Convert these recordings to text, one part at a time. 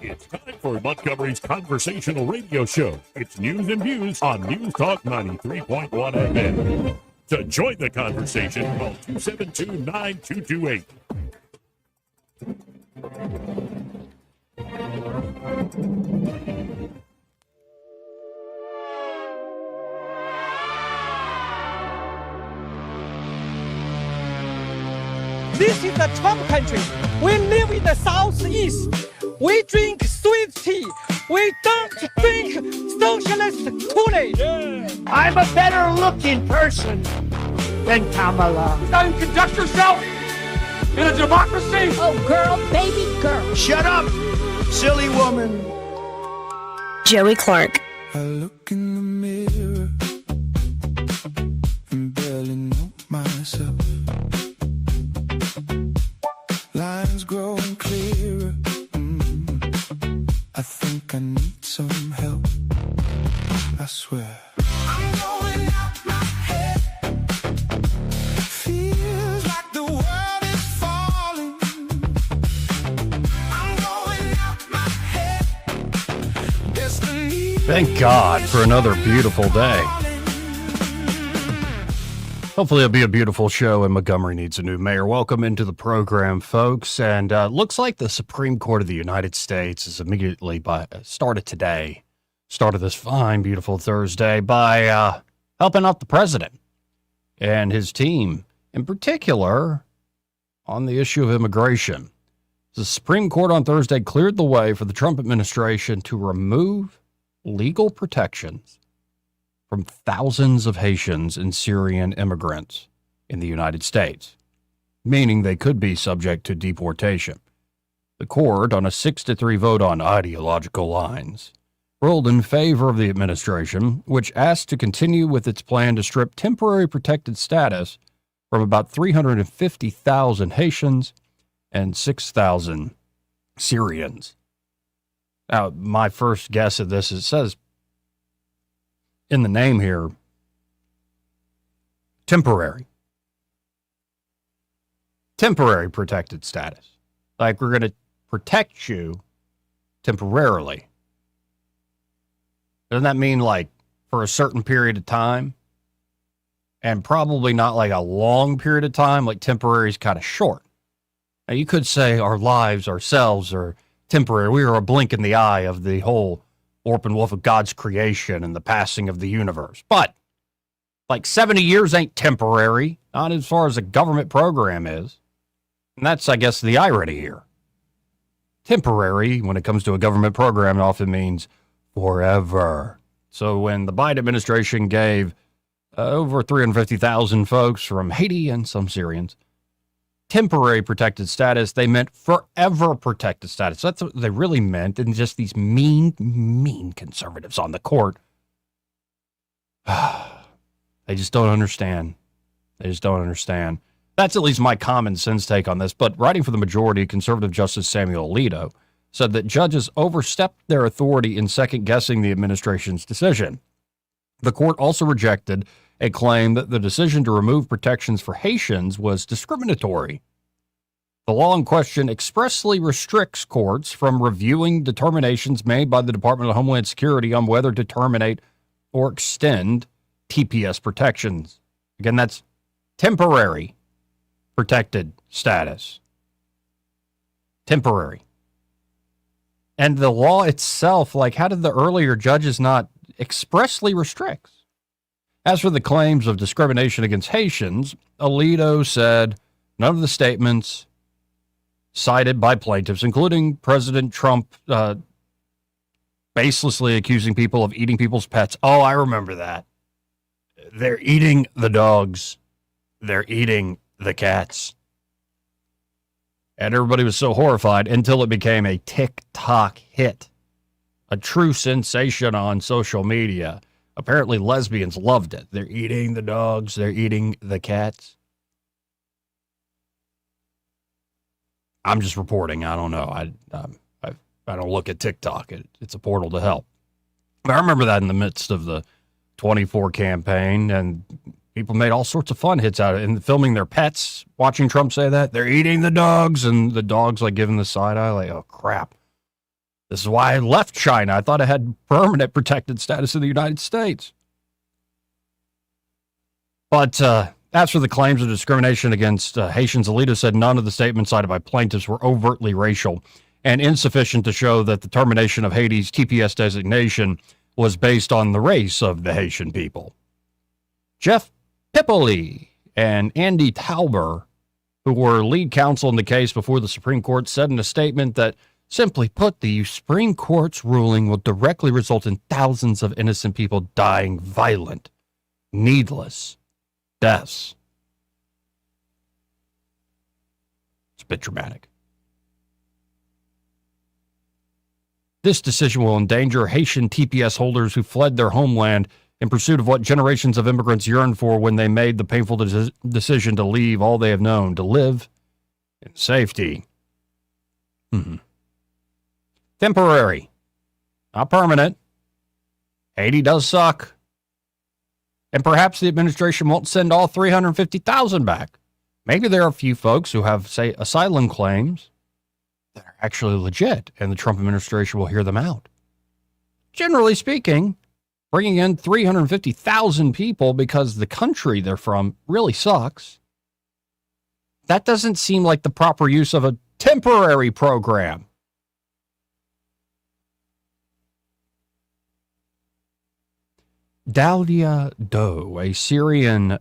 It's time for Montgomery's conversational radio show. It's news and views on News Talk 93.1 FM. To join the conversation, call 272-9228. This is the Trump country. We live in the Southeast. We drink sweet tea. We don't drink socialist Kool-Aid. Yeah. I'm a better looking person than Kamala. How you conduct yourself in a democracy? Oh, girl, baby girl. Shut up, silly woman. Joey Clark. I look in the mirror and barely know myself. Lines growing clearer. I think I need some help. I swear. I'm going out my head. Feels like the world is falling. I'm going out my head. Destiny. Thank God for another beautiful day. Hopefully it'll be a beautiful show and Montgomery needs a new mayor. Welcome into the program, folks. And looks like the Supreme Court of the United States is immediately started this fine, beautiful Thursday by helping out the president and his team, in particular on the issue of immigration. The Supreme Court on Thursday cleared the way for the Trump administration to remove legal protections from thousands of Haitians and Syrian immigrants in the United States, meaning they could be subject to deportation. The court, on a 6-3 vote on ideological lines, ruled in favor of the administration, which asked to continue with its plan to strip temporary protected status from about 350,000 Haitians and 6,000 Syrians. Now, my first guess at this, it says in the name here, temporary protected status. Like, we're going to protect you temporarily. Doesn't that mean like for a certain period of time? And probably not like a long period of time, like temporary is kind of short. Now, you could say our lives, ourselves are temporary. We are a blink in the eye of the whole warp and woof of God's creation and the passing of the universe. But like 70 years ain't temporary, not as far as a government program is. And that's, I guess, the irony here. Temporary, when it comes to a government program, it often means forever. So when the Biden administration gave over 350,000 folks from Haiti and some Syrians temporary protected status, they meant forever protected status. That's what they really meant. And just these mean conservatives on the court, they just don't understand. That's at least my common sense take on this. But writing for the majority, conservative Justice Samuel Alito said that judges overstepped their authority in second-guessing the administration's decision. The court also rejected a claim that the decision to remove protections for Haitians was discriminatory. The law in question expressly restricts courts from reviewing determinations made by the Department of Homeland Security on whether to terminate or extend TPS protections. Again, that's temporary protected status. Temporary. And the law itself, like, how did the earlier judges not expressly restrict? As for the claims of discrimination against Haitians, Alito said none of the statements cited by plaintiffs, including President Trump baselessly accusing people of eating people's pets. Oh, I remember that. They're eating the dogs. They're eating the cats. And everybody was so horrified until it became a TikTok hit, a true sensation on social media. Apparently, lesbians loved it. They're eating the dogs. They're eating the cats. I'm just reporting. I don't know. I don't look at TikTok. It's a portal to hell. But I remember that in the midst of the 24 campaign, and People made all sorts of fun hits out of it, and filming their pets, watching Trump say that. They're eating the dogs, and the dog's like giving the side eye, like, oh, crap. This is why I left China. I thought I had permanent protected status in the United States. But as for the claims of discrimination against Haitians, Alito said none of the statements cited by plaintiffs were overtly racial and insufficient to show that the termination of Haiti's TPS designation was based on the race of the Haitian people. Jeff Pipoli and Andy Tauber, who were lead counsel in the case before the Supreme Court, said in a statement that, simply put, the Supreme Court's ruling will directly result in thousands of innocent people dying violent, needless deaths. It's a bit dramatic. This decision will endanger Haitian TPS holders who fled their homeland in pursuit of what generations of immigrants yearned for when they made the painful decision to leave all they have known, to live in safety. Temporary, not permanent. Haiti does suck. And perhaps the administration won't send all 350,000 back. Maybe there are a few folks who have, say, asylum claims that are actually legit, and the Trump administration will hear them out. Generally speaking, bringing in 350,000 people because the country they're from really sucks, that doesn't seem like the proper use of a temporary program. Dalia Doe, a Syrian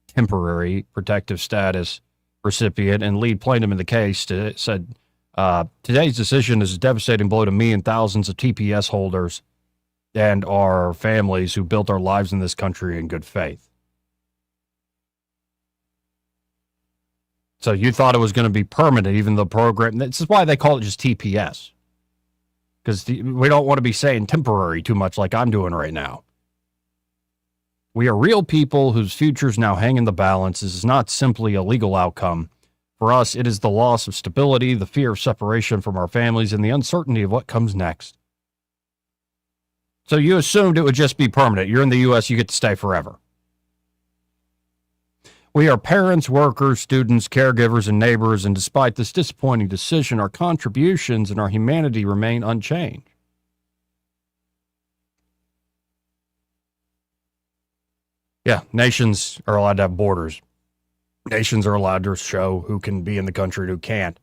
temporary protective status recipient and lead plaintiff in the case, said, today's decision is a devastating blow to me and thousands of TPS holders and our families who built our lives in this country in good faith. So you thought it was going to be permanent, even the program. This is why they call it just TPS. Because we don't want to be saying temporary too much like I'm doing right now. We are real people whose futures now hang in the balance. This is not simply a legal outcome. For us, it is the loss of stability, the fear of separation from our families, and the uncertainty of what comes next. So you assumed it would just be permanent. You're in the U.S., you get to stay forever. We are parents, workers, students, caregivers, and neighbors, and despite this disappointing decision, our contributions and our humanity remain unchanged. Yeah, nations are allowed to have borders. Nations are allowed to show who can be in the country and who can't.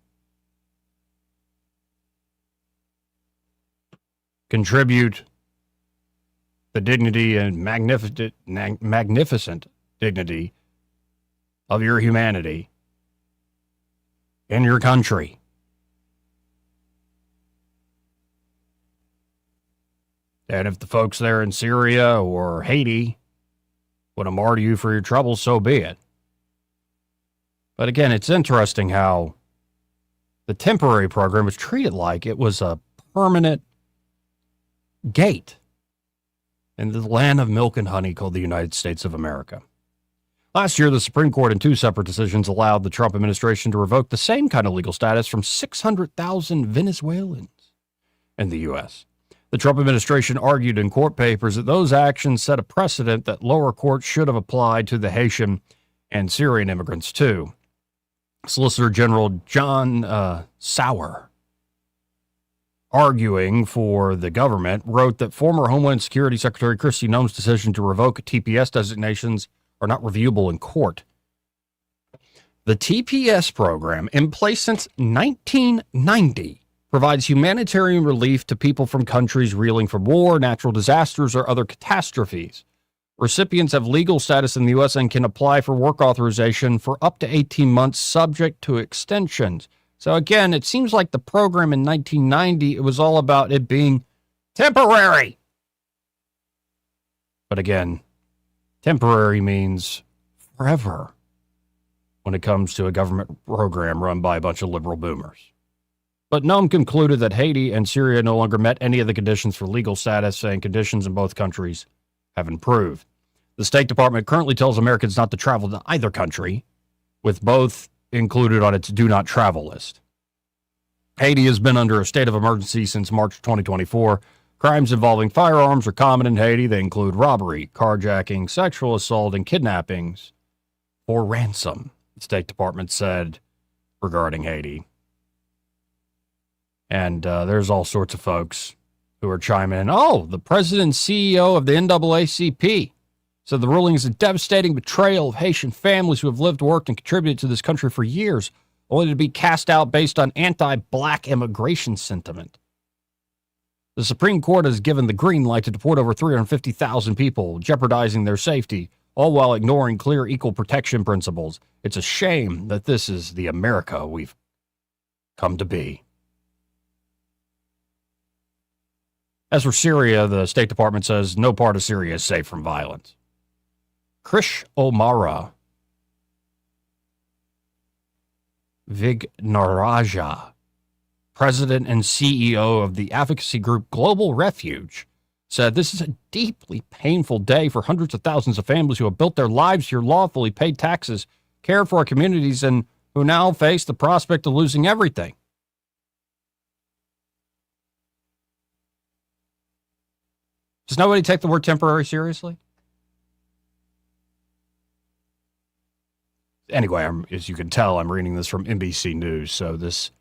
Contribute the dignity and magnificent dignity of your humanity in your country. And if the folks there in Syria or Haiti want to martyr you for your troubles, so be it. But again, it's interesting how the temporary program was treated like it was a permanent gate in the land of milk and honey called the United States of America. Last year, the Supreme Court in two separate decisions allowed the Trump administration to revoke the same kind of legal status from 600,000 Venezuelans in the U.S. The Trump administration argued in court papers that those actions set a precedent that lower courts should have applied to the Haitian and Syrian immigrants too. Solicitor General John Sauer, arguing for the government, wrote that former Homeland Security Secretary Kristi Noem's decision to revoke TPS designations are not reviewable in court. The TPS program, in place since 1990, provides humanitarian relief to people from countries reeling from war, natural disasters, or other catastrophes. Recipients have legal status in the U.S. and can apply for work authorization for up to 18 months, subject to extensions. So again, it seems like the program in 1990, it was all about it being temporary. But again, temporary means forever when it comes to a government program run by a bunch of liberal boomers. But Noem concluded that Haiti and Syria no longer met any of the conditions for legal status, saying conditions in both countries have improved. The State Department currently tells Americans not to travel to either country, with both included on its do not travel list. Haiti has been under a state of emergency since March 2024, Crimes involving firearms are common in Haiti. They include robbery, carjacking, sexual assault, and kidnappings for ransom, the State Department said regarding Haiti. And there's all sorts of folks who are chiming in. Oh, the president and CEO of the NAACP said the ruling is a devastating betrayal of Haitian families who have lived, worked, and contributed to this country for years, only to be cast out based on anti-black immigration sentiment. The Supreme Court has given the green light to deport over 350,000 people, jeopardizing their safety, all while ignoring clear equal protection principles. It's a shame that this is the America we've come to be. As for Syria, the State Department says no part of Syria is safe from violence. Krish Omara Vignaraja, president and CEO of the advocacy group Global Refuge, said this is a deeply painful day for hundreds of thousands of families who have built their lives here lawfully, paid taxes, cared for our communities, and who now face the prospect of losing everything. Does nobody take the word temporary seriously? Anyway, as you can tell, I'm reading this from NBC News, so this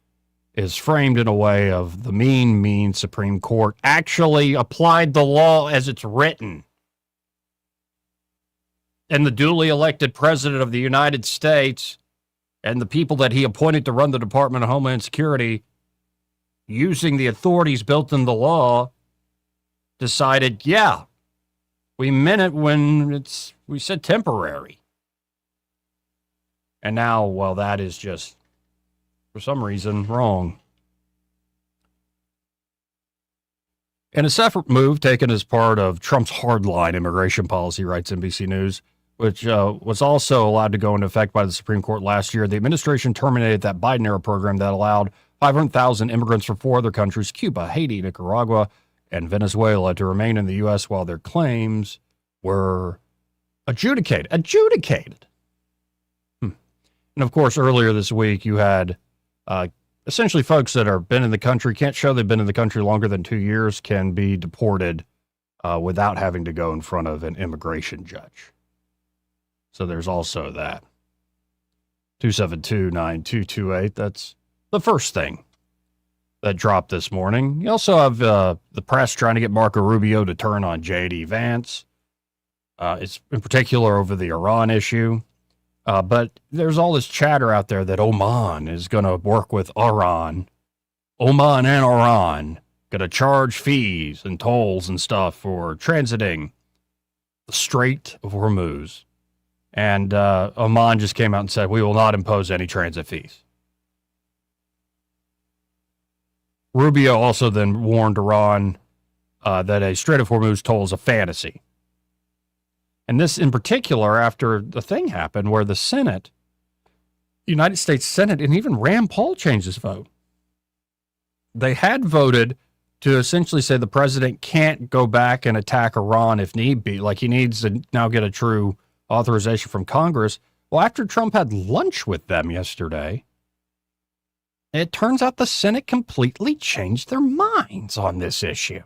is framed in a way of the mean Supreme Court actually applied the law as it's written. And the duly elected president of the United States and the people that he appointed to run the Department of Homeland Security, using the authorities built in the law, decided, yeah, we meant it when we said temporary. And now, well, that is just, for some reason, wrong. In a separate move taken as part of Trump's hardline immigration policy, writes NBC News, which was also allowed to go into effect by the Supreme Court last year, the administration terminated that Biden-era program that allowed 500,000 immigrants from 4 other countries, Cuba, Haiti, Nicaragua, and Venezuela, to remain in the U.S. while their claims were adjudicated. And, of course, earlier this week, you had essentially folks that have been in the country, can't show they've been in the country longer than 2 years, can be deported without having to go in front of an immigration judge. So there's also that. 272-9228, that's the first thing that dropped this morning. You also have the press trying to get Marco Rubio to turn on J.D. Vance. It's in particular over the Iran issue. But there's all this chatter out there that Oman is going to work with Iran. Oman and Iran going to charge fees and tolls and stuff for transiting the Strait of Hormuz. And Oman just came out and said, we will not impose any transit fees. Rubio also then warned Iran that a Strait of Hormuz toll is a fantasy. And this in particular after the thing happened where the Senate, United States Senate, and even Rand Paul changed his vote. They had voted to essentially say the president can't go back and attack Iran if need be, like he needs to now get a true authorization from Congress. Well, after Trump had lunch with them yesterday, it turns out the Senate completely changed their minds on this issue.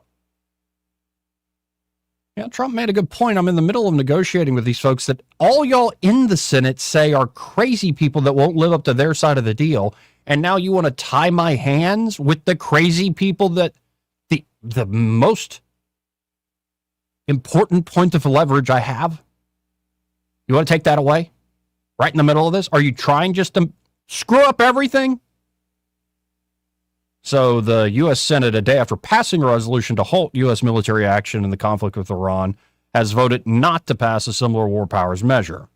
Yeah, Trump made a good point. I'm in the middle of negotiating with these folks that all y'all in the Senate say are crazy people that won't live up to their side of the deal. And now you want to tie my hands with the crazy people that the most important point of leverage I have? You want to take that away? Right in the middle of this? Are you trying just to screw up everything? So the U.S. Senate, a day after passing a resolution to halt U.S. military action in the conflict with Iran, has voted not to pass a similar war powers measure.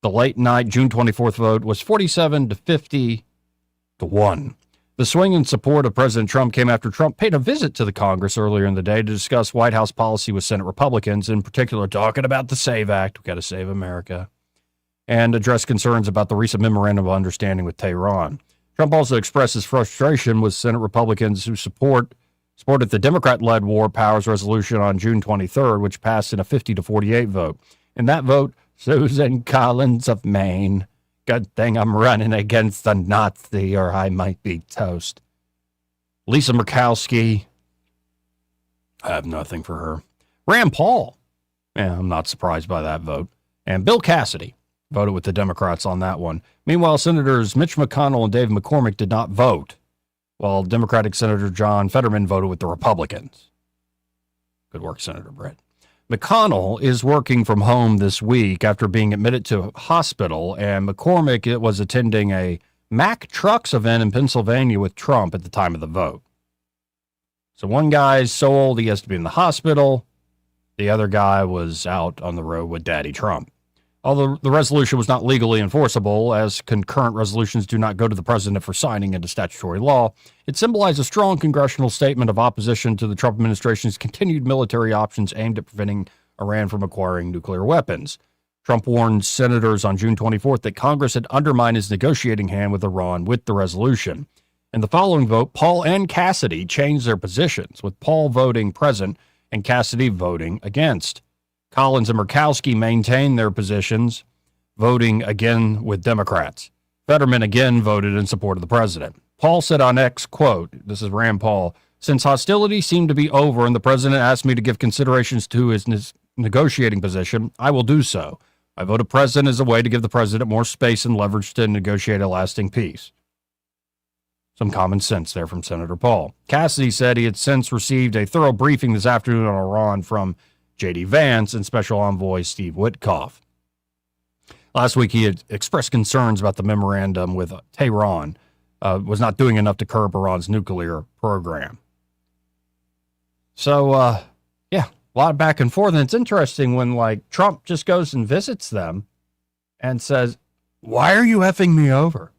The late night June 24th vote was 47 to 50 to 1. The swing in support of President Trump came after Trump paid a visit to the Congress earlier in the day to discuss White House policy with Senate Republicans, in particular talking about the SAVE Act, we've got to save America, and address concerns about the recent memorandum of understanding with Tehran. Trump also expressed his frustration with Senate Republicans who supported the Democrat-led war powers resolution on June 23rd, which passed in a 50 to 48 vote. In that vote, Susan Collins of Maine, good thing I'm running against a Nazi or I might be toast. Lisa Murkowski, I have nothing for her. Rand Paul, yeah, I'm not surprised by that vote. And Bill Cassidy voted with the Democrats on that one. Meanwhile, Senators Mitch McConnell and Dave McCormick did not vote, while Democratic Senator John Fetterman voted with the Republicans. Good work, Senator Brett. McConnell is working from home this week after being admitted to a hospital, and McCormick was attending a Mack Trucks event in Pennsylvania with Trump at the time of the vote. So one guy's so old he has to be in the hospital. The other guy was out on the road with Daddy Trump. Although the resolution was not legally enforceable, as concurrent resolutions do not go to the president for signing into statutory law, it symbolized a strong congressional statement of opposition to the Trump administration's continued military options aimed at preventing Iran from acquiring nuclear weapons. Trump warned senators on June 24th that Congress had undermined his negotiating hand with Iran with the resolution. In the following vote, Paul and Cassidy changed their positions, with Paul voting present and Cassidy voting against. Collins and Murkowski maintained their positions, voting again with Democrats. Fetterman again voted in support of the president. Paul said on X, quote, this is Rand Paul, since hostilities seem to be over and the president asked me to give considerations to his negotiating position, I will do so. I voted president as a way to give the president more space and leverage to negotiate a lasting peace. Some common sense there from Senator Paul. Cassidy said he had since received a thorough briefing this afternoon on Iran from J.D. Vance and Special Envoy Steve Witkoff. Last week, he had expressed concerns about the memorandum with Tehran was not doing enough to curb Iran's nuclear program. So, yeah, a lot of back and forth. And it's interesting when, like, Trump just goes and visits them and says, why are you effing me over?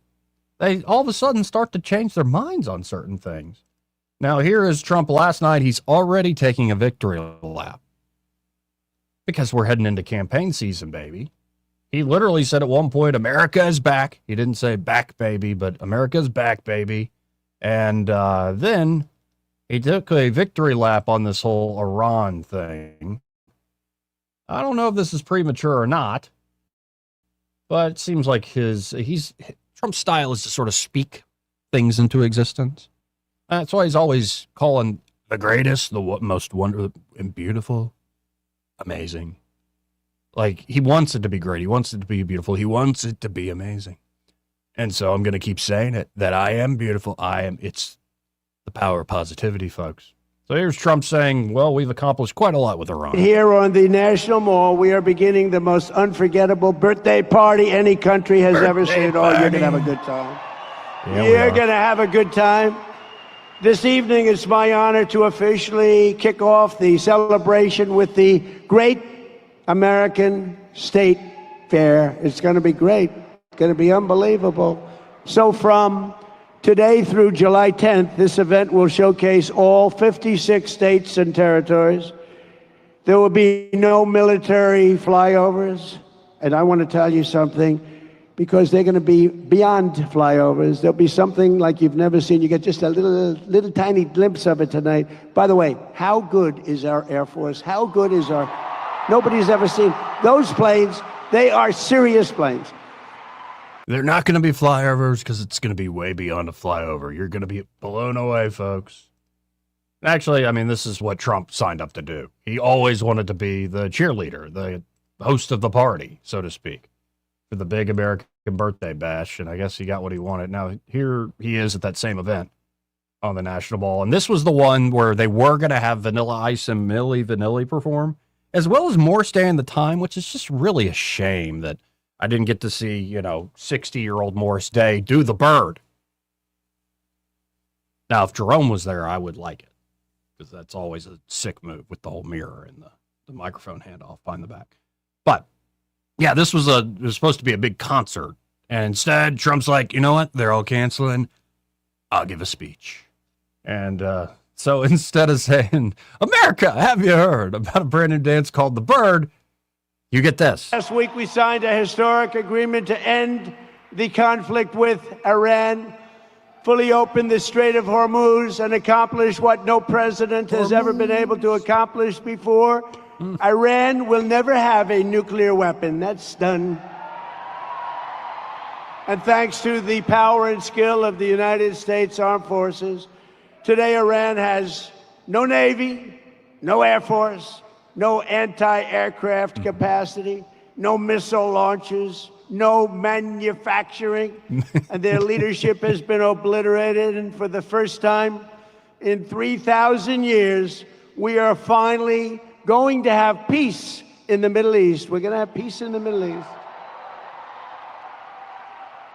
They all of a sudden start to change their minds on certain things. Now, here is Trump last night. He's already taking a victory lap. Because we're heading into campaign season, baby. He literally said at one point, America is back. He didn't say back, baby, but America's back, baby. And then he took a victory lap on this whole Iran thing. I don't know if this is premature or not, but it seems like Trump's style is to sort of speak things into existence. That's why he's always calling the greatest, the most wonderful and beautiful. Amazing. Like, he wants it to be great. He wants it to be beautiful. He wants it to be amazing. And so I'm going to keep saying it, that I am beautiful. It's the power of positivity, folks. So here's Trump saying, well, we've accomplished quite a lot with Iran. Here on the National Mall, we are beginning the most unforgettable birthday party any country has ever seen. Oh, you're going to have a good time. Yeah, you're going to have a good time. This evening, it's my honor to officially kick off the celebration with the Great American State Fair. It's going to be great. It's going to be unbelievable. So from today through July 10th, this event will showcase all 56 states and territories. There will be no military flyovers. And I want to tell you something, because they're going to be beyond flyovers. There'll be something like you've never seen. You get just a little tiny glimpse of it tonight. By the way, how good is our Air Force? How good is nobody's ever seen those planes. They are serious planes. They're not going to be flyovers because it's going to be way beyond a flyover. You're going to be blown away, folks. Actually, I mean, this is what Trump signed up to do. He always wanted to be the cheerleader, the host of the party, so to speak, for the big American birthday bash, and I guess he got what he wanted. Now, here he is at that same event on the National Mall, and this was the one where they were going to have Vanilla Ice and Milli Vanilli perform, as well as Morris Day and the Time, which is just really a shame that I didn't get to see, 60-year-old Morris Day do the bird. Now, if Jerome was there, I would like it, because that's always a sick move with the whole mirror and the microphone handoff behind the back. But yeah, it was supposed to be a big concert. And instead, Trump's like, you know what? They're all canceling. I'll give a speech. And so instead of saying, America, have you heard about a brand new dance called The Bird? You get this. Last week, we signed a historic agreement to end the conflict with Iran, fully open the Strait of Hormuz, and accomplish what no president has ever been able to accomplish before. Iran will never have a nuclear weapon. That's done. And thanks to the power and skill of the United States Armed Forces, today Iran has no Navy, no Air Force, no anti-aircraft capacity, no missile launches, no manufacturing, and their leadership has been obliterated. And for the first time in 3,000 years, we are finally going to have peace in the Middle East. We're going to have peace in the Middle East.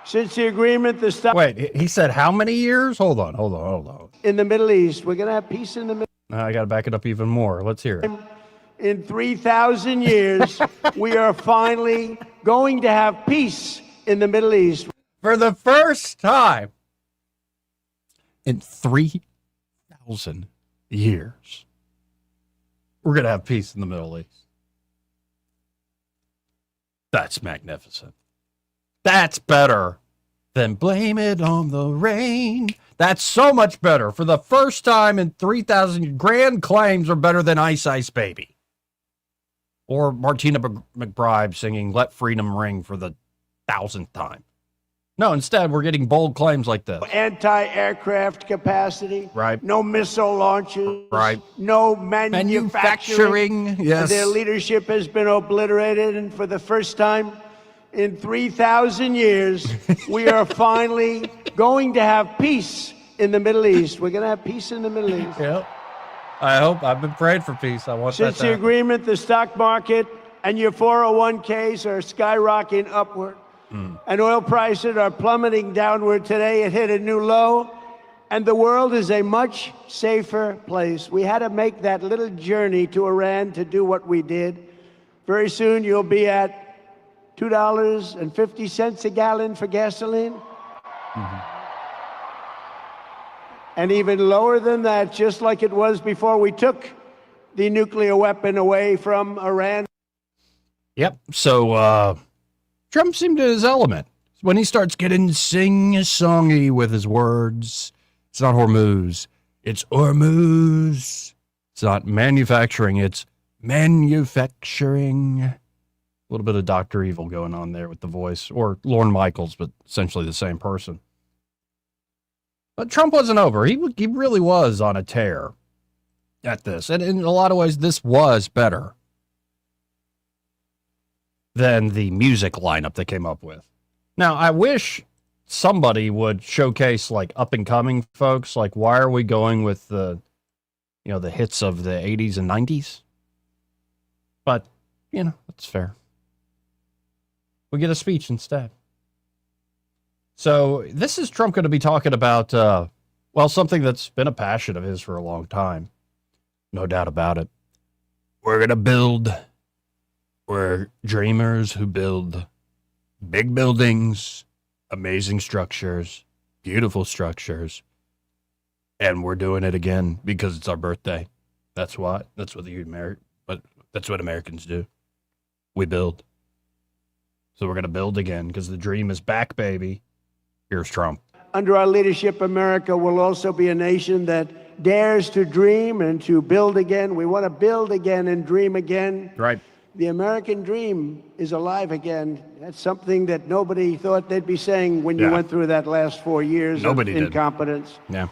Since the agreement, the stuff Wait, he said how many years? Hold on. in the Middle East, we're going to have peace in the Middle East. I got to back it up even more. Let's hear it. In 3,000 years, we are finally going to have peace in the Middle East. For the first time in 3,000 years, we're going to have peace in the Middle East. That's magnificent. That's better than blame it on the rain. That's so much better. For the first time in 3,000, grand claims are better than Ice Ice Baby. Or Martina McBride singing Let Freedom Ring for the 1,000th time. No, instead, we're getting bold claims like this. Anti-aircraft capacity. Right. No missile launches. Right. No manufacturing. Yes. Their leadership has been obliterated. And for the first time in 3,000 years, we are finally going to have peace in the Middle East. We're going to have peace in the Middle East. Yep. I've been praying for peace. I want that Since to the happen. agreement, the stock market and your 401ks are skyrocketing upward. And oil prices are plummeting downward. Today it hit a new low, and the world is a much safer place. We had to make that little journey to Iran to do what we did. Very soon you'll be at $2.50 a gallon for gasoline. And even lower than that, just like it was before we took the nuclear weapon away from Iran. Yep. So Trump seemed in his element. When he starts getting sing-songy with his words, it's not Hormuz, it's Hormuz. It's not manufacturing, it's manufacturing. A little bit of Dr. Evil going on there with the voice, or Lorne Michaels, but essentially the same person. But Trump wasn't over. He really was on a tear at this. And in a lot of ways, this was better than the music lineup they came up with. Now, I wish somebody would showcase like up and coming folks. Like, why are we going with the hits of the 80s and 90s? But, that's fair. We get a speech instead. So this is Trump going to be talking about, something that's been a passion of his for a long time. No doubt about it. We're going to build. We're dreamers who build big buildings, amazing structures, beautiful structures. And we're doing it again because it's our birthday. That's what that's what Americans do. We build. So we're going to build again because the dream is back, baby. Here's Trump. Under our leadership, America will also be a nation that dares to dream and to build again. We want to build again and dream again. Right. The American dream is alive again. That's something that nobody thought they'd be saying when you went through that last 4 years of incompetence. Yeah.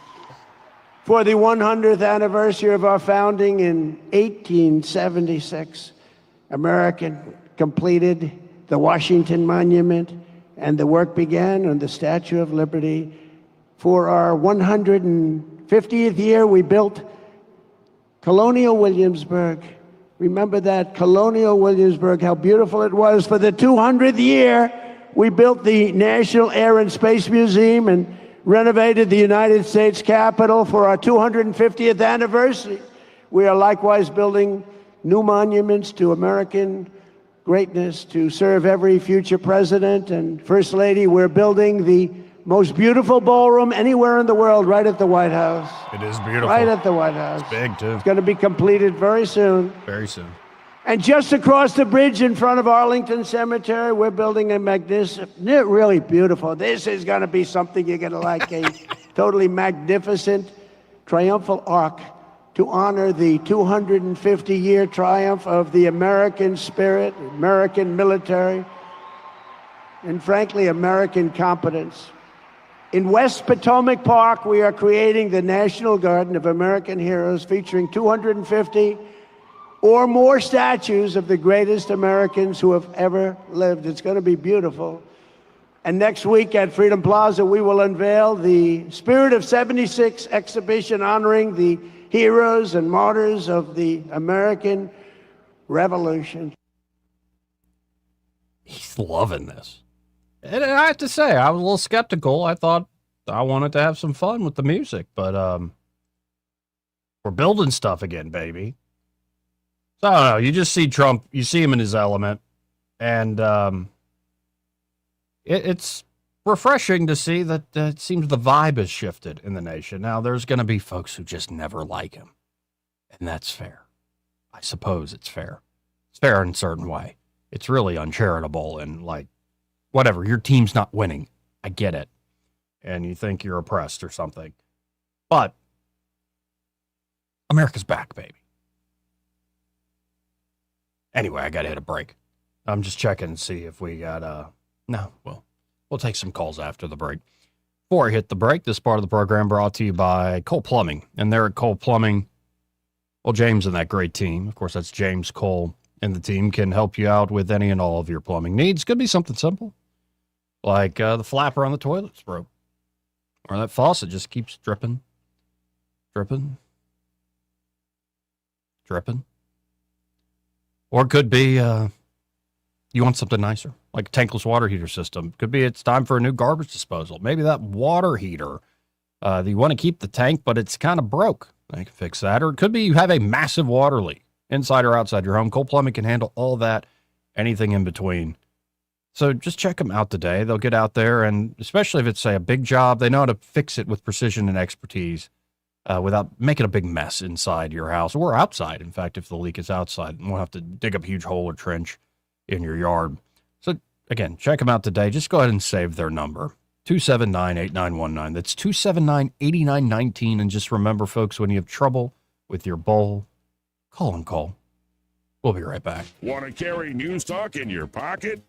For the 100th anniversary of our founding in 1876, America completed the Washington Monument, and the work began on the Statue of Liberty. For our 150th year, we built Colonial Williamsburg. Remember that, Colonial Williamsburg, how beautiful it was. For the 200th year, we built the National Air and Space Museum and renovated the United States Capitol. For our 250th anniversary, we are likewise building new monuments to American greatness to serve every future president and First Lady. We're building the most beautiful ballroom anywhere in the world right at the White House. It is beautiful. Right at the White House. It's big, too. It's going to be completed very soon. Very soon. And just across the bridge in front of Arlington Cemetery, we're building a magnificent, really beautiful. This is going to be something you're going to like, a totally magnificent triumphal arch to honor the 250-year triumph of the American spirit, American military, and frankly, American competence. In West Potomac Park, we are creating the National Garden of American Heroes, featuring 250 or more statues of the greatest Americans who have ever lived. It's going to be beautiful. And next week at Freedom Plaza, we will unveil the Spirit of 76 exhibition honoring the heroes and martyrs of the American Revolution. He's loving this. And I have to say, I was a little skeptical. I thought I wanted to have some fun with the music, but we're building stuff again, baby. So I don't know. You just see Trump, you see him in his element, and it's refreshing to see that it seems the vibe has shifted in the nation. Now, there's going to be folks who just never like him, and that's fair. I suppose it's fair. It's fair in a certain way. It's really uncharitable and like, whatever, your team's not winning. I get it. And you think you're oppressed or something. But America's back, baby. Anyway, I got to hit a break. I'm just checking to see if we got, no, well, we'll take some calls after the break. Before I hit the break, this part of the program brought to you by Cole Plumbing. And there at Cole Plumbing, well, James and that great team, of course, that's James Cole, and the team can help you out with any and all of your plumbing needs. Could be something simple, like the flapper on the toilet's broke, or that faucet just keeps dripping, dripping, dripping. Or it could be you want something nicer, like a tankless water heater system. Could be it's time for a new garbage disposal. Maybe that water heater, you want to keep the tank, but it's kind of broke. They can fix that. Or it could be you have a massive water leak, inside or outside your home. Cole Plumbing can handle all that, anything in between. So just check them out today. They'll get out there, and especially if it's, say, a big job, they know how to fix it with precision and expertise without making a big mess inside your house or outside. In fact, if the leak is outside, you won't have to dig up a huge hole or trench in your yard. So, again, check them out today. Just go ahead and save their number, 279-8919. That's 279-8919. And just remember, folks, when you have trouble with your bowl, call and call. We'll be right back. Want to carry News Talk in your pocket?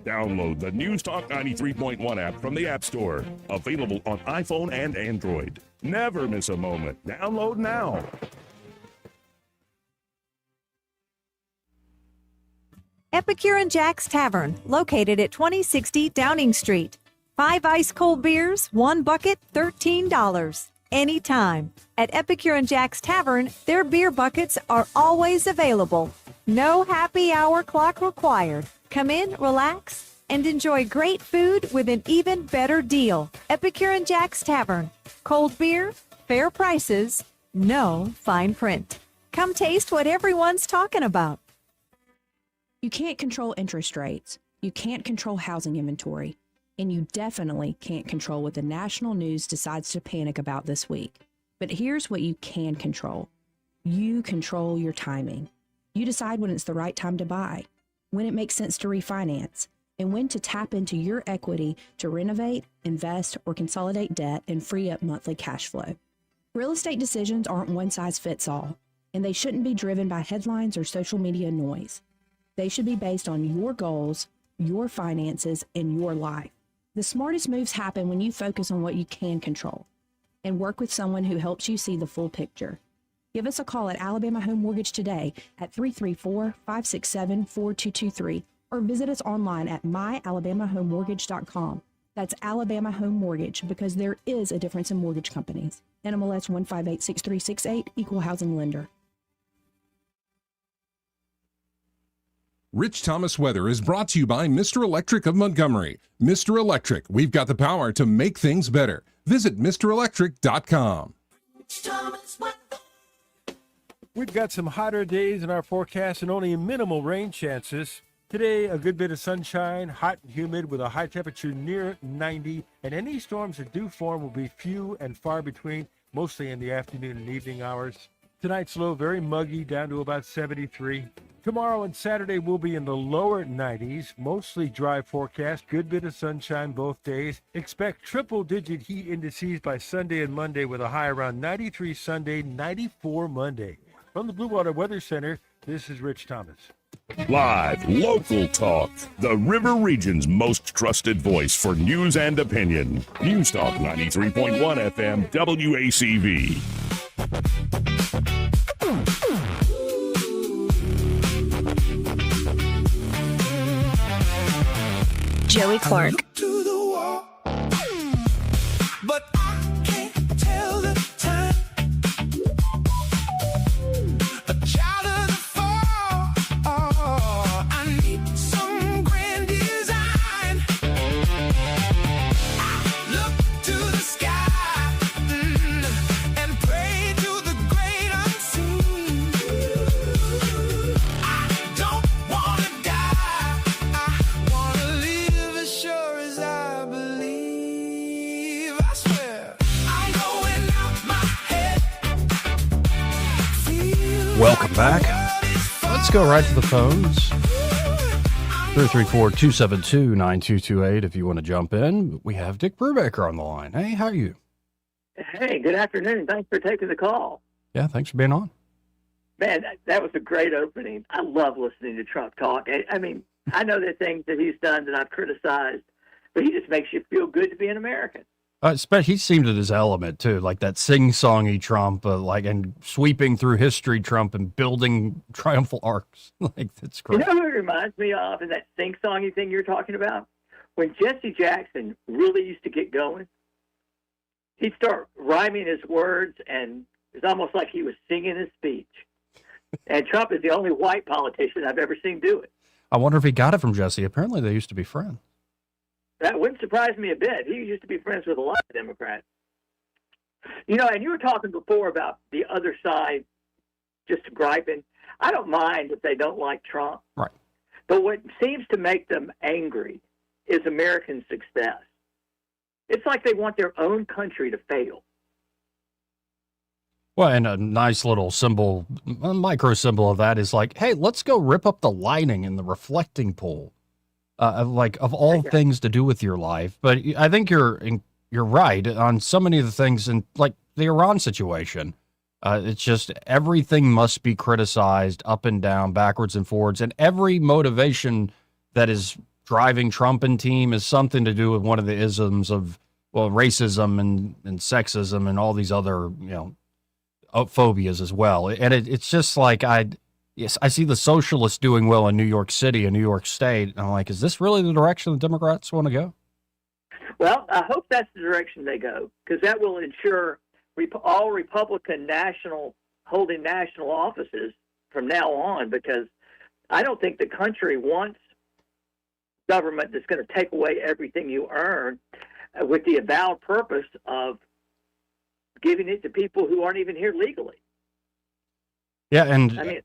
Download the News Talk 93.1 app from the App Store. Available on iPhone and Android. Never miss a moment. Download now. Epicure and Jack's Tavern, located at 2060 Downing Street. 5 ice cold beers, 1 bucket, $13. Anytime. At Epicure and Jack's Tavern, their beer buckets are always available. No happy hour clock required. Come in, relax, and enjoy great food with an even better deal. Epicure and Jack's Tavern. Cold beer, fair prices, no fine print. Come taste what everyone's talking about. You can't control interest rates. You can't control housing inventory. And you definitely can't control what the national news decides to panic about this week. But here's what you can control. You control your timing. You decide when it's the right time to buy, when it makes sense to refinance, and when to tap into your equity to renovate, invest, or consolidate debt and free up monthly cash flow. Real estate decisions aren't one size fits all, and they shouldn't be driven by headlines or social media noise. They should be based on your goals, your finances, and your life. The smartest moves happen when you focus on what you can control and work with someone who helps you see the full picture. Give us a call at Alabama Home Mortgage today at 334-567-4223 or visit us online at myalabamahomemortgage.com. That's Alabama Home Mortgage, because there is a difference in mortgage companies. NMLS 1586368, Equal Housing Lender. Rich Thomas Weather is brought to you by Mr. Electric of Montgomery. Mr. Electric, we've got the power to make things better. Visit MrElectric.com. We've got some hotter days in our forecast and only minimal rain chances. Today, a good bit of sunshine, hot and humid with a high temperature near 90, and any storms that do form will be few and far between, mostly in the afternoon and evening hours. Tonight's low, very muggy, down to about 73. Tomorrow and Saturday will be in the lower 90s, mostly dry forecast, good bit of sunshine both days. Expect triple-digit heat indices by Sunday and Monday with a high around 93 Sunday, 94 Monday. From the Blue Water Weather Center, this is Rich Thomas. Live, local talk. The River Region's most trusted voice for news and opinion. News Talk 93.1 FM WACV. Joey Clark. But I can't tell the time. A child of the fall. I need some grand design. I look to the sky and pray to the great unseen. I don't want to die. I want to live as sure as I believe. I swear I'm going out my head. Welcome back. Let's go right to the phones. 334-272-9228 if you want to jump in. We have Dick Brubaker on the line. Hey, how are you? Hey, good afternoon. Thanks for taking the call. Yeah, thanks for being on. Man, that was a great opening. I love listening to Trump talk. I mean, I know the things that he's done that I've criticized, but he just makes you feel good to be an American. He seemed at his element too, like that sing-songy Trump, and sweeping through history Trump and building triumphal arcs. Like, that's great. You know who it reminds me of in that sing-songy thing you're talking about? When Jesse Jackson really used to get going, he'd start rhyming his words, and it's almost like he was singing his speech. And Trump is the only white politician I've ever seen do it. I wonder if he got it from Jesse. Apparently they used to be friends. That wouldn't surprise me a bit. He used to be friends with a lot of Democrats. You know, and you were talking before about the other side just griping. I don't mind if they don't like Trump. Right. But what seems to make them angry is American success. It's like they want their own country to fail. Well, and a nice little symbol, a micro symbol of that is like, hey, let's go rip up the lining in the reflecting pool. Of all things to do with your life. But I think you're right on so many of the things, and like the Iran situation. It's just everything must be criticized up and down, backwards and forwards, and every motivation that is driving Trump and team is something to do with one of the isms of, well, racism and sexism and all these other, phobias as well. And it's just like I see the socialists doing well in New York City and New York State. And I'm like, is this really the direction the Democrats want to go? Well, I hope that's the direction they go, because that will ensure all Republican holding national offices from now on, because I don't think the country wants government that's going to take away everything you earn with the avowed purpose of giving it to people who aren't even here legally. Yeah, and I mean,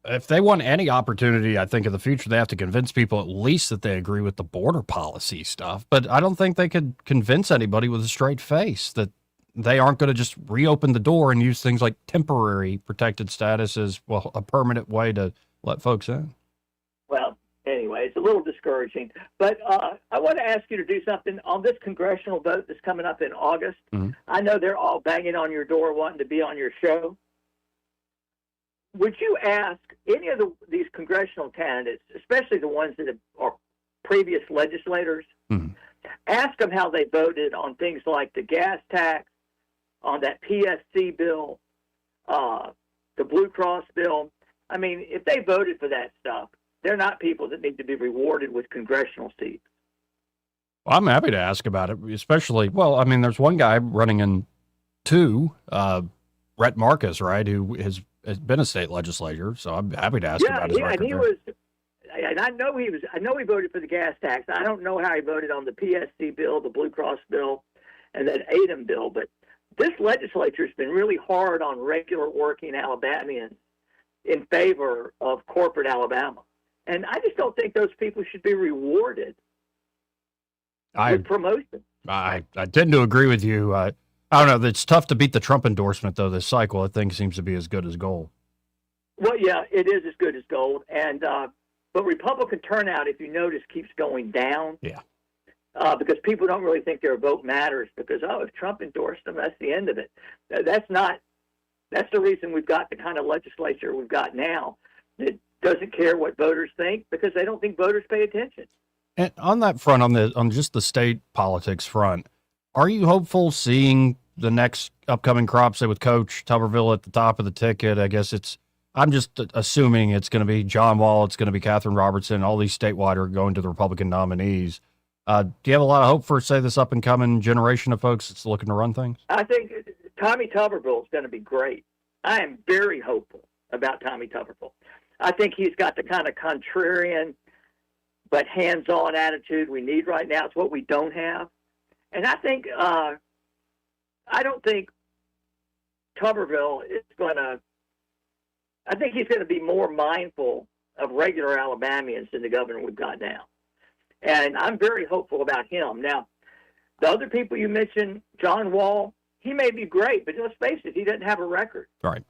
if they want any opportunity, I think, in the future, they have to convince people at least that they agree with the border policy stuff. But I don't think they could convince anybody with a straight face that they aren't going to just reopen the door and use things like temporary protected status as, well, a permanent way to let folks in. Well, anyway, it's a little discouraging. But I want to ask you to do something on this congressional vote that's coming up in August. Mm-hmm. I know they're all banging on your door wanting to be on your show. Would you ask any of these congressional candidates, especially the ones that are previous legislators, ask them how they voted on things like the gas tax, on that PSC bill, the Blue Cross bill? I mean, if they voted for that stuff, they're not people that need to be rewarded with congressional seats. Well, I'm happy to ask about it, especially, there's one guy running in two, Brett Marcus, right, who has been a state legislator, so I'm happy to ask about his record. And I know he voted for the gas tax. I don't know how he voted on the PSC bill, the Blue Cross bill, and that ADM bill, but this legislature's been really hard on regular working Alabamians in favor of corporate Alabama. And I just don't think those people should be rewarded with promotion. I tend to agree with you. I don't know. It's tough to beat the Trump endorsement, though, this cycle. I think seems to be as good as gold. Well, yeah, it is as good as gold. And but Republican turnout, if you notice, keeps going down. Yeah. Because people don't really think their vote matters because, if Trump endorsed them, that's the end of it. That's the reason we've got the kind of legislature we've got now that doesn't care what voters think because they don't think voters pay attention. And on that front, on just the state politics front, are you hopeful seeing the next upcoming crop, say with Coach Tuberville at the top of the ticket? I guess I'm just assuming it's going to be John Wall, it's going to be Catherine Robertson, all these statewide are going to the Republican nominees. Do you have a lot of hope for, say, this up-and-coming generation of folks that's looking to run things? I think Tommy Tuberville is going to be great. I am very hopeful about Tommy Tuberville. I think he's got the kind of contrarian but hands-on attitude we need right now. It's what we don't have. And I think I don't think Tuberville is going to – I think he's going to be more mindful of regular Alabamians than the governor we've got now. And I'm very hopeful about him. Now, the other people you mentioned, John Wall, he may be great, but let's face it, he doesn't have a record. Right.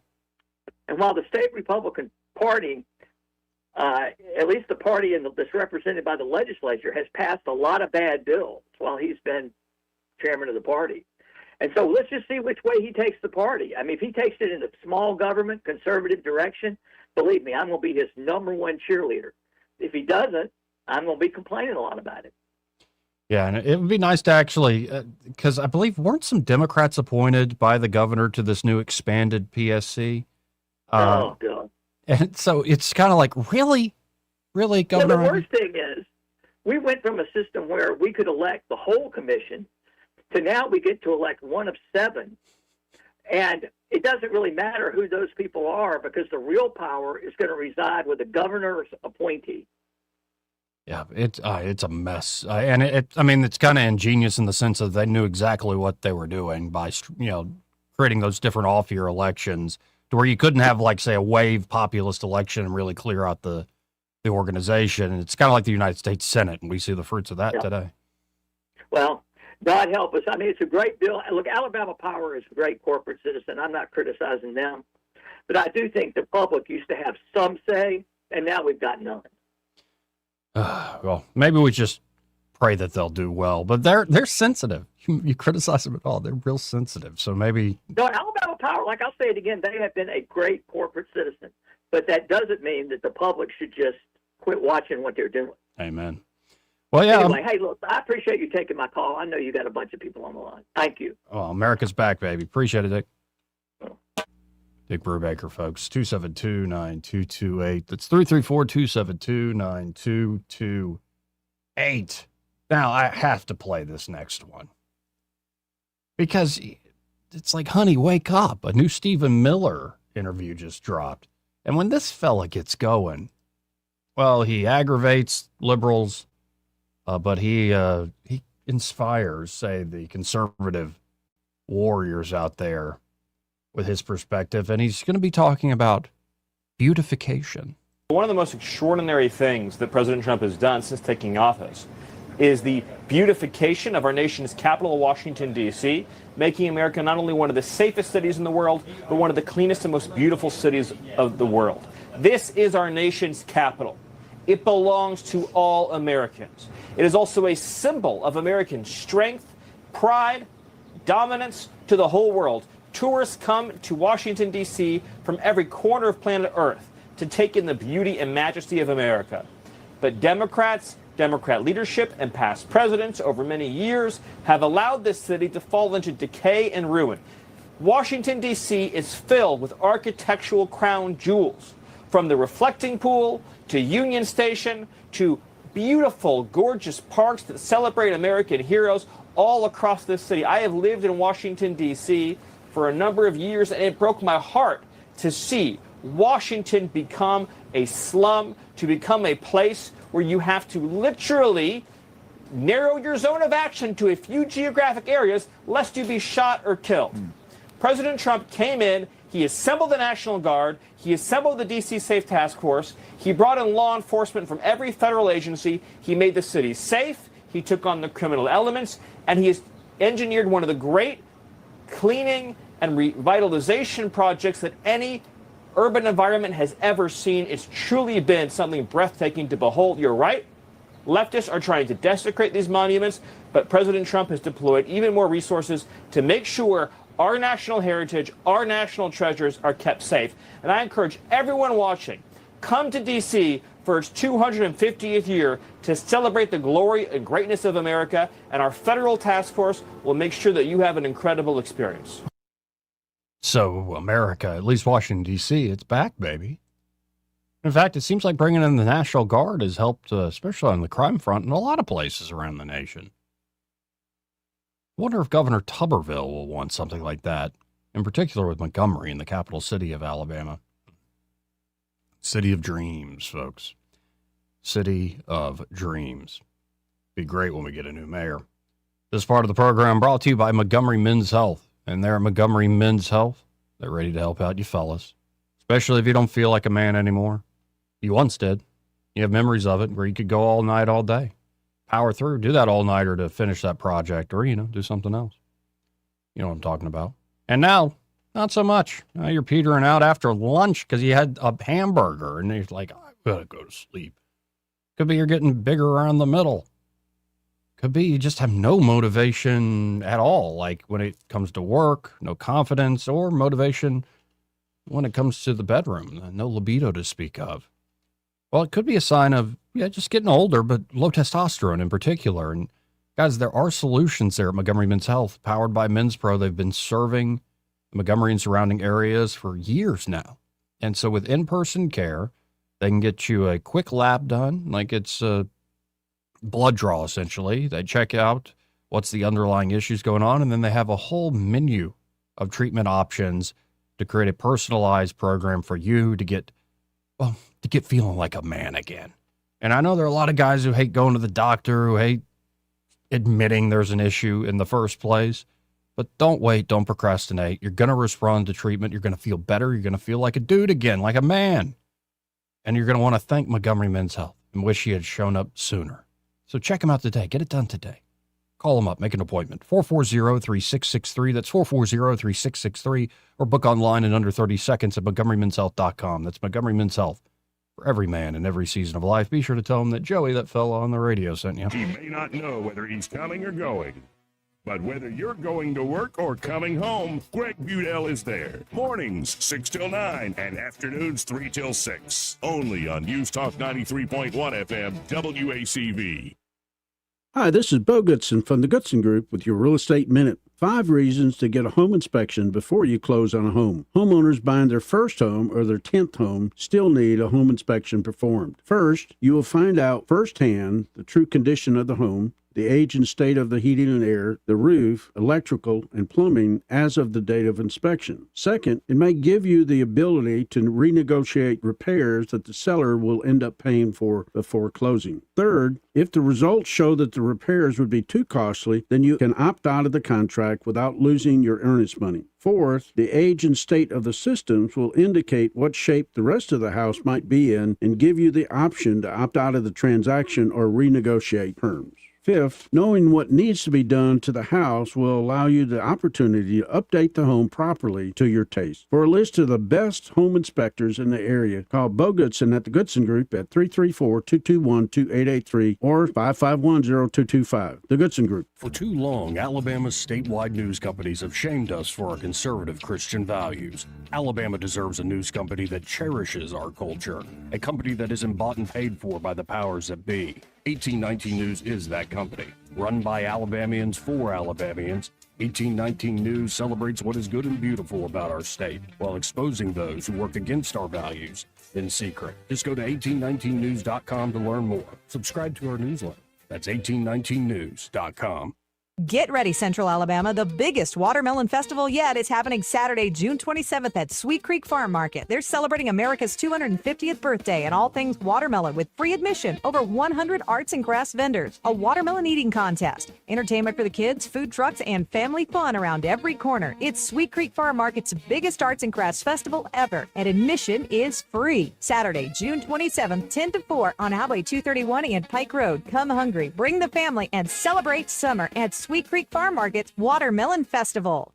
And while the state Republican Party, at least the party that's represented by the legislature, has passed a lot of bad bills while he's been chairman of the party. And so let's just see which way he takes the party. I mean, if he takes it in a small government, conservative direction, believe me, I'm going to be his number one cheerleader. If he doesn't, I'm going to be complaining a lot about it. Yeah, and it would be nice to actually, because I believe weren't some Democrats appointed by the governor to this new expanded PSC? Oh, God. And so it's kind of like, really, Governor? Well, the worst thing is we went from a system where we could elect the whole commission to now we get to elect one of 7. And it doesn't really matter who those people are because the real power is going to reside with the governor's appointee. Yeah, it's a mess, and it's kind of ingenious in the sense that they knew exactly what they were doing by creating those different off-year elections to where you couldn't have, like, say, a wave populist election and really clear out the organization. And it's kind of like the United States Senate, and we see the fruits of that today. Well, God help us. I mean, it's a great bill. Look, Alabama Power is a great corporate citizen. I'm not criticizing them, but I do think the public used to have some say, and now we've got none. Well, maybe we just pray that they'll do well, but they're sensitive. You criticize them at all, they're real sensitive. So maybe no, Alabama Power, like I'll say it again, they have been a great corporate citizen, but that doesn't mean that the public should just quit watching what they're doing. Amen. Well, yeah. Anyway, hey, look, I appreciate you taking my call. I know you got a bunch of people on the line. Thank you. Oh, America's back, baby. Appreciate it, Dick. Dick Brubaker, folks, 272-9228. That's 334-272-9228. Now, I have to play this next one because it's like, honey, wake up. A new Stephen Miller interview just dropped. And when this fella gets going, well, he aggravates liberals, but he inspires, say, the conservative warriors out there with his perspective, and he's going to be talking about beautification. One of the most extraordinary things that President Trump has done since taking office is the beautification of our nation's capital, Washington, D.C., making America not only one of the safest cities in the world, but one of the cleanest and most beautiful cities of the world. This is our nation's capital. It belongs to all Americans. It is also a symbol of American strength, pride, dominance to the whole world. Tourists come to Washington, D.C. from every corner of planet Earth to take in the beauty and majesty of America. But Democrats, Democrat leadership, and past presidents over many years have allowed this city to fall into decay and ruin. Washington, D.C. is filled with architectural crown jewels, from the reflecting pool to Union Station to beautiful, gorgeous parks that celebrate American heroes all across this city. I have lived in Washington, D.C. for a number of years, and it broke my heart to see Washington become a slum, to become a place where you have to literally narrow your zone of action to a few geographic areas lest you be shot or killed. President Trump came in, he assembled the National Guard, he assembled the D.C. Safe Task Force, he brought in law enforcement from every federal agency, he made the city safe, he took on the criminal elements, and he has engineered one of the great cleaning and revitalization projects that any urban environment has ever seen. It's truly been something breathtaking to behold. You're right. Leftists are trying to desecrate these monuments, but President Trump has deployed even more resources to make sure our national heritage, our national treasures are kept safe. And I encourage everyone watching come to D.C. for its 250th year to celebrate the glory and greatness of America, and our federal task force will make sure that you have an incredible experience. So, America, at least Washington, D.C., it's back, baby. In fact, it seems like bringing in the National Guard has helped, especially on the crime front, in a lot of places around the nation. I wonder if Governor Tuberville will want something like that, in particular with Montgomery in the capital city of Alabama. City of dreams, folks. City of dreams. Be great when we get a new mayor. This part of the program brought to you by Montgomery Men's Health. And there at Montgomery Men's Health, they're ready to help out you fellas, especially if you don't feel like a man anymore. You once did. You have memories of it where you could go all night, all day. Power through. Do that all-nighter to finish that project or, do something else. You know what I'm talking about. And now, not so much. Now you're petering out after lunch because you had a hamburger and you're like, I gotta go to sleep. Could be you're getting bigger around the middle. Could be you just have no motivation at all, like when it comes to work, no confidence, or motivation when it comes to the bedroom, no libido to speak of. Well, it could be a sign of, just getting older, but low testosterone in particular. And guys, there are solutions there at Montgomery Men's Health, powered by Men's Pro. They've been serving Montgomery and surrounding areas for years now. And so with in-person care, they can get you a quick lab done, like it's a blood draw, essentially. They check out what's the underlying issues going on, and then they have a whole menu of treatment options to create a personalized program for you to get feeling like a man again. And I know there are a lot of guys who hate going to the doctor, who hate admitting there's an issue in the first place. But don't wait. Don't procrastinate. You're going to respond to treatment. You're going to feel better. You're going to feel like a dude again, like a man. And you're going to want to thank Montgomery Men's Health and wish he had shown up sooner. So check him out today. Get it done today. Call him up. Make an appointment. 440-3663. That's 440-3663. Or book online in under 30 seconds at MontgomeryMen'sHealth.com. That's Montgomery Men's Health. For every man in every season of life, be sure to tell him that Joey, that fella on the radio, sent you. He may not know whether he's coming or going, but whether you're going to work or coming home, Greg Budell is there. Mornings, 6 till 9, and afternoons, 3 till 6. Only on News Talk 93.1 FM, WACV. Hi, this is Bo Goodson from the Goodson Group with your Real Estate Minute. 5 reasons to get a home inspection before you close on a home. Homeowners buying their first home or their 10th home still need a home inspection performed. First, you will find out firsthand the true condition of the home, the age and state of the heating and air, the roof, electrical, and plumbing as of the date of inspection. Second, it may give you the ability to renegotiate repairs that the seller will end up paying for before closing. Third, if the results show that the repairs would be too costly, then you can opt out of the contract without losing your earnest money. Fourth, the age and state of the systems will indicate what shape the rest of the house might be in and give you the option to opt out of the transaction or renegotiate terms. Fifth, knowing what needs to be done to the house will allow you the opportunity to update the home properly to your taste. For a list of the best home inspectors in the area, call Bo Goodson at the Goodson Group at 334-221-2883 or 551-0225. The Goodson Group. For too long, Alabama's statewide news companies have shamed us for our conservative Christian values. Alabama deserves a news company that cherishes our culture, a company that isn't bought and paid for by the powers that be. 1819 News is that company. Run by Alabamians for Alabamians, 1819 News celebrates what is good and beautiful about our state while exposing those who work against our values in secret. Just go to 1819news.com to learn more. Subscribe to our newsletter. That's 1819news.com. Get ready, Central Alabama. The biggest watermelon festival yet is happening Saturday, June 27th at Sweet Creek Farm Market. They're celebrating America's 250th birthday and all things watermelon with free admission, over 100 arts and crafts vendors, a watermelon eating contest, entertainment for the kids, food trucks, and family fun around every corner. It's Sweet Creek Farm Market's biggest arts and crafts festival ever, and admission is free. Saturday, June 27th, 10 to 4 on Highway 231 and Pike Road. Come hungry, bring the family, and celebrate summer at Sweet Creek Farm Market's Watermelon Festival.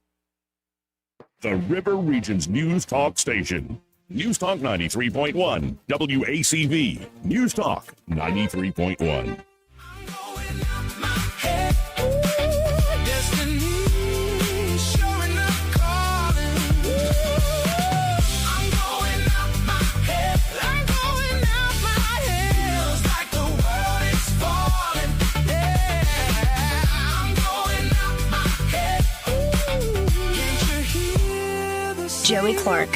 The River Region's News Talk Station. News Talk 93.1, WACV. News Talk 93.1. I'm going Joey Clark.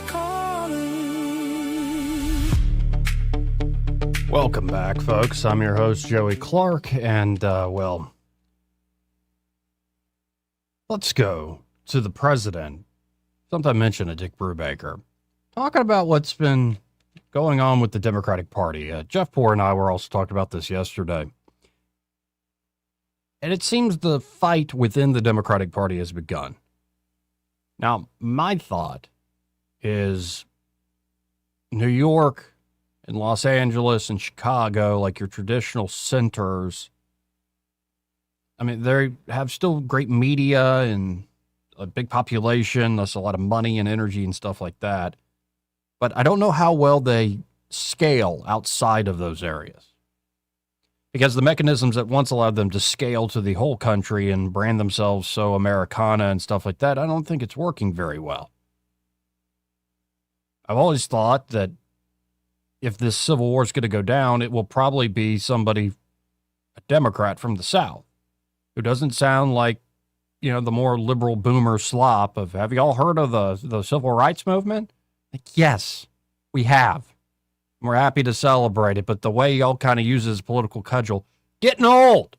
Welcome back, folks. I'm your host, Joey Clark, and, let's go to the president. Something I mentioned to Dick Brubaker. Talking about what's been going on with the Democratic Party. Jeff Poore and I were also talking about this yesterday. And it seems the fight within the Democratic Party has begun. Now, my thought is New York and Los Angeles and Chicago, like your traditional centers, I mean, they have still great media and a big population. That's a lot of money and energy and stuff like that. But I don't know how well they scale outside of those areas. Because the mechanisms that once allowed them to scale to the whole country and brand themselves so Americana and stuff like that, I don't think it's working very well. I've always thought that if this Civil War is going to go down, it will probably be somebody, a Democrat from the South, who doesn't sound like, you know, the more liberal boomer slop of, have you all heard of the Civil Rights Movement? Like, yes, we have. We're happy to celebrate it, but the way y'all kind of uses political cudgel, getting old.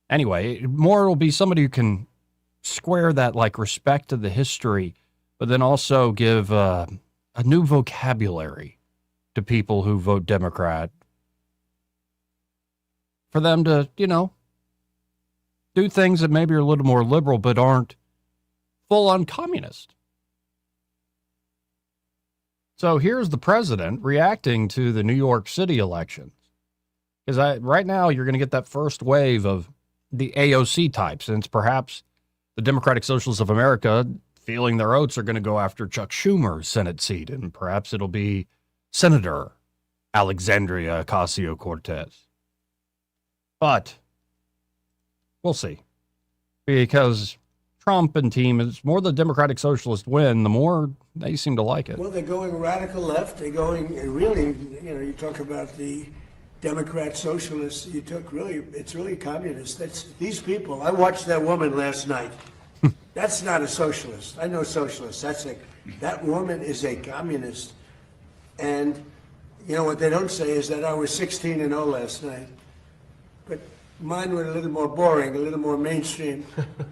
Anyway, more will be somebody who can square that, like, respect to the history, but then also give a new vocabulary to people who vote Democrat for them to, you know, do things that maybe are a little more liberal, but aren't full-on communist. So here's the president reacting to the New York City elections. Because right now you're going to get that first wave of the AOC types, and it's perhaps the Democratic Socialists of America feeling their oats are going to go after Chuck Schumer's Senate seat, and perhaps it'll be Senator Alexandria Ocasio-Cortez. But we'll see. Because Trump and team, is more the Democratic Socialists win, the more they seem to like it. Well, they're going radical left. They're going really, you know, you talk about the Democrat Socialists. You took really, it's really communist. That's these people. I watched that woman last night. That's not a socialist. I know socialists. That woman is a communist. And you know what they don't say is that I was 16-0 last night. But mine were a little more boring, a little more mainstream.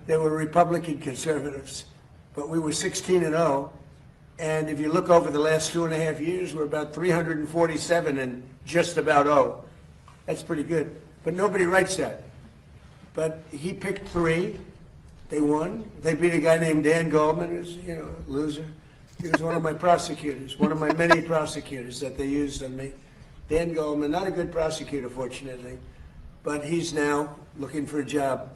They were Republican conservatives, but we were 16-0. And if you look over the last 2.5 years, we're about 347 and just about 0. That's pretty good. But nobody writes that. But he picked 3. They won. They beat a guy named Dan Goldman, who's, you know, a loser. He was one of my prosecutors, one of my many prosecutors that they used on me. Dan Goldman, not a good prosecutor, fortunately, but he's now looking for a job.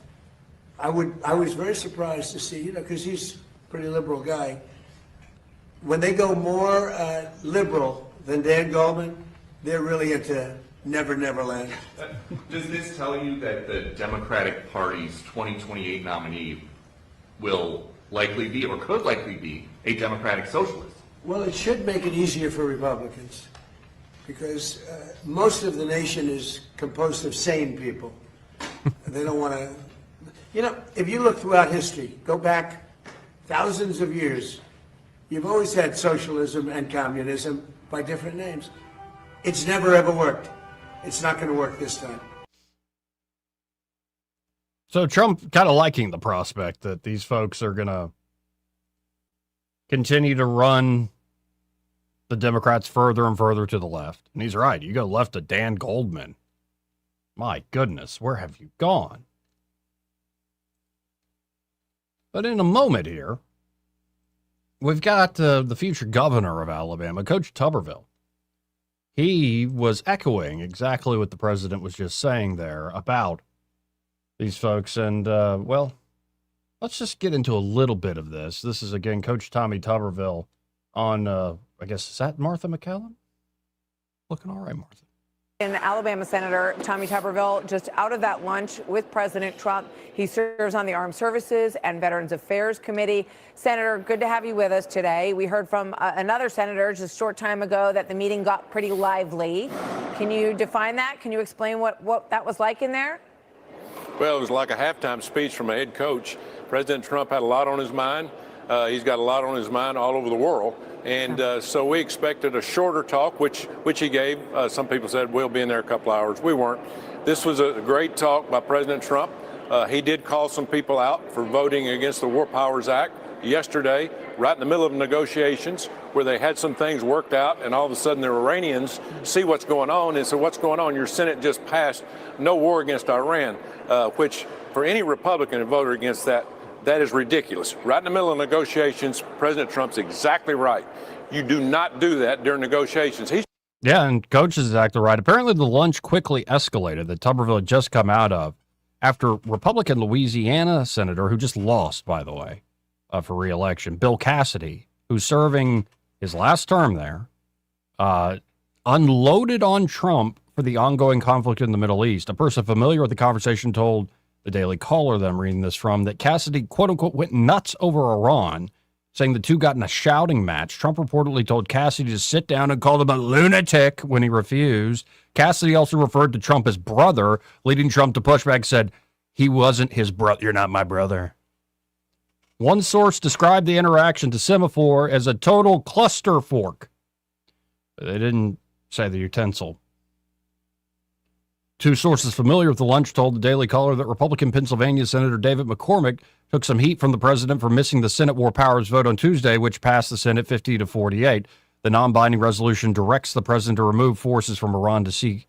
I was very surprised to see, you know, because he's a pretty liberal guy. When they go more liberal than Dan Goldman, they're really into Never Never Land. Does this tell you that the Democratic Party's 2028 nominee will likely be, or could likely be, a Democratic Socialist? Well, it should make it easier for Republicans, because most of the nation is composed of sane people. They don't want to, you know, if you look throughout history, go back thousands of years, you've always had socialism and communism by different names. It's never ever worked. It's not going to work this time. So Trump kind of liking the prospect that these folks are going to continue to run the Democrats further and further to the left. And he's right. You go left to Dan Goldman. My goodness, where have you gone? But in a moment here, we've got the future governor of Alabama, Coach Tuberville. He was echoing exactly what the president was just saying there about these folks. And, well, let's just get into a little bit of this. This is, again, Coach Tommy Tuberville on, I guess, is that Martha McCallum? Looking all right, Martha. And Alabama Senator Tommy Tuberville just out of that lunch with President Trump. He serves on the Armed Services and Veterans Affairs Committee. Senator, good to have you with us today. We heard from another senator just a short time ago that the meeting got pretty lively. Can you define that? Can you explain what that was like in there? Well, it was like a halftime speech from a head coach. President Trump had a lot on his mind. He's got a lot on his mind all over the world. And so we expected a shorter talk, which he gave. Some people said we'll be in there a couple hours. We weren't. This was a great talk by President Trump. He did call some people out for voting against the War Powers Act yesterday, right in the middle of negotiations, where they had some things worked out, and all of a sudden the Iranians see what's going on and say, what's going on? Your Senate just passed no war against Iran, which for any Republican who voted against that, that is ridiculous. Right in the middle of negotiations, President Trump's exactly right. You do not do that during negotiations. Yeah, and Coach is exactly right. Apparently the lunch quickly escalated that Tuberville had just come out of after Republican Louisiana senator, who just lost, by the way, for re-election, Bill Cassidy, who's serving his last term there, unloaded on Trump for the ongoing conflict in the Middle East. A person familiar with the conversation told the Daily Caller that I'm reading this from that Cassidy, quote unquote, went nuts over Iran, saying the two got in a shouting match. Trump reportedly told Cassidy to sit down and called him a lunatic when he refused. Cassidy also referred to Trump as brother, leading Trump to pushback, said, he wasn't his brother. You're not my brother. One source described the interaction to Semaphore as a total cluster fork. They didn't say the utensil. Two sources familiar with the lunch told the Daily Caller that Republican Pennsylvania Senator David McCormick took some heat from the president for missing the Senate War Powers vote on Tuesday, which passed the Senate 50-48. The non-binding resolution directs the president to remove forces from Iran to seek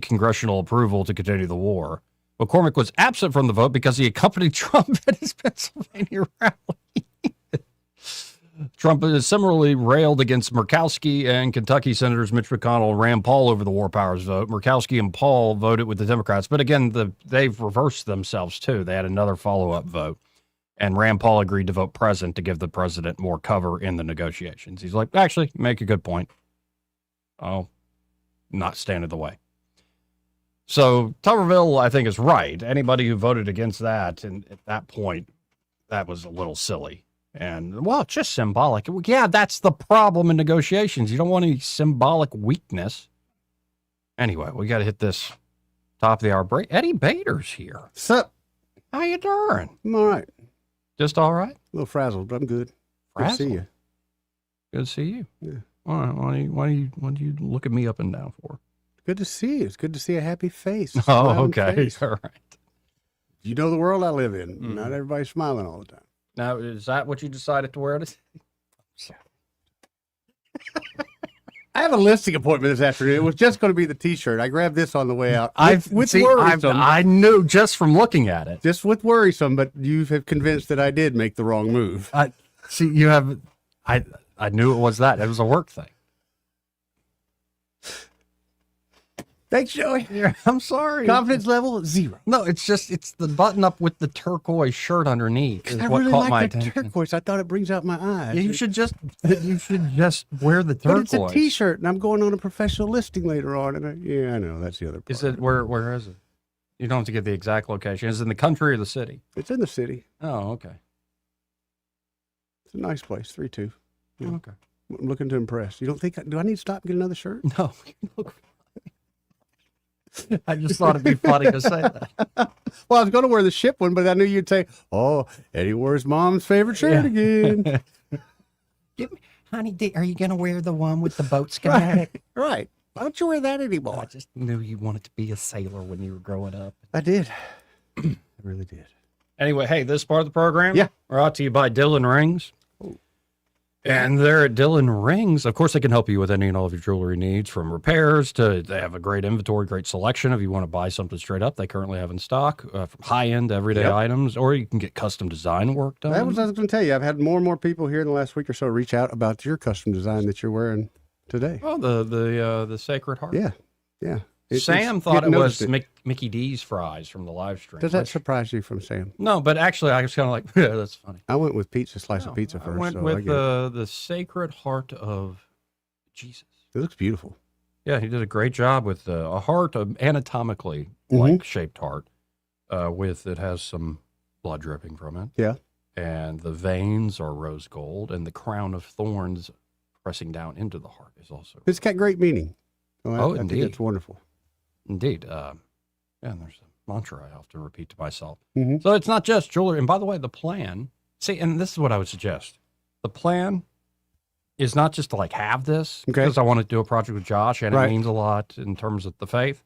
congressional approval to continue the war. McCormick was absent from the vote because he accompanied Trump at his Pennsylvania rally. Trump has similarly railed against Murkowski and Kentucky Senators Mitch McConnell and Rand Paul over the War Powers vote. Murkowski and Paul voted with the Democrats, but again, they've reversed themselves too. They had another follow-up vote, and Rand Paul agreed to vote present to give the president more cover in the negotiations. He's like, actually, you make a good point. I'll not stand in the way. So Tuberville, I think, is right. Anybody who voted against that, and at that point, that was a little silly. And, well, it's just symbolic. Yeah, that's the problem in negotiations. You don't want any symbolic weakness. Anyway, we got to hit this top of the hour break. Eddie Bader's here. What's up? How you doing? I'm all right. Just all right? A little frazzled, but I'm good. Frazzled? Good to see you. Good to see you. Yeah. All right. Why do you look at me up and down for? Good to see you. It's good to see a happy face. Oh, smiling okay. face. All right. You know the world I live in. Not everybody's smiling all the time. Now, is that what you decided to wear today? I have a listing appointment this afternoon. It was just going to be the T-shirt. I grabbed this on the way out. With See, worrisome. I knew just from looking at it. Just with worrisome, but you have convinced that I did make the wrong move. See, you have. I knew it was that. It was a work thing. Thanks, Joey. Yeah, I'm sorry. Confidence level 0. No, it's the button up with the turquoise shirt underneath. Is I what really caught my like the attention. turquoise. I thought it brings out my eyes. Yeah, you should just wear the turquoise. But it's a T-shirt, and I'm going on a professional listing later on. And I know that's the other part. Is it where is it? You don't have to get the exact location. Is it in the country or the city? It's in the city. Oh, okay. It's a nice place. 3-2. Yeah. Okay. I'm looking to impress. You don't think? Do I need to stop and get another shirt? No. You look. I just thought it'd be funny to say that. Well, I was going to wear the ship one, but I knew you'd say, "Oh, Eddie wore his mom's favorite shirt again." Honey, are you going to wear the one with the boat schematic? Right. Why don't you wear that anymore? I just knew you wanted to be a sailor when you were growing up. I did. I really did. Anyway, hey, this part of the program, yeah, brought to you by Dillon Rings. And they're at Dillon Rings. Of course, they can help you with any and all of your jewelry needs, from repairs to they have a great inventory, great selection. If you want to buy something straight up, they currently have in stock from high-end everyday items, or you can get custom design work done. That was what I was going to tell you. I've had more and more people here in the last week or so reach out about your custom design that you're wearing today. Oh, the Sacred Heart. Yeah, yeah. Sam thought it was Mickey D's fries from the live stream. Does that surprise you from Sam? No, but actually, I was kind of like, yeah, that's funny. I went with slice of pizza first. I went with the Sacred Heart of Jesus. It looks beautiful. Yeah, he did a great job with a heart, anatomically like shaped heart, it has some blood dripping from it. Yeah. And the veins are rose gold, and the crown of thorns pressing down into the heart is also. It's got great meaning. I indeed. think it's wonderful. Indeed. Yeah, and there's mantra I have to repeat to myself. Mhm. So it's not just jewelry. And by the way, the plan, see, and this is what I would suggest. The plan is not just to like have this because I want to do a project with Josh and Right. it means a lot in terms of the faith.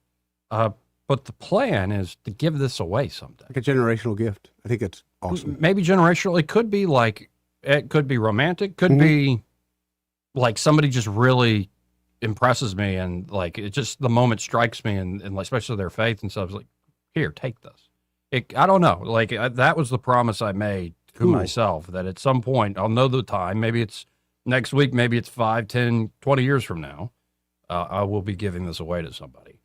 But the plan is to give this away someday. Like a generational gift. I think it's awesome. Maybe generational. It could be like, it could be romantic, could be like somebody just really impresses me and like it just the moment strikes me and like, especially their faith and stuff. It's like, here, take this. I don't know. Like that was the promise I made to myself that at some point I'll know the time. Maybe it's next week, maybe it's 5, 10, 20 years from now. I will be giving this away to somebody.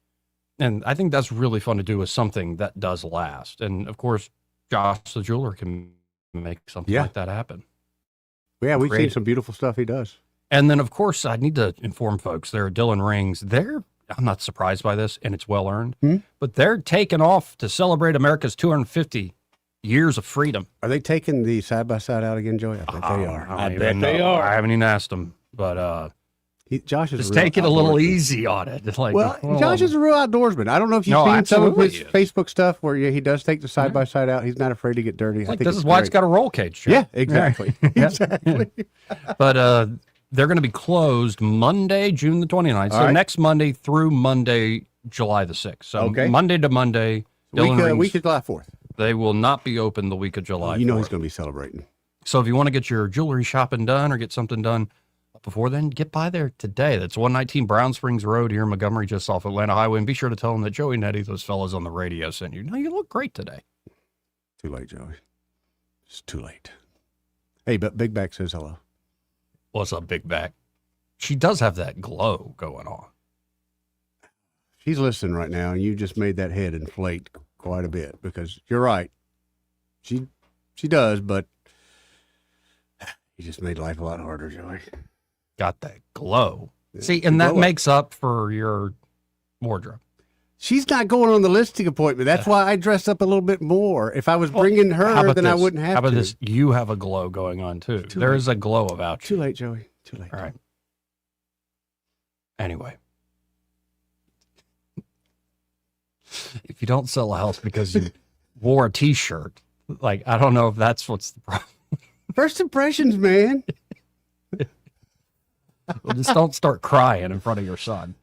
And I think that's really fun to do with something that does last. And of course, Josh the jeweler can make something like that happen. Yeah, we've seen Create- some beautiful stuff he does. And then, of course, I need to inform folks there are Dylan Rings. I'm not surprised by this, and it's well earned, but they're taking off to celebrate America's 250 years of freedom. Are they taking the side-by-side out again, Joey? I bet they are. I bet they are. I haven't even asked them, but Josh is just a real take it a little outdoorsman. easy on it. It's like, Well, Josh is a real outdoorsman. I don't know if you've No, seen some of his absolutely Facebook stuff where he does take the side-by-side out. He's not afraid to get dirty. I Like, think this it's is why it's great. got a roll cage. Joe. Yeah, exactly. Yeah. Exactly. But they're going to be closed Monday, June the 29th. So All right. next Monday through Monday, July the 6th. So Monday to Monday, Dylan Rings, Week of July 4th. they will not be open the week of July 4th. You know he's going to be celebrating. So if you want to get your jewelry shopping done or get something done before then, get by there today. That's 119 Brown Springs Road here in Montgomery, just off Atlanta Highway. And be sure to tell them that Joey Nettie, those fellas on the radio, sent you. No, you look great today. Too late, Joey. It's too late. Hey, but Big Back says hello. What's up, Big Back? She does have that glow going on. She's listening right now, and you just made that head inflate quite a bit because you're right. She does, but you just made life a lot harder, Joey. Got that glow. Yeah, See, and the that glow. makes up for your wardrobe. She's not going on the listing appointment. That's why I dressed up a little bit more. If I was bringing How her, about then I this? wouldn't have How about to. this? You have a glow going on, too. There is a glow about you. Too late, Joey. Too late. All right. Anyway. If you don't sell a house because you wore a T-shirt, like, I don't know if that's what's the problem. First impressions, man. Well, just don't start crying in front of your son.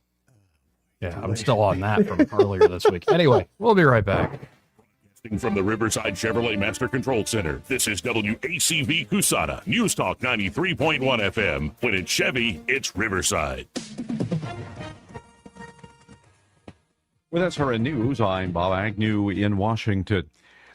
Yeah, I'm still on that from earlier this week. Anyway, we'll be right back. From the Riverside Chevrolet Master Control Center, this is WACV Cusana, News Talk 93.1 FM. When it's Chevy, it's Riverside. With SRN News, I'm Bob Agnew in Washington.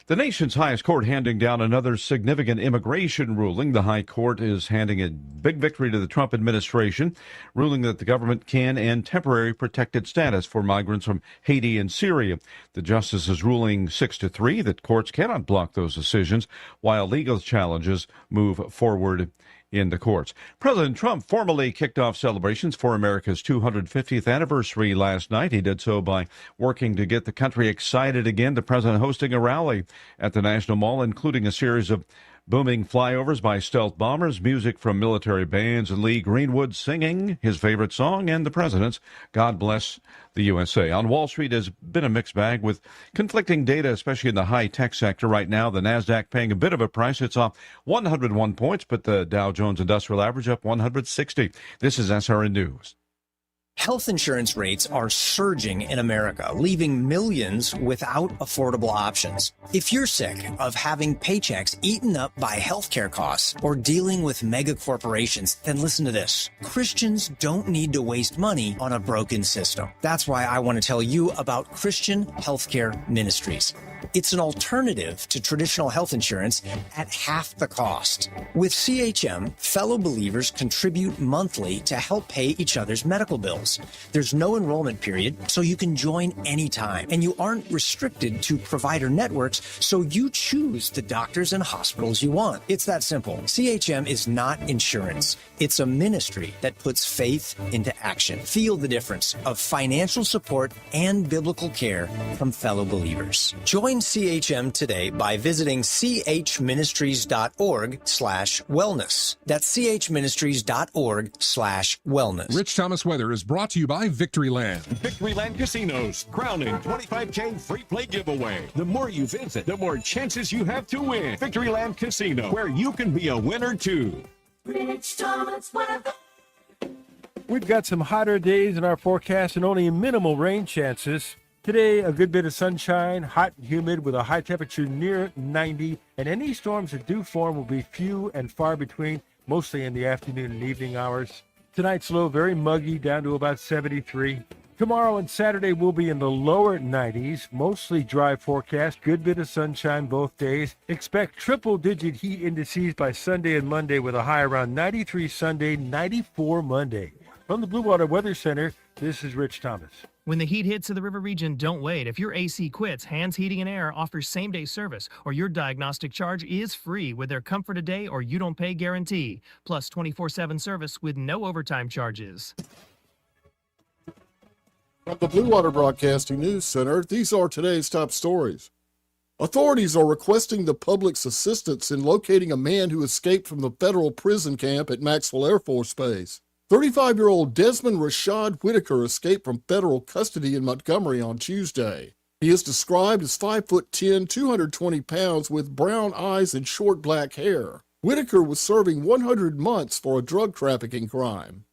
The nation's highest court handing down another significant immigration ruling. The high court is handing a big victory to the Trump administration, ruling that the government can end temporary protected status for migrants from Haiti and Syria. The justice is ruling 6-3 that courts cannot block those decisions while legal challenges move forward in the courts. President Trump formally kicked off celebrations for America's 250th anniversary last night. He did so by working to get the country excited again. The president hosting a rally at the National Mall, including a series of booming flyovers by stealth bombers, music from military bands, and Lee Greenwood singing his favorite song, and the president's God Bless the USA. On Wall Street has been a mixed bag with conflicting data, especially in the high-tech sector. Right now, the NASDAQ paying a bit of a price. It's off 101 points, but the Dow Jones Industrial Average up 160. This is SRN News. Health insurance rates are surging in America, leaving millions without affordable options. If you're sick of having paychecks eaten up by healthcare costs or dealing with mega corporations, then listen to this. Christians don't need to waste money on a broken system. That's why I want to tell you about Christian Healthcare Ministries. It's an alternative to traditional health insurance at half the cost. With CHM, fellow believers contribute monthly to help pay each other's medical bills. There's no enrollment period, so you can join anytime. And you aren't restricted to provider networks, so you choose the doctors and hospitals you want. It's that simple. CHM is not insurance. It's a ministry that puts faith into action. Feel the difference of financial support and biblical care from fellow believers. Join CHM today by visiting chministries.org/wellness. That's chministries.org/wellness. Rich Thomas Weather is brought brought to you by Victoryland. Victoryland Casinos, crowning 25K free play giveaway. The more you visit, the more chances you have to win. Victoryland Casino, where you can be a winner too. We've got some hotter days in our forecast and only minimal rain chances. Today, a good bit of sunshine, hot and humid with a high temperature near 90, and any storms that do form will be few and far between, mostly in the afternoon and evening hours. Tonight's low very muggy, down to about 73. Tomorrow and Saturday will be in the lower 90s, mostly dry forecast, good bit of sunshine both days. Expect triple-digit heat indices by Sunday and Monday with a high around 93 Sunday, 94 Monday. From the Blue Water Weather Center, this is Rich Thomas. When the heat hits to the river region, don't wait. If your AC quits, Hands Heating and Air offers same-day service, or your diagnostic charge is free with their Comfort a Day or You Don't Pay guarantee, plus 24/7 service with no overtime charges. From the Blue Water Broadcasting News Center, these are today's top stories. Authorities are requesting the public's assistance in locating a man who escaped from the federal prison camp at Maxwell Air Force Base. 35-year-old Desmond Rashad Whitaker escaped from federal custody in Montgomery on Tuesday. He is described as 5'10", 220 pounds with brown eyes and short black hair. Whitaker was serving 100 months for a drug trafficking crime.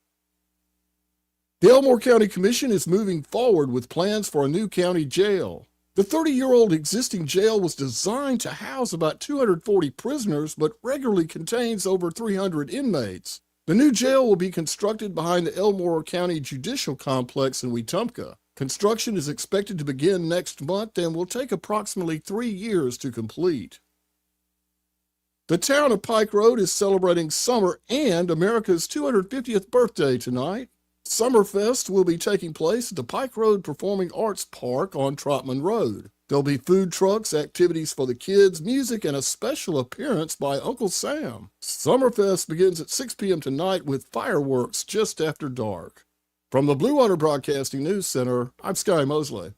The Elmore County Commission is moving forward with plans for a new county jail. The 30-year-old existing jail was designed to house about 240 prisoners, but regularly contains over 300 inmates. The new jail will be constructed behind the Elmore County Judicial Complex in Wetumpka. Construction is expected to begin next month and will take approximately 3 years to complete. The town of Pike Road is celebrating summer and America's 250th birthday tonight. Summerfest will be taking place at the Pike Road Performing Arts Park on Trotman Road. There'll be food trucks, activities for the kids, music, and a special appearance by Uncle Sam. Summerfest begins at 6 p.m. tonight with fireworks just after dark. From the Blue Water Broadcasting News Center, I'm Sky Mosley.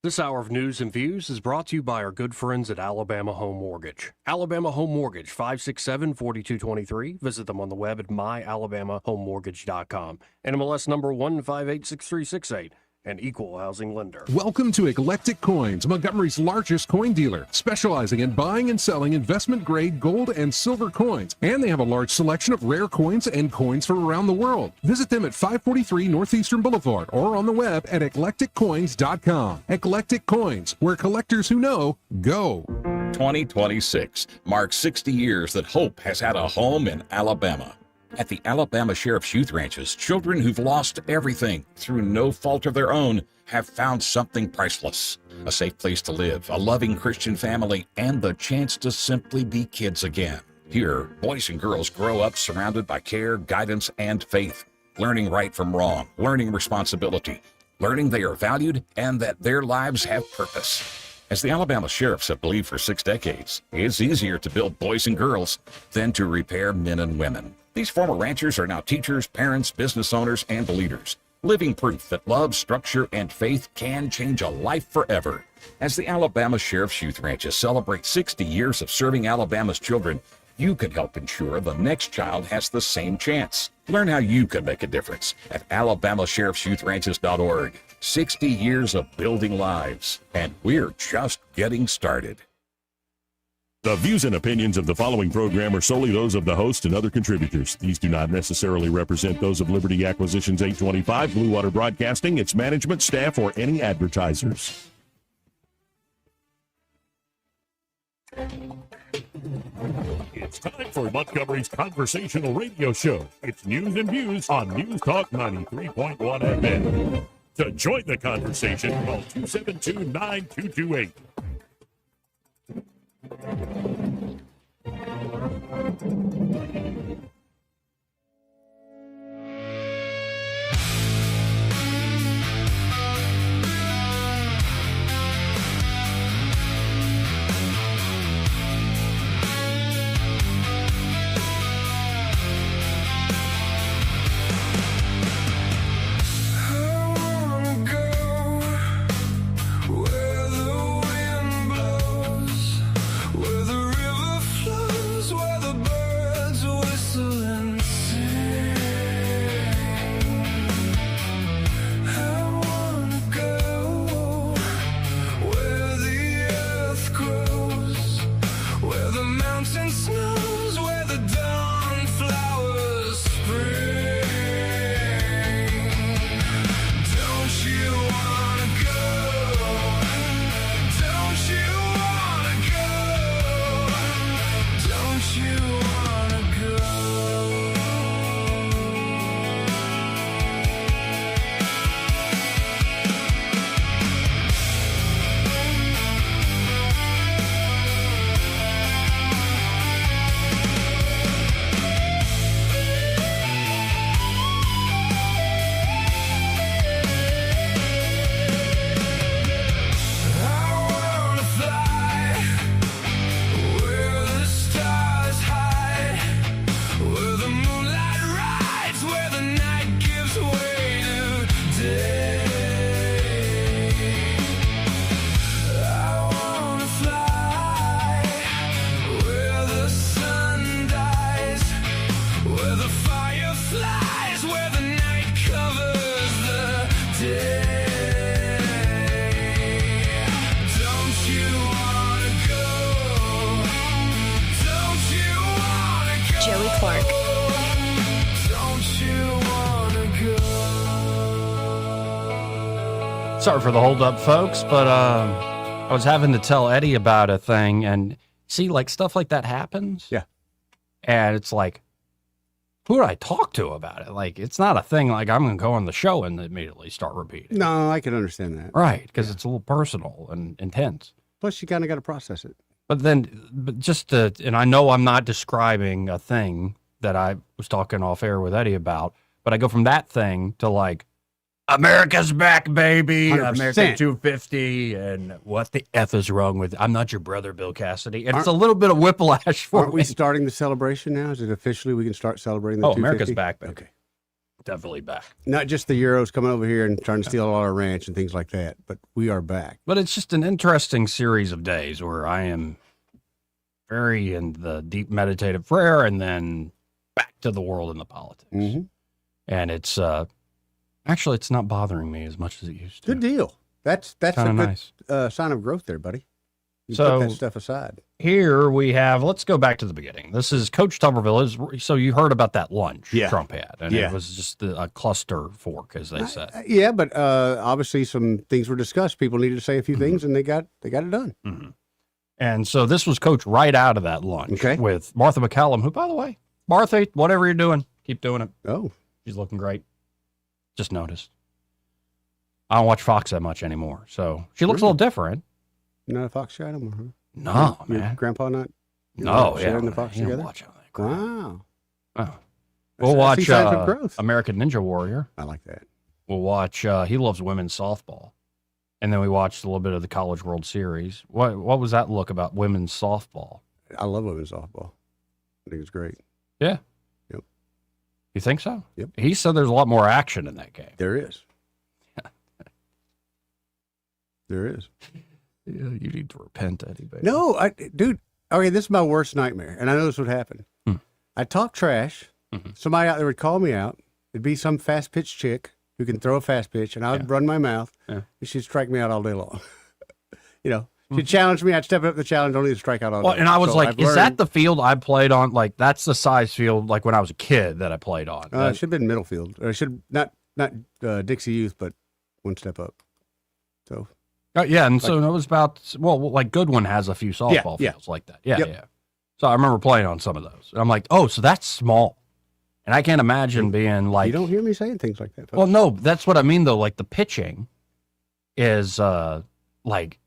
This hour of news and views is brought to you by our good friends at Alabama Home Mortgage. Alabama Home Mortgage, 567-4223. Visit them on the web at myalabamahomemortgage.com. NMLS number 1586368. An equal housing lender. Welcome to Eclectic Coins, Montgomery's largest coin dealer, specializing in buying and selling investment-grade gold and silver coins. And they have a large selection of rare coins and coins from around the world. Visit them at 543 Northeastern Boulevard or on the web at eclecticcoins.com. Eclectic Coins, where collectors who know go. 2026 marks 60 years that hope has had a home in Alabama. At the Alabama Sheriff's Youth Ranches, children who've lost everything through no fault of their own have found something priceless. A safe place to live, a loving Christian family, and the chance to simply be kids again. Here, boys and girls grow up surrounded by care, guidance, and faith, learning right from wrong, learning responsibility, learning they are valued and that their lives have purpose. As the Alabama Sheriffs have believed for 6 decades, it's easier to build boys and girls than to repair men and women. These former ranchers are now teachers, parents, business owners, and leaders, living proof that love, structure, and faith can change a life forever. As the Alabama Sheriff's Youth Ranches celebrate 60 years of serving Alabama's children, you can help ensure the next child has the same chance. Learn how you can make a difference at alabamasheriffsyouthranches.org. 60 years of building lives, and we're just getting started. The views and opinions of the following program are solely those of the host and other contributors. These do not necessarily represent those of Liberty Acquisitions 825, Blue Water Broadcasting, its management, staff, or any advertisers. It's time for Montgomery's conversational radio show. It's news and views on News Talk 93.1 FM. To join the conversation, call 272-9228. Where the wind Joey Clark. Don't you wanna go? Sorry for the hold up, folks, but I was having to tell Eddie about a thing, and see, like, stuff like that happens. Yeah. And it's like, who do I talk to about it? Like, it's not a thing like I'm going to go on the show and immediately start repeating. No, I can understand that. Right, because it's a little personal and intense. Plus, you kind of got to process it. But and I know I'm not describing a thing that I was talking off air with Eddie about, but I go from that thing to like, America's back, baby. 100%. America 250. And what the F is wrong with, I'm not your brother, Bill Cassidy. And it's a little bit of whiplash for Aren't we starting the celebration now? Is it officially we can start celebrating the 250? America's back, baby. Okay. Definitely back. Not just the Euros coming over here and trying to steal all our ranch and things like that, but we are back. But it's just an interesting series of days where I am very in the deep meditative prayer and then back to the world and the politics. Mm-hmm. And it's actually, it's not bothering me as much as it used to. Good deal. That's a Kinda good nice. sign of growth there, buddy. You So- put that stuff aside. Here we have, let's go back to the beginning. This is Coach Tuberville. So you heard about that lunch Yeah. Trump had, and Yeah. it was just a cluster fork, as they said. Yeah, but obviously some things were discussed. People needed to say a few things, and they got it done. Mm-hmm. And so this was Coach right out of that lunch with Martha McCallum, who, by the way, Martha, whatever you're doing, keep doing it. Oh. She's looking great. Just noticed. I don't watch Fox that much anymore, so she looks a little different. Not a Fox show anymore, huh? No, Your man. grandpa not? No, sharing yeah. the Fox he don't together? watch all that crap. Wow. Oh. We'll I watch see signs of growth. American Ninja Warrior. I like that. We'll watch, he loves women's softball. And then we watched a little bit of the College World Series. What was that look about women's softball? I love women's softball. I think it's great. Yeah. Yep. You think so? Yep. He said there's a lot more action in that game. There is. There is. Yeah, you need to repent, Eddie. Baby. No, dude. Okay, this is my worst nightmare, and I know this would happen. I talk trash. Somebody out there would call me out. It'd be some fast pitch chick who can throw a fast pitch, and I would run my mouth, and she'd strike me out all day long. You know, she'd challenge me. I'd step up to the challenge, only to strike out all day. Well, and I was So like, I've is that learned- the field I played on? Like, that's the size field, like when I was a kid that I played on. It should have been middle field. Or it should not Dixie Youth, but one step up. So. Yeah, and so it was about, like Goodwin has a few softball yeah. fields like that. Yeah, Yep. yeah. So I remember playing on some of those. And I'm like, oh, so that's small. And I can't imagine being like. You don't hear me saying things like that, folks. Well, no, that's what I mean, though. Like the pitching is like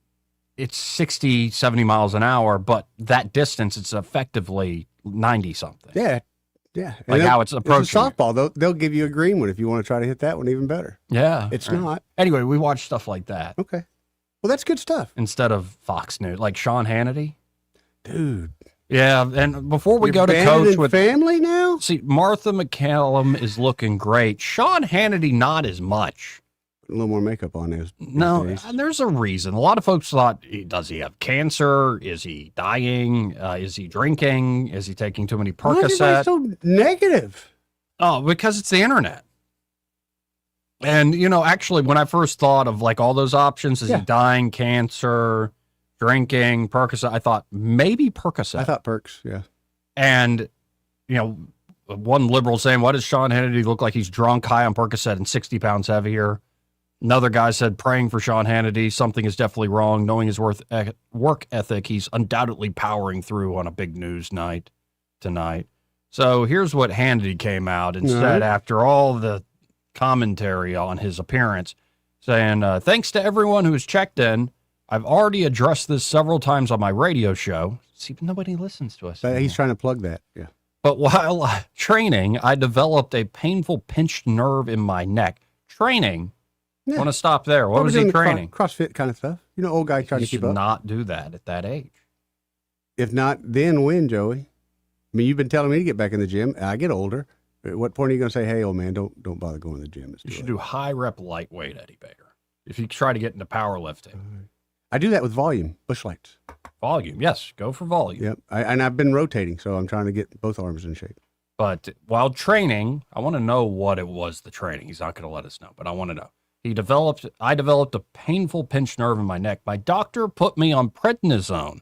it's 60, 70 miles an hour, but that distance, it's effectively 90 something. Yeah. Yeah. Like And how it's approaching. softball. They'll give you a green one if you want to try to hit that one even better. Yeah. It's right. not. Anyway, we watch stuff like that. Okay. Well, that's good stuff. Instead of Fox News, like Sean Hannity. Dude. Yeah, and before we You're go to banded Coach in with family now? See, Martha McCallum is looking great. Sean Hannity, not as much. A little more makeup on those. No, days. and there's a reason. A lot of folks thought, does he have cancer? Is he dying? Is he drinking? Is he taking too many Why is Percocet? everybody so negative? Oh, because it's the internet. And, actually, when I first thought of like all those options, is he dying, cancer, drinking, Percocet, I thought maybe Percocet. I thought perks, yeah. And, one liberal saying, what does Sean Hannity look like? He's drunk, high on Percocet, and 60 pounds heavier. Another guy said, praying for Sean Hannity. Something is definitely wrong. Knowing his work ethic, he's undoubtedly powering through on a big news night tonight. So here's what Hannity came out and said after all the commentary on his appearance, saying, thanks to everyone who's checked in. I've already addressed this several times on my radio show. See, nobody listens to us. He's trying to plug that, yeah. But while training, I developed a painful pinched nerve in my neck. Training? Yeah. Want to stop there. What was he doing the training? CrossFit kind of stuff. Old guy trying You to keep should up. not do that at that age. If not, then when, Joey? I mean, you've been telling me to get back in the gym. I get older. At what point are you going to say, hey, old man, don't bother going to the gym? You should do high rep lightweight, Eddie Baker. If you try to get into powerlifting. I do that with volume, Busch Lights. Volume, yes. Go for volume. Yep. And I've been rotating, so I'm trying to get both arms in shape. But while training, I want to know what it was, the training. He's not going to let us know, but I want to know. I developed a painful pinched nerve in my neck. My doctor put me on prednisone.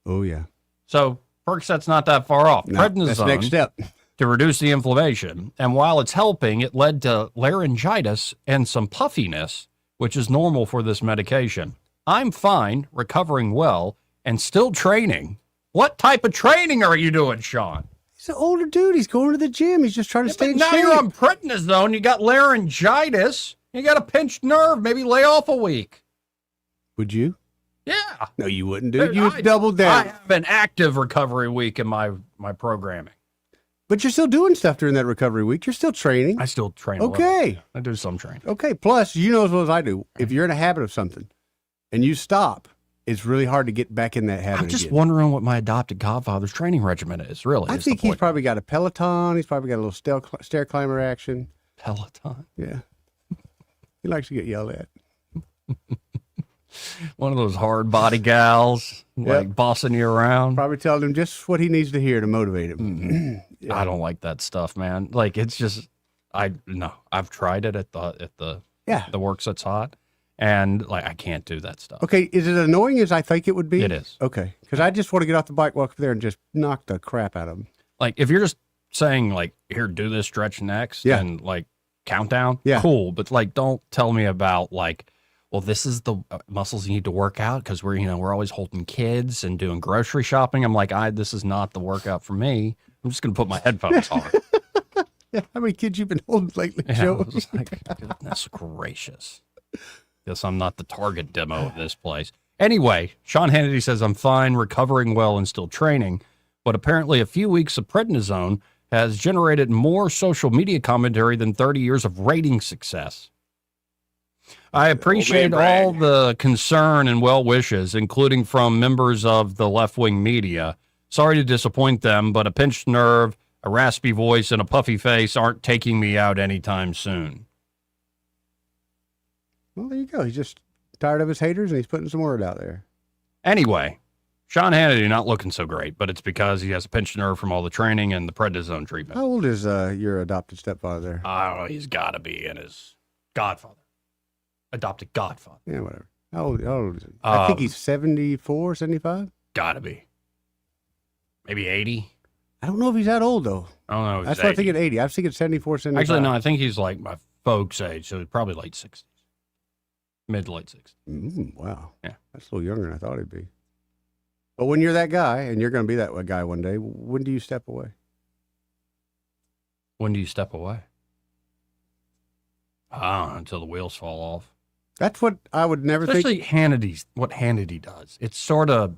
Oh, yeah. So Percocet's not that far off. No, that's the next step. To reduce the inflammation. And while it's helping, it led to laryngitis and some puffiness, which is normal for this medication. I'm fine, recovering well, and still training. What type of training are you doing, Sean? He's an older dude. He's going to the gym. He's just trying to stay in Now shape. you're on prednisone. You got laryngitis. You got a pinched nerve. Maybe lay off a week. Would you? Yeah. No, you wouldn't, dude. You would double down. I have an active recovery week in my programming. But you're still doing stuff during that recovery week. You're still training. I still train. A Okay. little. I do some training. Okay. Plus, you know as well as I do, if you're in a habit of something and you stop, it's really hard to get back in that habit I'm just again. wondering what my adopted godfather's training regimen is, really. I think he's probably got a Peloton. He's probably got a little stair climber action. Peloton? Yeah. He likes to get yelled at. One of those hard body gals, like bossing you around. Probably telling him just what he needs to hear to motivate him. I don't like that stuff, man. Like, it's just, I've tried it at the Works That's Hot, and like, I can't do that stuff. Okay, is it annoying as I think it would be? It is. Okay, because I just want to get off the bike, walk up there, and just knock the crap out of him. Like, if you're just saying, like, here, do this stretch next, and like, countdown, cool. But like, don't tell me about like, well, this is the muscles you need to work out because we're always holding kids and doing grocery shopping. I'm like, this is not the workout for me. I'm just going to put my headphones on. Yeah, how many kids you've been holding lately, Yeah, Joe? I was like, goodness gracious. Guess I'm not the target demo of this place. Anyway, Sean Hannity says, I'm fine, recovering well, and still training. But apparently a few weeks of prednisone has generated more social media commentary than 30 years of rating success. I appreciate all the concern and well wishes, including from members of the left-wing media. Sorry to disappoint them, but a pinched nerve, a raspy voice, and a puffy face aren't taking me out anytime soon. Well, there you go. He's just tired of his haters, and he's putting some word out there. Anyway, Sean Hannity not looking so great, but it's because he has a pinched nerve from all the training and the prednisone treatment. How old is your adopted stepfather there? I don't know. He's got to be in his godfather. Adopted godfather. Yeah, whatever. How old is he? I think he's 74, 75? Got to be. Maybe 80? I don't know if he's that old, though. I don't know. That's why I'm thinking 80. I was thinking 74, 75. Actually, no, I think he's like my folks' age, so he's probably late 60s. Mid to late 60s. Wow. Yeah. That's a little younger than I thought he'd be. But when you're that guy, and you're going to be that guy one day, when do you step away? When do you step away? I don't know, until the wheels fall off. That's what I would never Especially think. what Hannity does. It's sort of,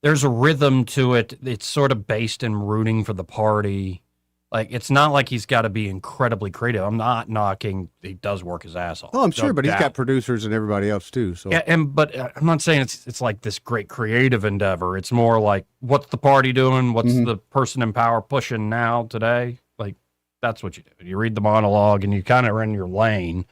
there's a rhythm to it. It's sort of based in rooting for the party. Like, it's not like he's got to be incredibly creative. I'm not knocking, he does work his ass off. Oh, I'm sure, No but he's doubt. got producers and everybody else too. So Yeah, but I'm not saying it's like this great creative endeavor. It's more like, what's the party doing? What's the person in power pushing now, today? Like, that's what you do. You read the monologue and you kind of are in your lane.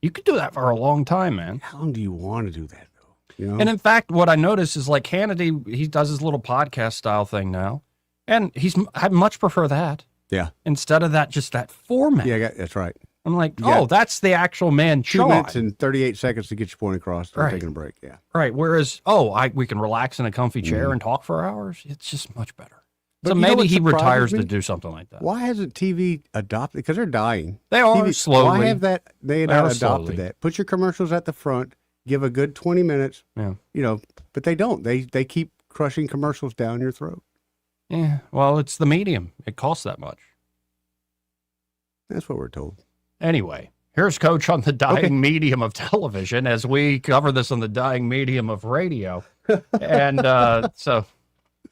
You could do that for a long time, man. How long do you want to do that, though? You know? And in fact, what I notice is like Hannity, he does his little podcast style thing now. And I much prefer that. Yeah. Instead of that, just that format. Yeah, that's right. I'm like, Yeah. that's the actual man, 2 Sean. minutes and 38 seconds to get your point across. Right. Taking a break. Yeah. Right. Whereas, we can relax in a comfy chair and talk for hours. It's just much better. But So you know maybe what he surprises retires me? to do something like that. Why hasn't TV adopted? Because they're dying. They are TV, slowly. Why have that? They They not are adopted slowly. that. Put your commercials at the front. Give a good 20 minutes. Yeah. You know, but they don't. They keep crushing commercials down your throat. Yeah. Well, it's the medium. It costs that much. That's what we're told. Anyway, here's Coach on the dying medium of television as we cover this on the dying medium of radio. And so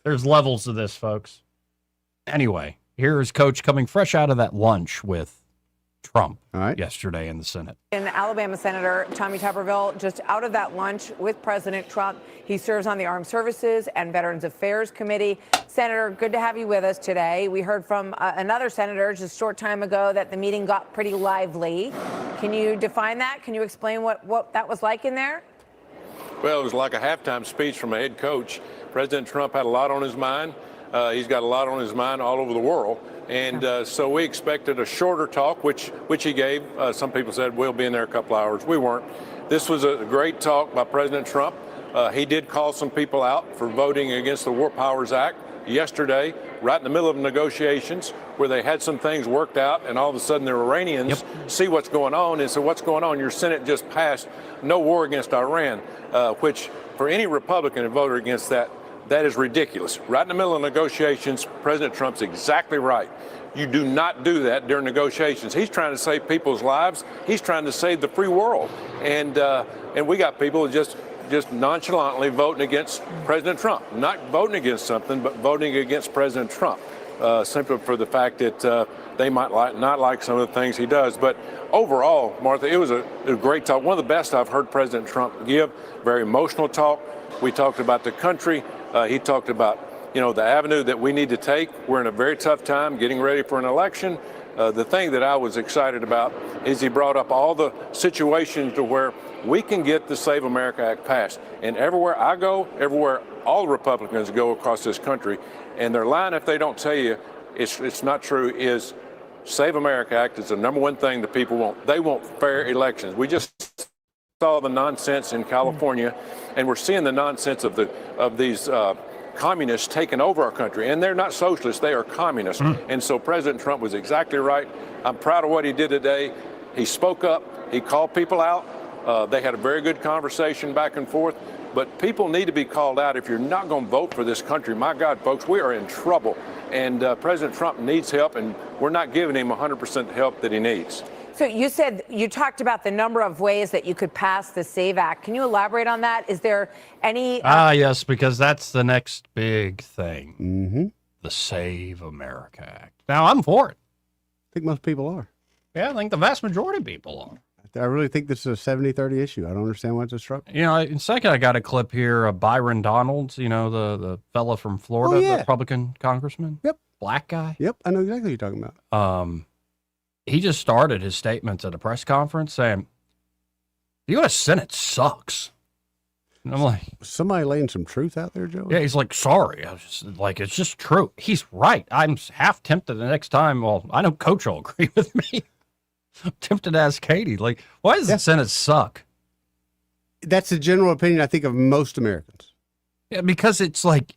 there's levels to this, folks. Anyway, here's Coach coming fresh out of that lunch with Trump yesterday in the Senate. And Alabama Senator Tommy Tuberville just out of that lunch with President Trump. He serves on the Armed Services and Veterans Affairs Committee. Senator, good to have you with us today. We heard from another senator just a short time ago that the meeting got pretty lively. Can you define that? Can you explain what that was like in there? Well, it was like a halftime speech from a head coach. President Trump had a lot on his mind. He's got a lot on his mind all over the world. And so we expected a shorter talk, which he gave. Some people said, we'll be in there a couple hours. We weren't. This was a great talk by President Trump. He did call some people out for voting against the War Powers Act yesterday, right in the middle of negotiations where they had some things worked out, and all of a sudden the Iranians see what's going on and say, what's going on? Your Senate just passed no war against Iran, which for any Republican to vote against that, that is ridiculous. Right in the middle of negotiations, President Trump's exactly right. You do not do that during negotiations. He's trying to save people's lives. He's trying to save the free world. And we got people just nonchalantly voting against President Trump. Not voting against something, but voting against President Trump, simply for the fact that they might not like some of the things he does. But overall, Martha, it was a great talk. One of the best I've heard President Trump give. Very emotional talk. We talked about the country. He talked about the avenue that we need to take. We're in a very tough time getting ready for an election. The thing that I was excited about is he brought up all the situations to where we can get the Save America Act passed. And everywhere I go, everywhere all Republicans go across this country, and their line, if they don't tell you it's not true, is Save America Act is the number one thing that people want. They want fair elections. We just saw the nonsense in California, and we're seeing the nonsense of these communists taking over our country. And they're not socialists, they are communists. And so President Trump was exactly right. I'm proud of what he did today. He spoke up, he called people out. They had a very good conversation back and forth. But people need to be called out. If you're not going to vote for this country, my God, folks, we are in trouble. And President Trump needs help, and we're not giving him 100% help that he needs. So you talked about the number of ways that you could pass the SAVE Act. Can you elaborate on that? Is there any? Yes, because that's the next big thing. The Save America Act. Now, I'm for it. I think most people are. Yeah, I think the vast majority of people are. I really think this is a 70-30 issue. I don't understand why it's a struggle. In second, I got a clip here of Byron Donalds, the fella from Florida, the Republican congressman. Yep. Black guy. Yep, I know exactly what you're talking about. He just started his statements at a press conference saying, the U.S. Senate sucks. And I'm like... Somebody laying some truth out there, Joey? Yeah, he's like, sorry. I was just like, it's just true. He's right. I'm half tempted the next time. Well, I know Coach will agree with me. I'm tempted to ask Katie, like, why does the Senate suck? That's the general opinion, I think, of most Americans. Yeah, because it's like...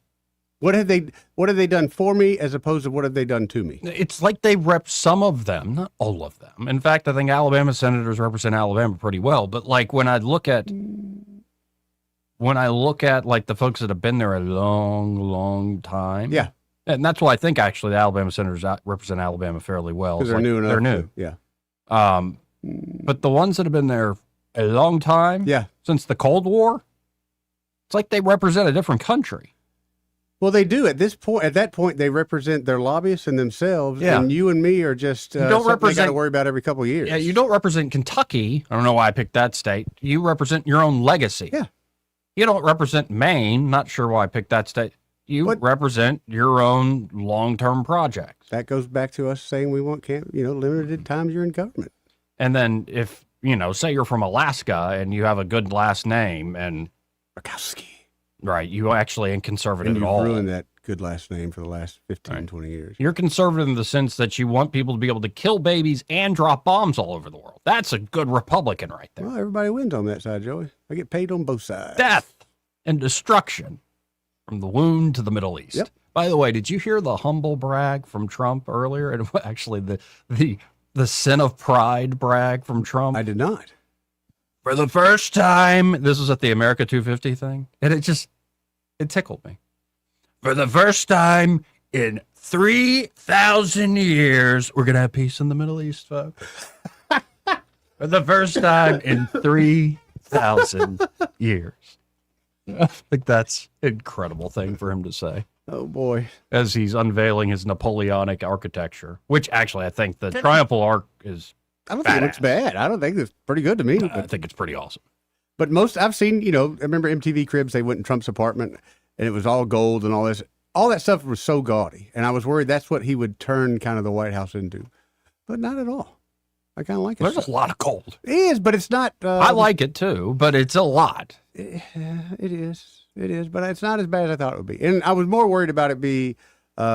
What have they done for me as opposed to what have they done to me? It's like they rep some of them, not all of them. In fact, I think Alabama senators represent Alabama pretty well. But like when I look at like the folks that have been there a long, long time. Yeah. And that's why I think actually the Alabama senators represent Alabama fairly well. Because they're new enough. They're new. Yeah. But the ones that have been there a long time, since the Cold War, it's like they represent a different country. Well, they do at this point. At that point, they represent their lobbyists and themselves. Yeah. And you and me are just you don't represent. They got to worry about every couple of years. Yeah, you don't represent Kentucky. I don't know why I picked that state. You represent your own legacy. Yeah. You don't represent Maine. Not sure why I picked that state. You represent your own long-term projects. That goes back to us saying we want limited times you're in government. And then if say you're from Alaska and you have a good last name and Murkowski. Right, you actually ain't conservative and at all. You've ruined that good last name for the last 15, 20 years. You're conservative in the sense that you want people to be able to kill babies and drop bombs all over the world. That's a good Republican right there. Well, everybody wins on that side, Joey. I get paid on both sides. Death and destruction from the wound to the Middle East. Yep. By the way, did you hear the humble brag from Trump earlier? And actually, the sin of pride brag from Trump? I did not. For the first time, this was at the America 250 thing, and it tickled me. For the first time in 3,000 years, we're going to have peace in the Middle East, folks. For the first time in 3,000 years. I think that's an incredible thing for him to say. Oh, boy. As he's unveiling his Napoleonic architecture, which actually I think the Triumphal Arch is I don't think it looks bad. I don't think it's pretty good to me. I think it's pretty awesome. But I've seen, I remember MTV Cribs, they went in Trump's apartment and it was all gold and all this. All that stuff was so gaudy. And I was worried that's what he would turn kind of the White House into. But not at all. I kind of like it. There's a lot of gold. It is, but it's not. I like it too, but it's a lot. It is. It is, but it's not as bad as I thought it would be. And I was more worried about it be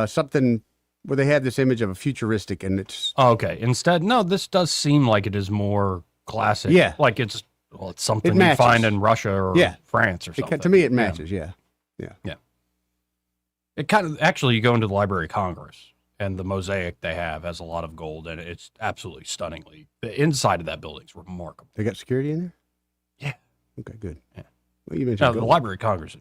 something where they had this image of a futuristic and it's... Okay. Instead, no, this does seem like it is more classic. Yeah. Like it's Well, it's something It you matches. find in Russia or France or something. To me, it matches. Yeah. It kind of actually, you go into the Library of Congress, and the mosaic they have has a lot of gold, and it's absolutely stunningly. The inside of that building is remarkable. They got security in there? Yeah. Okay, good. Yeah. Well, you mentioned Now, the gold. Library of Congress,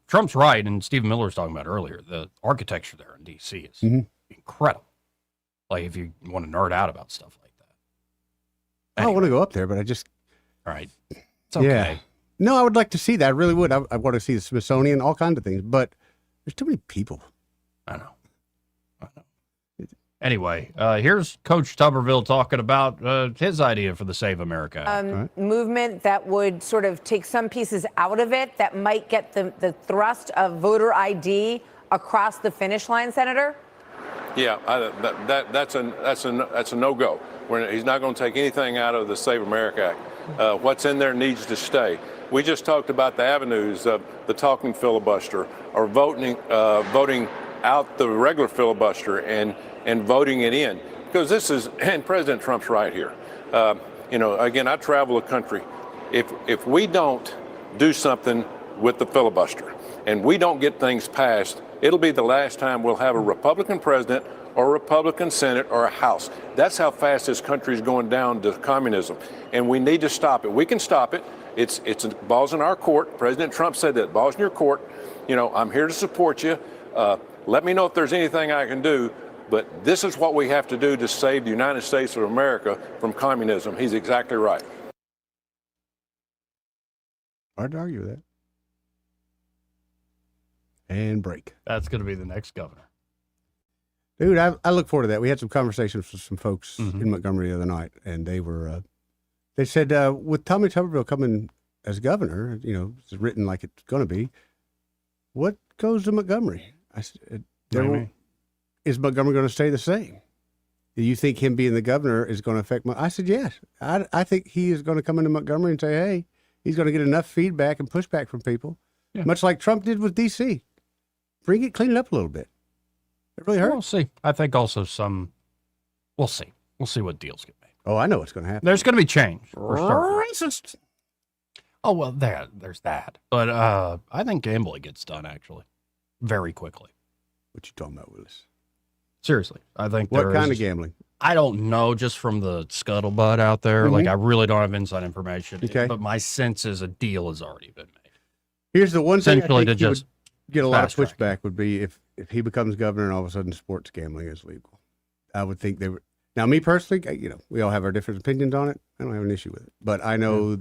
Trump's right, and Stephen Miller was talking about earlier. The architecture there in D.C. is incredible. Like, if you want to nerd out about stuff like that. I don't want to go up there, but I just. All right. It's okay. Yeah. No, I would like to see that. I really would. I want to see the Smithsonian, all kinds of things, but there's too many people. I know. Anyway, here's Coach Tuberville talking about his idea for the Save America Act. Movement that would sort of take some pieces out of it that might get the thrust of voter ID across the finish line, Senator? Yeah, that's a no-go. He's not going to take anything out of the Save America Act. What's in there needs to stay. We just talked about the avenues of the talking filibuster, or voting out the regular filibuster and voting it in. Because this is, and President Trump's right here. Again, I travel the country. If we don't do something with the filibuster and we don't get things passed, it'll be the last time we'll have a Republican president or a Republican Senate or a House. That's how fast this country is going down to communism. And we need to stop it. We can stop it. It's ball's in our court. President Trump said that, ball's in your court. I'm here to support you. Let me know if there's anything I can do. But this is what we have to do to save the United States of America from communism. He's exactly right. Hard to argue with that. And break. That's going to be the next governor. Dude, I look forward to that. We had some conversations with some folks in Montgomery the other night, and they said, with Tommy Tuberville coming as governor, it's written like it's going to be, what goes to Montgomery? I said, is Montgomery going to stay the same? Do you think him being the governor is going to affect I said, yes. I think he is going to come into Montgomery and say, hey, he's going to get enough feedback and pushback from people, much like Trump did with D.C. Clean it up a little bit. It really hurt. We'll see. I think also we'll see. We'll see what deals get made. Oh, I know what's going to happen. There's going to be change. Racist. Oh, well, there's that. But I think gambling gets done, actually, very quickly. What you talking about, Willis? Seriously. I think What kind of gambling? I don't know, just from the scuttlebutt out there. Like, I really don't have inside information. Okay. But my sense is a deal has already been made. Here's the one thing I Essentially think to he just would get a lot of fast track. pushback would be if he becomes governor and all of a sudden sports gambling is legal. I would think they would. Now, me personally, we all have our different opinions on it. I don't have an issue with it. But I know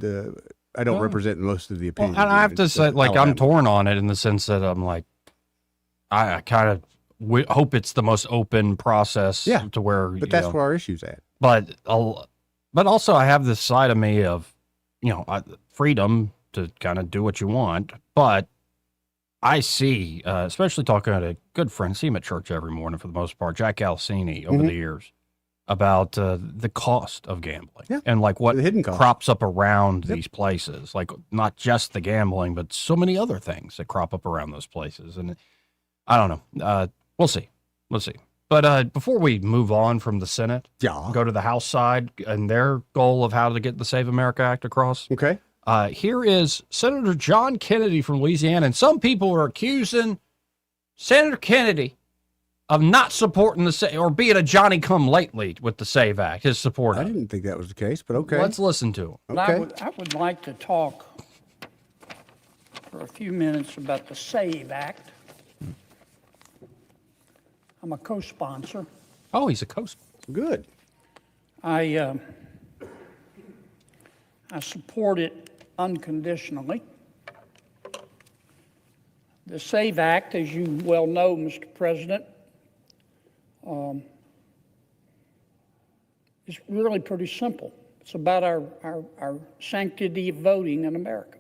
I don't represent most of the Well, opinions. and I have to say, like, Alabama. I'm torn on it in the sense that I'm like, I kind of hope it's the most open process to where, But that's where our issue's at. But also I have this side of me of, freedom to kind of do what you want. But I see, especially talking to a good friend, see him at church every morning for the most part, Jack Alcini over the years, about the cost of gambling and like what hidden cost crops up around these places, like not just the gambling, but so many other things that crop up around those places. And I don't know. We'll see. But before we move on from the Senate, go to the House side and their goal of how to get the Save America Act across. Okay. Here is Senator John Kennedy from Louisiana, and some people are accusing Senator Kennedy of not supporting or being a Johnny-come-lately with the SAVE Act, his support. I didn't think that was the case, but okay. Let's listen to him. Okay. I would like to talk for a few minutes about the SAVE Act. I'm a co-sponsor. Oh, he's a co-sponsor. Good. I support it unconditionally. The SAVE Act, as you well know, Mr. President, is really pretty simple. It's about our sanctity of voting in America.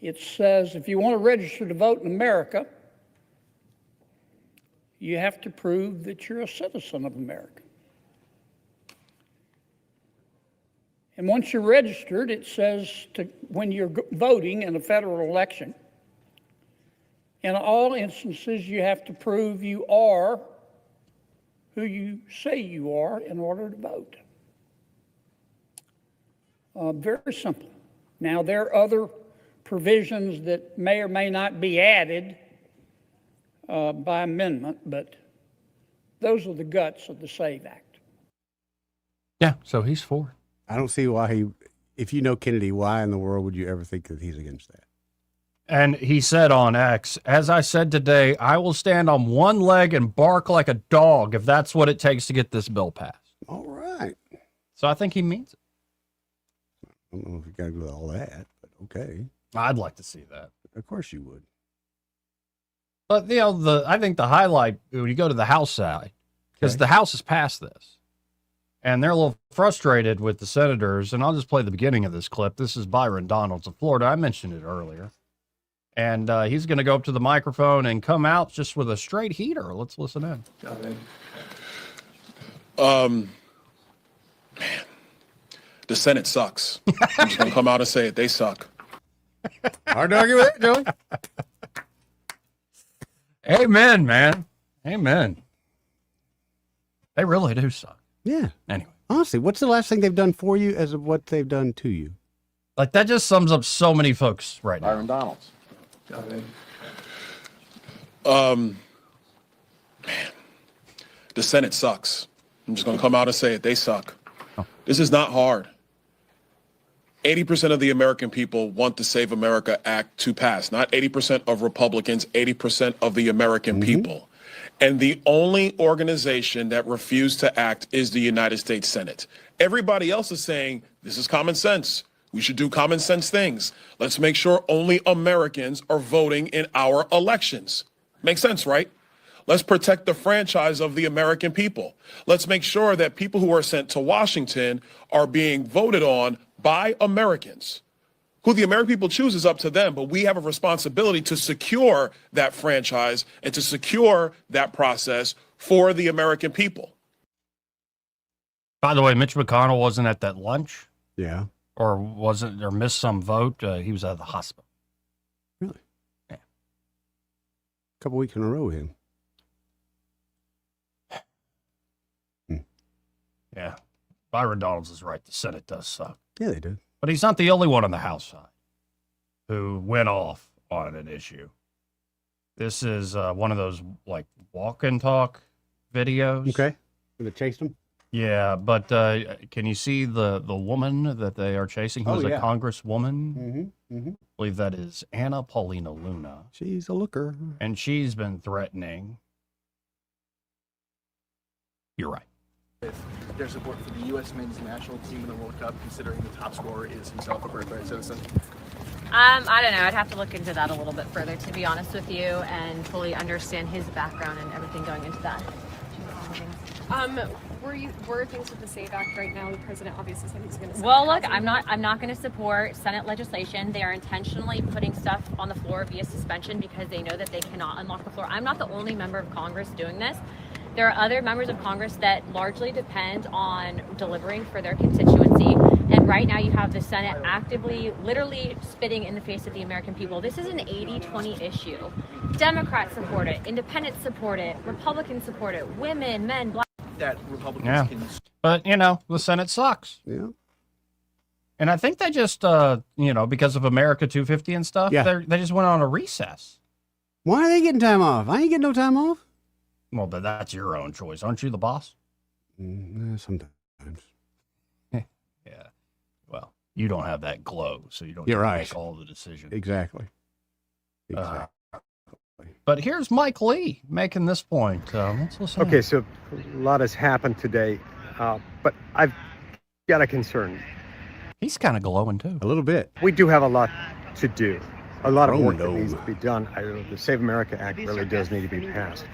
It says if you want to register to vote in America, you have to prove that you're a citizen of America. And once you're registered, it says when you're voting in a federal election, in all instances, you have to prove you are who you say you are in order to vote. Very simple. Now, there are other provisions that may or may not be added by amendment, but those are the guts of the SAVE Act. Yeah, so he's for. I don't see why if you know Kennedy, why in the world would you ever think that he's against that? And he said on X, as I said today, I will stand on one leg and bark like a dog if that's what it takes to get this bill passed. All right. So I think he means it. I don't know if you got to go with all that, but okay. I'd like to see that. Of course you would. But, I think the highlight, when you go to the House side, because the House has passed this, and they're a little frustrated with the senators, and I'll just play the beginning of this clip. This is Byron Donalds of Florida. I mentioned it earlier. And he's going to go up to the microphone and come out just with a straight heater. Let's listen in. Man, the Senate sucks. I'm just going to come out and say it. They suck. Hard to argue with it, Joey. Amen, man. Amen. They really do suck. Yeah. Anyway. Honestly, what's the last thing they've done for you as of what they've done to you? Like, that just sums up so many folks right now. Byron Donalds. Man, the Senate sucks. I'm just going to come out and say it. They suck. This is not hard. 80% of the American people want the Save America Act to pass. Not 80% of Republicans, 80% of the American people. And the only organization that refused to act is the United States Senate. Everybody else is saying, this is common sense. We should do common sense things. Let's make sure only Americans are voting in our elections. Makes sense, right? Let's protect the franchise of the American people. Let's make sure that people who are sent to Washington are being voted on by Americans. Who the American people choose is up to them, but we have a responsibility to secure that franchise and to secure that process for the American people. By the way, Mitch McConnell wasn't at that lunch. Yeah. Or missed some vote. He was at the hospital. Really? Yeah. A couple weeks in a row with him. Yeah. Byron Donalds is right. The Senate does suck. Yeah, they do. But he's not the only one on the House side who went off on an issue. This is one of those, like, walk and talk videos. Okay. They chased him? Yeah, but can you see the woman that they are chasing, who's a congresswoman? I believe that is Anna Paulina Luna. She's a looker. And she's been threatening. You're right. Their support for the U.S. men's national team in the World Cup, considering the top scorer is himself a birthright citizen? I don't know. I'd have to look into that a little bit further, to be honest with you, and fully understand his background and everything going into that. Were things with the SAVE Act right now? The president obviously said he's going to. Well, look, I'm not going to support Senate legislation. They are intentionally putting stuff on the floor via suspension because they know that they cannot unlock the floor. I'm not the only member of Congress doing this. There are other members of Congress that largely depend on delivering for their constituency. And right now you have the Senate actively, literally spitting in the face of the American people. This is an 80-20 issue. Democrats support it, independents support it, Republicans support it, women, men, black. That Republicans can. But, the Senate sucks. Yeah. And I think they just, because of America 250 and stuff, they just went on a recess. Why are they getting time off? I ain't getting no time off. Well, but that's your own choice. Aren't you the boss? Sometimes. Yeah. Well, you don't have that glow, so you don't You're right. make all the decisions. Exactly. But here's Mike Lee making this point. Let's listen. Okay, so a lot has happened today, but I've got a concern. He's kind of glowing, too. A little bit. We do have a lot to do, a lot of work that needs to be done. The Save America Act really does need to be passed.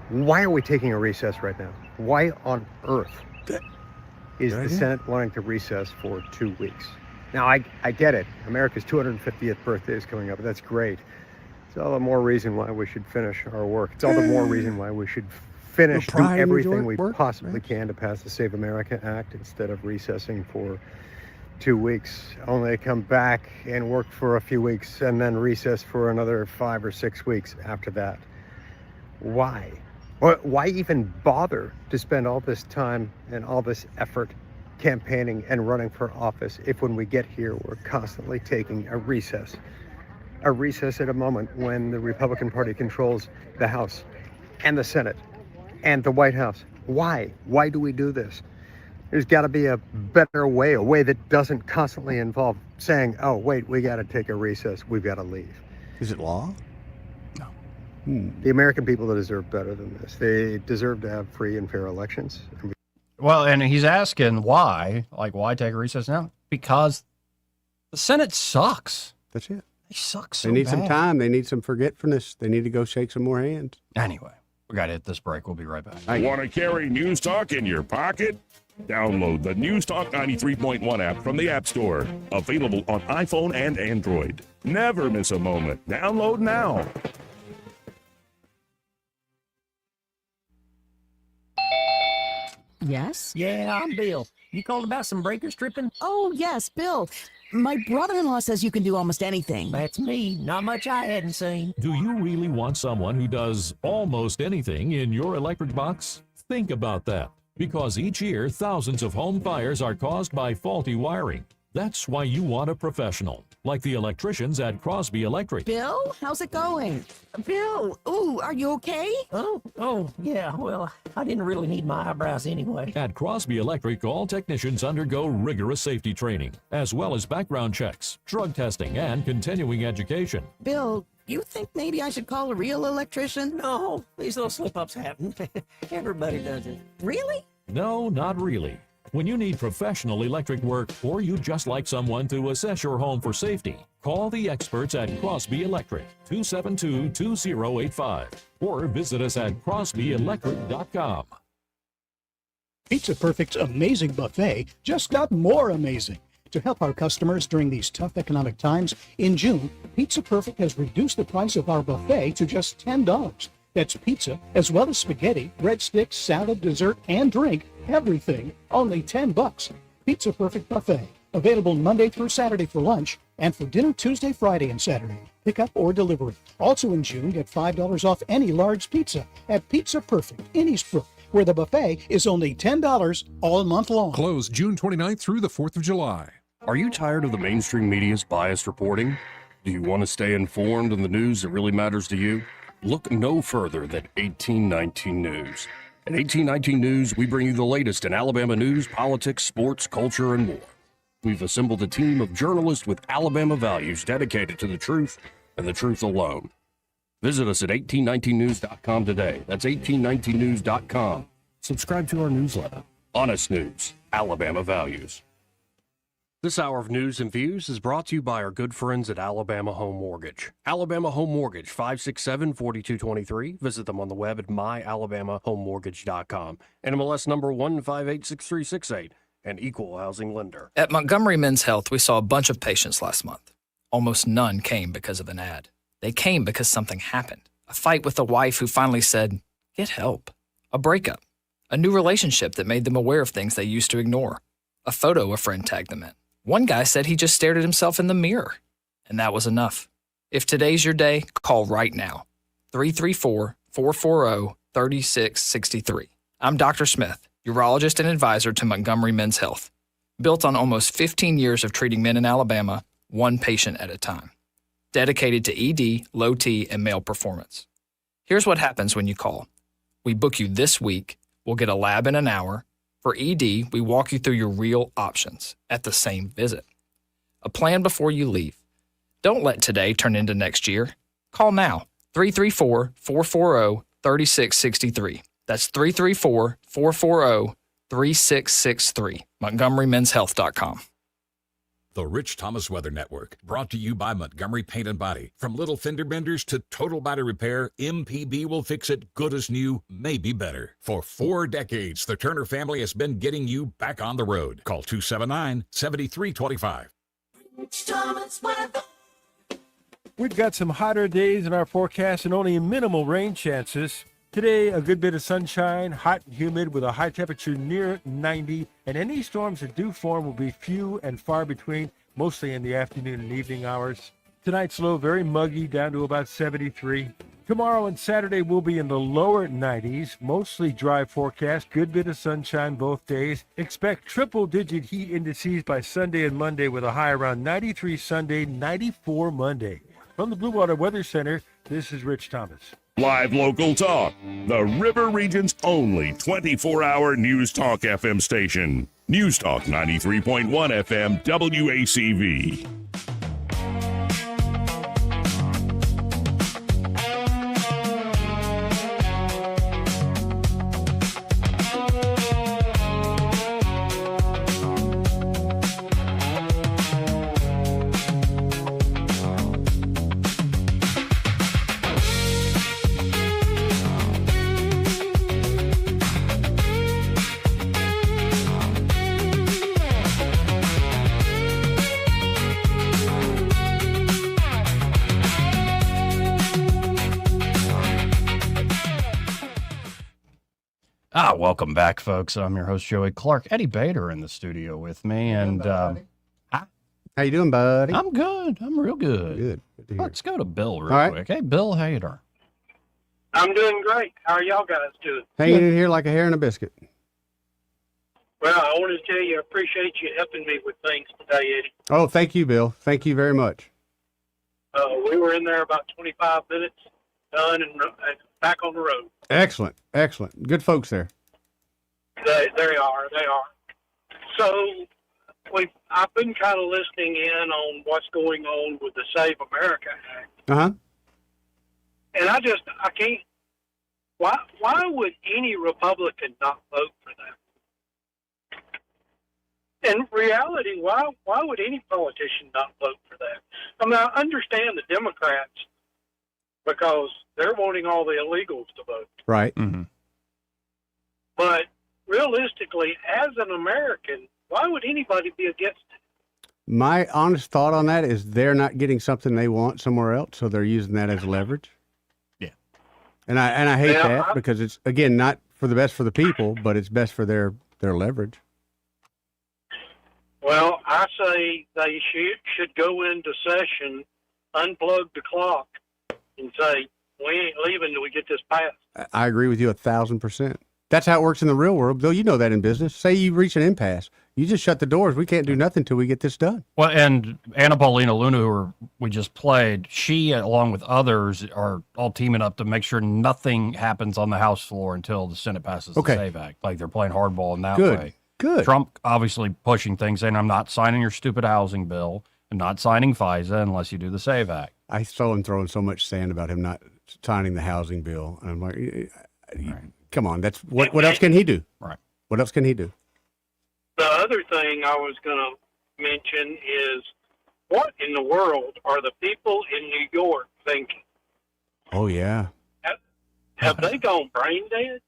Why are we taking a recess right now? Why on earth is the Senate wanting to recess for 2 weeks? Now, I get it. America's 250th birthday is coming up. That's great. It's all the more reason why we should finish our work. It's all the more reason why we should finish, do everything we possibly can to pass the Save America Act instead of recessing for 2 weeks, only to come back and work for a few weeks and then recess for another 5 or 6 weeks after that. Why? Why even bother to spend all this time and all this effort campaigning and running for office if when we get here we're constantly taking a recess at a moment when the Republican Party controls the House and the Senate and the White House? Why do we do this? There's got to be a better way, a way that doesn't constantly involve saying, oh wait, we got to take a recess, we've got to leave. Is it law? The American people deserve better than this. They deserve to have free and fair elections. Well, and he's asking why, like, why take a recess now? Because the Senate sucks. That's it. They suck so They need bad. some time. They need some forgetfulness. They need to go shake some more hands. Anyway, we got to hit this break. We'll be right back. Want to carry News Talk in your pocket? Download the News Talk 93.1 app from the App Store. Available on iPhone and Android. Never miss a moment. Download now. Yes? Yeah, I'm Bill. You called about some breaker stripping? Oh, yes, Bill. My brother-in-law says you can do almost anything. That's me. Not much I hadn't seen. Do you really want someone who does almost anything in your electric box? Think about that, because each year thousands of home fires are caused by faulty wiring. That's why you want a professional, like the electricians at Crosby Electric. Bill, how's it going? Bill, ooh, are you okay? Oh, yeah, well, I didn't really need my eyebrows anyway. At Crosby Electric, all technicians undergo rigorous safety training, as well as background checks, drug testing, and continuing education. Bill, you think maybe I should call a real electrician? No, these little slip-ups happen. Everybody does it. Really? No, not really. When you need professional electric work, or you just like someone to assess your home for safety, call the experts at Crosby Electric, 272-2085, or visit us at crosbyelectric.com. Pizza Perfect's amazing buffet just got more amazing. To help our customers during these tough economic times, in June, Pizza Perfect has reduced the price of our buffet to just $10. That's pizza, as well as spaghetti, breadsticks, salad, dessert, and drink, everything, only $10. Pizza Perfect Buffet, available Monday through Saturday for lunch, and for dinner Tuesday, Friday, and Saturday. Pickup or delivery. Also in June, get $5 off any large pizza at Pizza Perfect in Eastbrook, where the buffet is only $10 all month long. Closed June 29th through the 4th of July. Are you tired of the mainstream media's biased reporting? Do you want to stay informed on the news that really matters to you? Look no further than 1819 News. At 1819 News, we bring you the latest in Alabama news, politics, sports, culture, and more. We've assembled a team of journalists with Alabama values dedicated to the truth and the truth alone. Visit us at 1819news.com today. That's 1819news.com. Subscribe to our newsletter. Honest News, Alabama Values. This hour of news and views is brought to you by our good friends at Alabama Home Mortgage. Alabama Home Mortgage, 567-4223. Visit them on the web at myalabamahomemortgage.com. NMLS number 1586368, an equal housing lender. At Montgomery Men's Health, we saw a bunch of patients last month. Almost none came because of an ad. They came because something happened. A fight with a wife who finally said, get help. A breakup. A new relationship that made them aware of things they used to ignore. A photo a friend tagged them in. One guy said he just stared at himself in the mirror, and that was enough. If today's your day, call right now. 334-440-3663. I'm Dr. Smith, urologist and advisor to Montgomery Men's Health. Built on almost 15 years of treating men in Alabama, one patient at a time. Dedicated to ED, low T, and male performance. Here's what happens when you call. We book you this week. We'll get a lab in an hour. For ED, we walk you through your real options at the same visit. A plan before you leave. Don't let today turn into next year. Call now, 334-440-3663. That's 334-440-3663. MontgomeryMen'sHealth.com. The Rich Thomas Weather Network, brought to you by Montgomery Paint and Body. From little fender benders to total body repair, MPB will fix it good as new, maybe better. For 4 decades, the Turner family has been getting you back on the road. Call 279-7325. Rich Thomas Weather. We've got some hotter days in our forecast and only minimal rain chances. Today, a good bit of sunshine, hot and humid with a high temperature near 90, and any storms that do form will be few and far between, mostly in the afternoon and evening hours. Tonight's low very muggy, down to about 73. Tomorrow and Saturday will be in the lower 90s, mostly dry forecast, good bit of sunshine both days. Expect triple-digit heat indices by Sunday and Monday with a high around 93 Sunday, 94 Monday. From the Blue Water Weather Center, this is Rich Thomas. Live local talk. The River Region's only 24-hour News Talk FM station. News Talk 93.1 FM WACV. Welcome back, folks. I'm your host, Joey Clark. Eddie Bader in the studio with me. And how you doing, buddy? I'm good. I'm real good. Good. To hear. Let's go to Bill real quick. Hey, Bill, how you doing? I'm doing great. How are y'all guys doing? Hanging in here like a hair in a biscuit. Well, I wanted to tell you, I appreciate you helping me with things today, Eddie. Oh, thank you, Bill. Thank you very much. We were in there about 25 minutes, done, and back on the road. Excellent. Excellent. Good folks there. They are. So I've been kind of listening in on what's going on with the Save America Act. Uh-huh. And I can't, why would any Republican not vote for that? In reality, why would any politician not vote for that? I mean, I understand the Democrats because they're wanting all the illegals to vote. Right. Mm-hmm. But realistically, as an American, why would anybody be against it? My honest thought on that is they're not getting something they want somewhere else, so they're using that as leverage. Yeah. And I hate that because it's, again, not for the best for the people, but it's best for their leverage. Well, I say they should go into session, unplug the clock, and say, we ain't leaving till we get this passed. I agree with you 1,000%. That's how it works in the real world. Though you know that in business. Say you reach an impasse. You just shut the doors. We can't do nothing until we get this done. Well, and Anna Paulina Luna, who we just played, she, along with others, are all teaming up to make sure nothing happens on the House floor until the Senate passes the SAVE Act. Like they're playing hardball in that way. Good. Trump obviously pushing things, saying, I'm not signing your stupid housing bill. I'm not signing FISA unless you do the SAVE Act. I saw him throwing so much sand about him not signing the housing bill. And I'm like, come on, that's what else can he do? Right. What else can he do? The other thing I was going to mention is, what in the world are the people in New York thinking? Oh, yeah. Have they gone brain dead?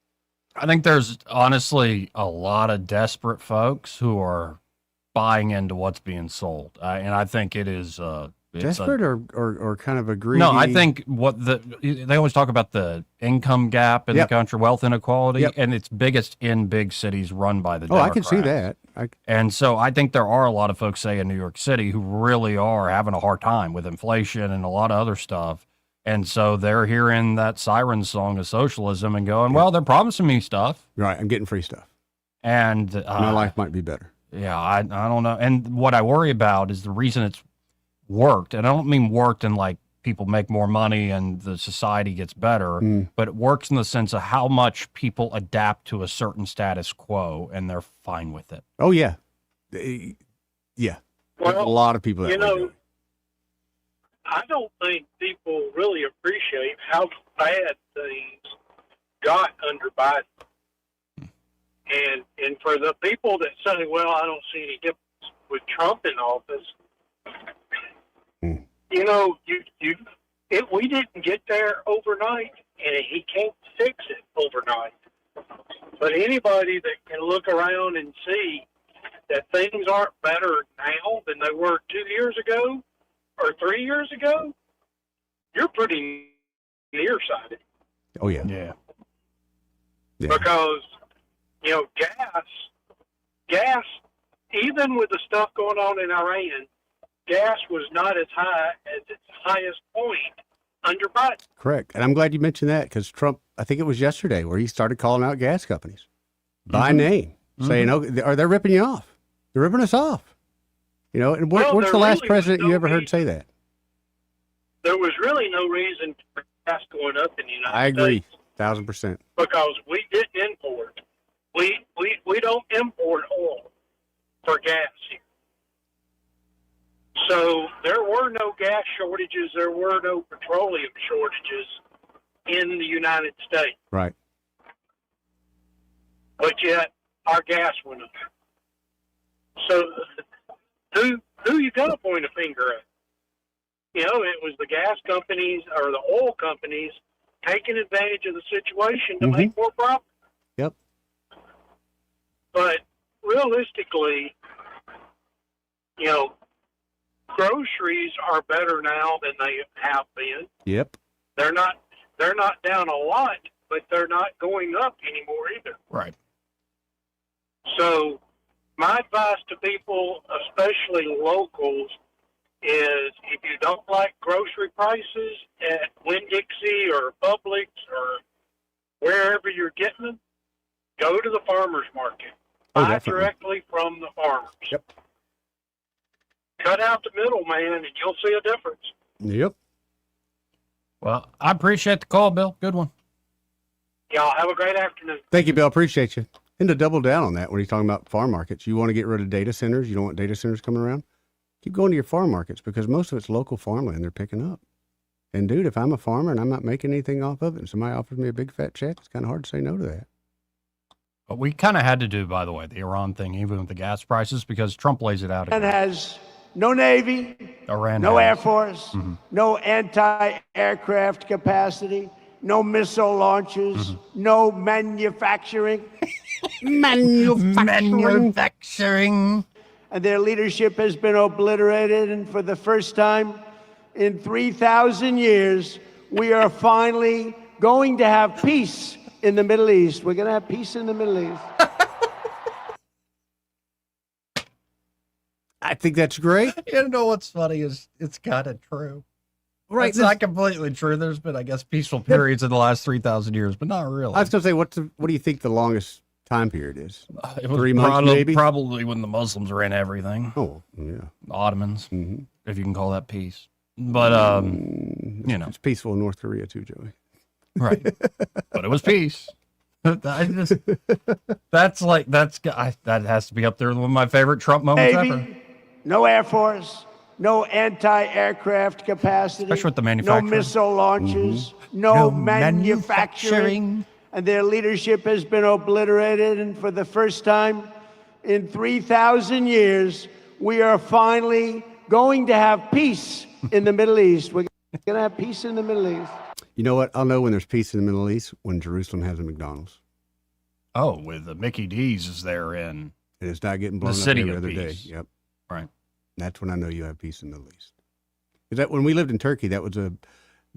I think there's honestly a lot of desperate folks who are buying into what's being sold. And I think it is desperate or kind of a greedy. No, I think they always talk about the income gap in the country, wealth inequality, and it's biggest in big cities run by the Democrats. I can see that. And so I think there are a lot of folks, say in New York City, who really are having a hard time with inflation and a lot of other stuff. And so they're hearing that siren song of socialism and going, well, they're promising me stuff. Right, I'm getting free stuff. And my life might be better. Yeah, I don't know. And what I worry about is the reason it's worked, and I don't mean worked in like people make more money and the society gets better, but it works in the sense of how much people adapt to a certain status quo and they're fine with it. Oh, yeah. Yeah. Well, a lot of people that I don't think people really appreciate how bad things got under Biden. And for the people that say, well, I don't see any difference with Trump in office, you know, we didn't get there overnight, and he can't fix it overnight. But anybody that can look around and see that things aren't better now than they were 2 years ago or 3 years ago, you're pretty nearsighted. Oh, yeah. Yeah. Because, you know, gas, even with the stuff going on in Iran, gas was not as high as its highest point under Biden. Correct. And I'm glad you mentioned that because Trump, I think it was yesterday, where he started calling out gas companies by name, saying, "Oh, they're ripping you off. They're ripping us off." You know, and what's the last president you ever heard say that? There was really no reason for gas going up in the United I agree, States 1,000%. because we didn't import. We don't import oil for gas here. So there were no gas shortages. There were no petroleum shortages in the United States. Right. But yet our gas went up. So who you gonna point a finger at? You know, it was the gas companies or the oil companies taking advantage of the situation to make more profit. Yep. But realistically, you know, groceries are better now than they have been. Yep. They're not down a lot, but they're not going up anymore either. Right. So my advice to people, especially locals, is if you don't like grocery prices at Winn-Dixie or Publix or wherever you're getting them, go to the farmer's market. Oh, Buy definitely. directly from the farmers. Yep. Cut out the middleman and you'll see a difference. Yep. Well, I appreciate the call, Bill. Good one. Y'all have a great afternoon. Thank you, Bill. Appreciate you. And to double down on that, when you're talking about farm markets, you want to get rid of data centers. You don't want data centers coming around. Keep going to your farm markets because most of it's local farmland they're picking up. And dude, if I'm a farmer and I'm not making anything off of it, and somebody offers me a big fat check, it's kind of hard to say no to that. But we kind of had to do, by the way, the Iran thing, even with the gas prices, because Trump lays it out Iran again. has no Navy, Iran no has. Air Force, no anti-aircraft capacity, no missile launches, no manufacturing. Manufacturing. And their leadership has been obliterated. And for the first time in 3,000 years, we are finally going to have peace in the Middle East. We're going to have peace in the Middle East. I think that's great. You know what's funny is it's kind of true. Right. It's not completely true. There's been, I guess, peaceful periods in the last 3,000 years, but not really. I was going to say, what do you think the longest time period is? It was 3 months, maybe? Probably when the Muslims ran everything. Oh, yeah. The Ottomans, if you can call that peace. But, you know. It's peaceful in North Korea, too, Joey. Right. But it was peace. That has to be up there with one of my favorite Trump moments ever. Navy, no Air Force, no anti-aircraft capacity, Especially with the no manufacturing. missile launches, no manufacturing. And their leadership has been obliterated. And for the first time in 3,000 years, we are finally going to have peace in the Middle East. We're going to have peace in the Middle East. You know what? I'll know when there's peace in the Middle East when Jerusalem has a McDonald's. Oh, with the Mickey D's is there in And it's not getting blown the up city every of other day. peace. Yep. Right. That's when I know you have peace in the Middle East. Is that when we lived in Turkey, that was a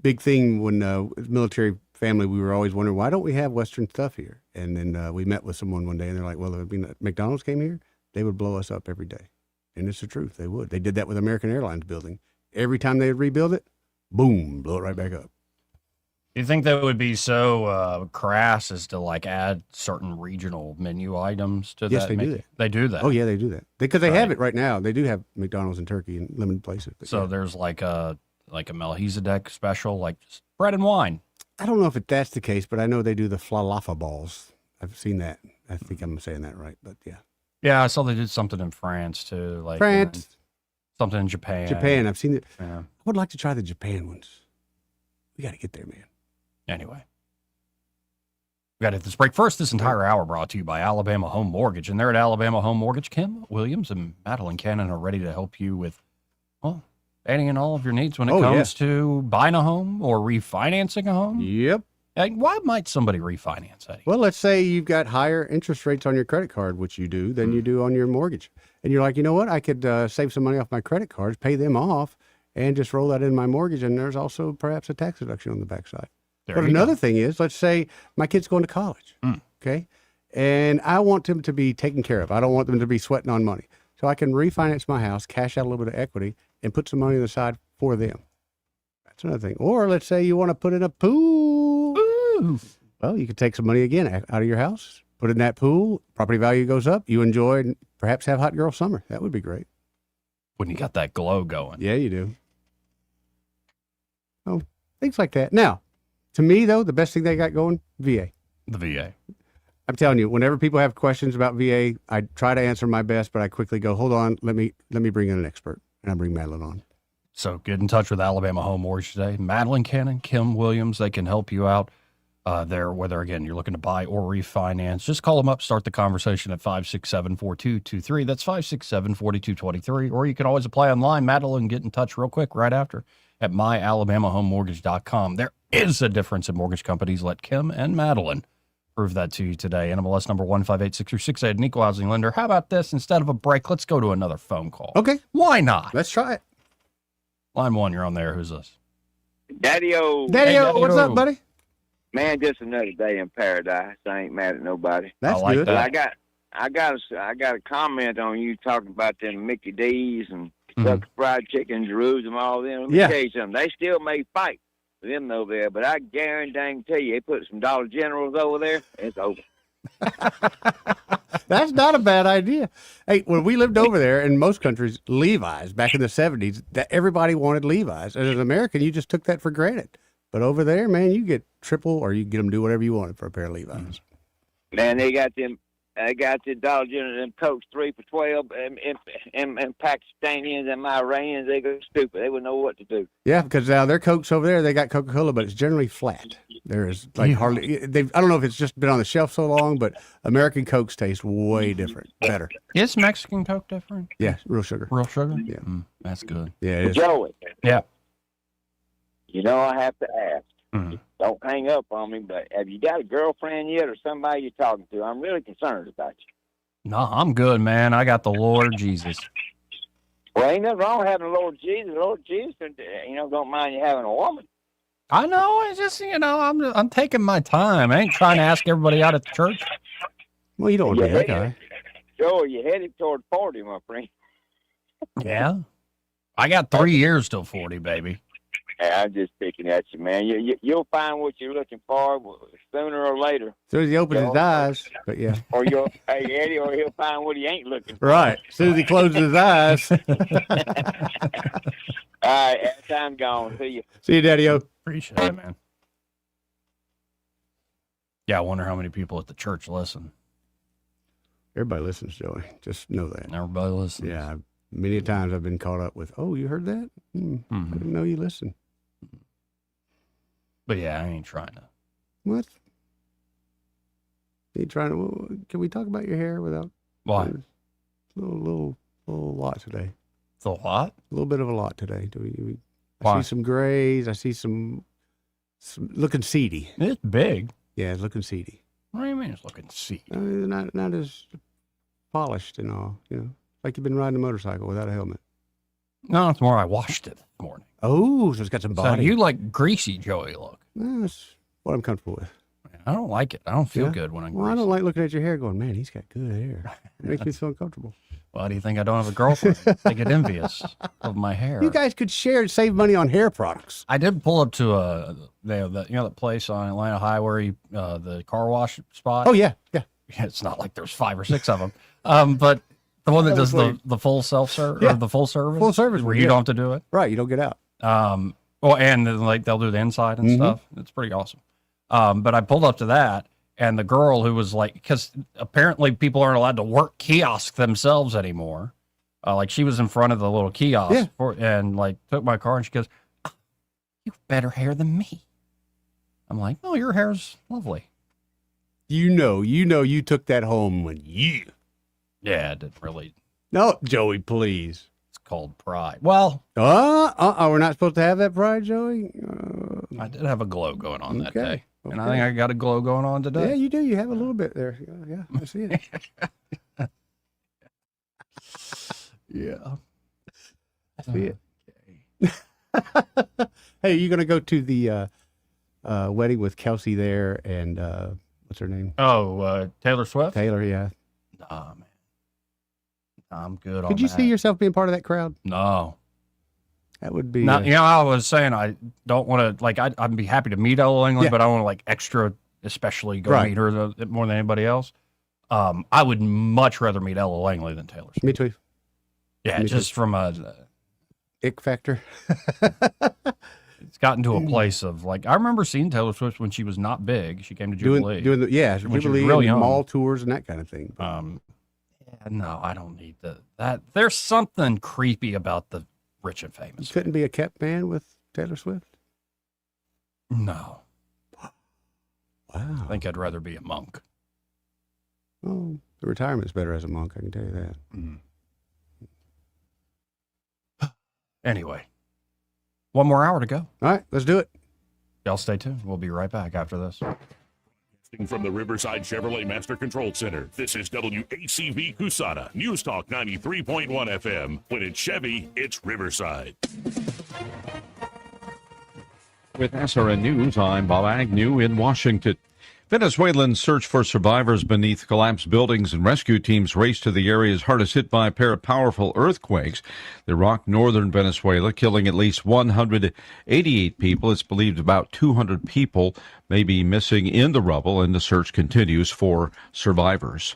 big thing when military family, we were always wondering, why don't we have Western stuff here? And then we met with someone one day and they're like, well, if McDonald's came here, they would blow us up every day. And it's the truth. They would. They did that with American Airlines building. Every time they would rebuild it, boom, blow it right back up. You think that would be so crass as to like add certain regional menu items to Yes, that? they do that. They do that. Oh, yeah, they do that. Because they have it right now. They do have McDonald's in Turkey in limited places. But So there's like a Melchizedek special, like just bread and wine. I don't know if that's the case, but I know they do the falafel balls. I've seen that. I think I'm saying that right, but yeah. Yeah, I saw they did something in France too. Like France. something in Japan. Japan, I've seen it. Yeah. I would like to try the Japan ones. We got to get there, man. Anyway. We got to hit this break. First, this entire hour brought to you by Alabama Home Mortgage. And they're at Alabama Home Mortgage. Kim Williams and Madeline Cannon are ready to help you with, well, adding in all of your needs when it comes to buying a home or refinancing a home. Yep. And why might somebody refinance, Eddie? Well, let's say you've got higher interest rates on your credit card, which you do, than you do on your mortgage. And you're like, you know what? I could save some money off my credit cards, pay them off, and just roll that in my mortgage. And there's also perhaps a tax deduction on the backside. But another thing is, let's say my kid's going to college, okay? And I want them to be taken care of. I don't want them to be sweating on money. So I can refinance my house, cash out a little bit of equity, and put some money on the side for them. That's another thing. Or let's say you want to put in a pool. Ooh. Well, you could take some money again out of your house, put it in that pool. Property value goes up. You enjoy and perhaps have hot girl summer. That would be great. When you got that glow going. Yeah, you do. Oh, things like that. Now, to me though, the best thing they got going, VA. The VA. I'm telling you, whenever people have questions about VA, I try to answer my best, but I quickly go, hold on, let me bring in an expert, and I bring Madeline on. So get in touch with Alabama Home Mortgage today. Madeline Cannon, Kim Williams, they can help you out there, whether, again, you're looking to buy or refinance. Just call them up, start the conversation at 567-4223. That's 567-4223. Or you can always apply online. Madeline, get in touch real quick right after at myalabamahomemortgage.com. There is a difference in mortgage companies. Let Kim and Madeline prove that to you today. NMLS number 1586368, an equal housing lender. How about this? Instead of a break, let's go to another phone call. Okay. Why not? Let's try it. Line one, you're on there. Who's this? Daddy-O. Daddy-O, what's up, buddy? Man, just another day in paradise. I ain't mad at nobody. That's good. But I got a comment on you talking about them Mickey D's and Kentucky Fried Chicken, Jerusalem, all them. Let me tell you something. They still may fight for them over there, but I guarantee you, they put some Dollar Generals over there, it's over. That's not a bad idea. Hey, when we lived over there in most countries, Levi's back in the 70s, that everybody wanted Levi's. And as an American, you just took that for granted. But over there, man, you get triple or you get them do whatever you wanted for a pair of Levi's. Man, they got the Dollar General, them Cokes 3 for $12, and Pakistanians and Iranians, they go stupid. They wouldn't know what to do. Yeah, because now their Cokes over there, they got Coca-Cola, but it's generally flat. There is like hardly, I don't know if it's just been on the shelf so long, but American Cokes taste way different, better. Is Mexican Coke different? Yeah, real sugar. Real sugar? Yeah. That's good. Yeah, it is. Joey. Yeah. You know, I have to ask. Don't hang up on me, but have you got a girlfriend yet or somebody you're talking to? I'm really concerned about you. No, I'm good, man. I got the Lord Jesus. Well, ain't nothing wrong with having a Lord Jesus. Lord Jesus, don't mind you having a woman. I know. It's just, I'm taking my time. I ain't trying to ask everybody out at the church. Well, you don't want to be that guy. Joey, you're headed toward 40, my friend. Yeah. I got 3 years till 40, baby. Hey, I'm just picking at you, man. You'll find what you're looking for sooner or later. As soon as he opens his eyes, but yeah. Or hey, Eddie, or he'll find what he ain't looking for. Right. As soon as he closes his eyes. All right, time gone. See you. See you, Daddy-O. Appreciate it, man. Yeah, I wonder how many people at the church listen. Everybody listens, Joey. Just know that. Everybody listens. Yeah. Many times I've been caught up with, oh, you heard that? I didn't know you listened. But yeah, I ain't trying to. What? You trying to? Can we talk about your hair without? Why? A little lot today. It's a lot. A little bit of a lot today. I Why? see some grays. I see some looking seedy. It's big. Yeah, it's looking seedy. What do you mean it's looking seedy? Not as polished and all. Like you've been riding a motorcycle without a helmet. No, it's more I washed it this morning. Oh, so it's got some body. So you like greasy Joey look. That's what I'm comfortable with. I don't like it. I don't feel good when I'm greasy. Well, I don't like looking at your hair going, man, he's got good hair. It makes me feel uncomfortable. Why do you think I don't have a girlfriend? They get envious of my hair. You guys could share and save money on hair products. I did pull up to that place on Atlanta Highway, the car wash spot. Oh, yeah. It's not like there's 5 or 6 of them. But the one that does the full self-service, or the full service. Full service. Where you don't have to do it. Right, you don't get out. Well, and then, they'll do the inside and stuff. It's pretty awesome. But I pulled up to that, and the girl who was because apparently people aren't allowed to work kiosk themselves anymore. She was in front of the little kiosk and took my car, and she goes, "Oh, you have better hair than me." I'm like, "Oh, your hair's lovely." You took that home when you. Yeah, it didn't really. No, Joey, please. It's called pride. Well. We're not supposed to have that pride, Joey? I did have a glow going on that day. And I think I got a glow going on today. Yeah, you do. You have a little bit there. Yeah, I see it. Yeah. I see it. Hey, you going to go to the wedding with Kelsey there and what's her name? Oh, Taylor Swift? Taylor, yeah. Nah, man. I'm good on that. Could you see yourself being part of that crowd? No. That would be. Now, I was saying I don't want to, like, I'd be happy to meet Ella Langley, but I want to, like, extra, especially go meet her more than anybody else. I would much rather meet Ella Langley than Taylor Swift. Me too. Yeah, just from a ick factor. It's gotten to a place of, like, I remember seeing Taylor Swift when she was not big. She came to Jubilee. Doing when Jubilee she was real young. mall tours and that kind of thing. No, I don't need that. There's something creepy about the rich and famous. You couldn't be a kept man with Taylor Swift? No. Wow. I think I'd rather be a monk. Oh, the retirement's better as a monk, I can tell you that. Anyway, one more hour to go. All right, let's do it. Y'all stay tuned. We'll be right back after this. From the Riverside Chevrolet Master Control Center, this is WACV Cusana, News Talk 93.1 FM. When it's Chevy, it's Riverside. With SRN News, I'm Bob Agnew in Washington. Venezuelans search for survivors beneath collapsed buildings and rescue teams race to the areas hardest hit by a pair of powerful earthquakes that rocked northern Venezuela, killing at least 188 people. It's believed about 200 people may be missing in the rubble, and the search continues for survivors.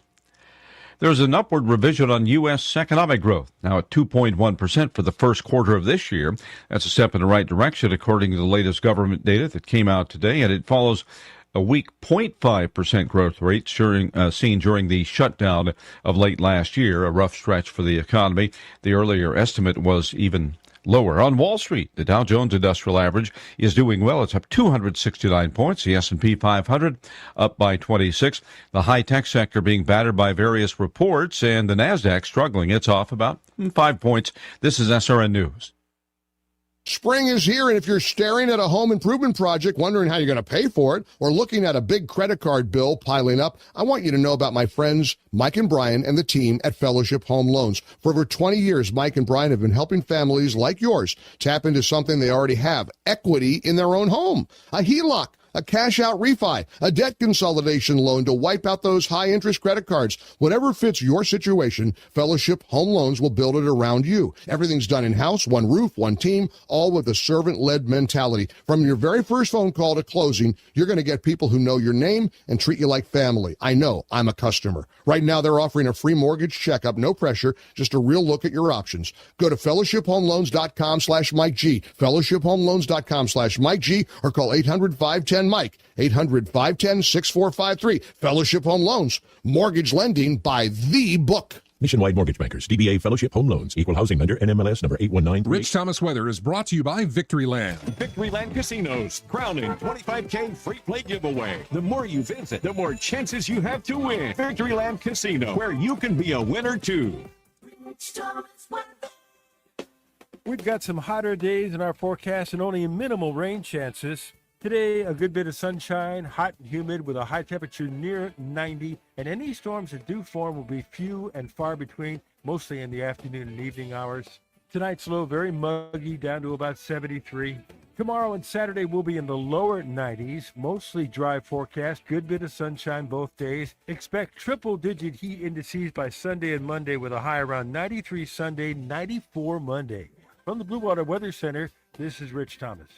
There's an upward revision on U.S. economic growth, now at 2.1% for the first quarter of this year. That's a step in the right direction, according to the latest government data that came out today, and it follows a weak 0.5% growth rate seen during the shutdown of late last year, a rough stretch for the economy. The earlier estimate was even lower. On Wall Street, the Dow Jones Industrial Average is doing well. It's up 269 points. The S&P 500 up by 26. The high-tech sector being battered by various reports, and the Nasdaq struggling. It's off about 5 points. This is SRN News. Spring is here, and if you're staring at a home improvement project, wondering how you're going to pay for it, or looking at a big credit card bill piling up, I want you to know about my friends Mike and Brian and the team at Fellowship Home Loans. For over 20 years, Mike and Brian have been helping families like yours tap into something they already have, equity in their own home, a HELOC, a cash-out refi, a debt consolidation loan to wipe out those high-interest credit cards. Whatever fits your situation, Fellowship Home Loans will build it around you. Everything's done in-house, one roof, one team, all with a servant-led mentality. From your very first phone call to closing, you're going to get people who know your name and treat you like family. I know, I'm a customer. Right now, they're offering a free mortgage checkup, no pressure, just a real look at your options. Go to fellowshiphomeloans.com/Mike G, fellowshiphomeloans.com/Mike G, or call 800-510 Mike, 800-510-6453. Fellowship Home Loans, mortgage lending by the book. Nationwide Mortgage Bankers, DBA Fellowship Home Loans, Equal Housing Lender, NMLS number 819. Rich Thomas Weather is brought to you by Victoryland. Victoryland Casinos, crowning $25K free play giveaway. The more you visit, the more chances you have to win. Victoryland Casino, where you can be a winner too. We've got some hotter days in our forecast and only minimal rain chances. Today, a good bit of sunshine, hot and humid with a high temperature near 90, and any storms that do form will be few and far between, mostly in the afternoon and evening hours. Tonight's low, very muggy, down to about 73. Tomorrow and Saturday will be in the lower 90s, mostly dry forecast, good bit of sunshine both days. Expect triple-digit heat indices by Sunday and Monday with a high around 93 Sunday, 94 Monday. From the Blue Water Weather Center, this is Rich Thomas.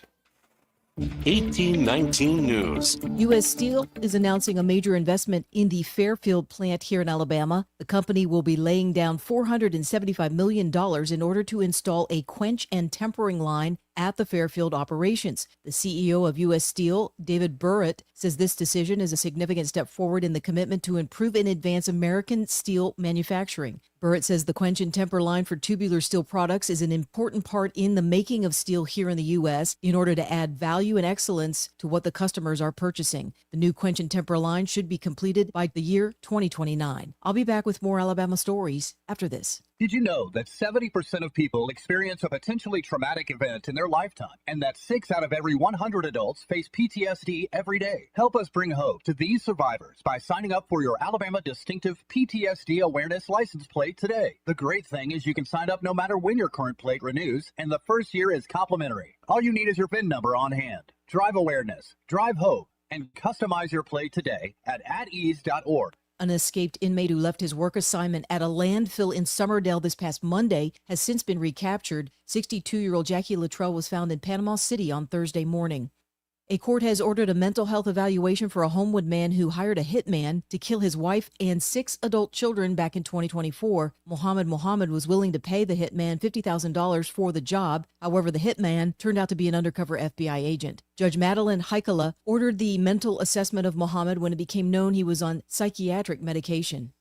1819 News. U.S. Steel is announcing a major investment in the Fairfield plant here in Alabama. The company will be laying down $475 million in order to install a quench and tempering line at the Fairfield operations. The CEO of U.S. Steel, David Burritt, says this decision is a significant step forward in the commitment to improve and advance American steel manufacturing. Burritt says the quench and temper line for tubular steel products is an important part in the making of steel here in the U.S. in order to add value and excellence to what the customers are purchasing. The new quench and temper line should be completed by the year 2029. I'll be back with more Alabama stories after this. Did you know that 70% of people experience a potentially traumatic event in their lifetime, and that 6 out of every 100 adults face PTSD every day? Help us bring hope to these survivors by signing up for your Alabama Distinctive PTSD Awareness License Plate today. The great thing is you can sign up no matter when your current plate renews, and the first year is complimentary. All you need is your VIN number on hand. Drive awareness, drive hope, and customize your plate today at atease.org. An escaped inmate who left his work assignment at a landfill in Summerdale this past Monday has since been recaptured. 62-year-old Jackie Luttrell was found in Panama City on Thursday morning. A court has ordered a mental health evaluation for a Homewood man who hired a hitman to kill his wife and 6 adult children back in 2024. Mohammed was willing to pay the hitman $50,000 for the job. However, the hitman turned out to be an undercover FBI agent. Judge Madeline Heikala ordered the mental assessment of Mohammed when it became known he was on psychiatric medication.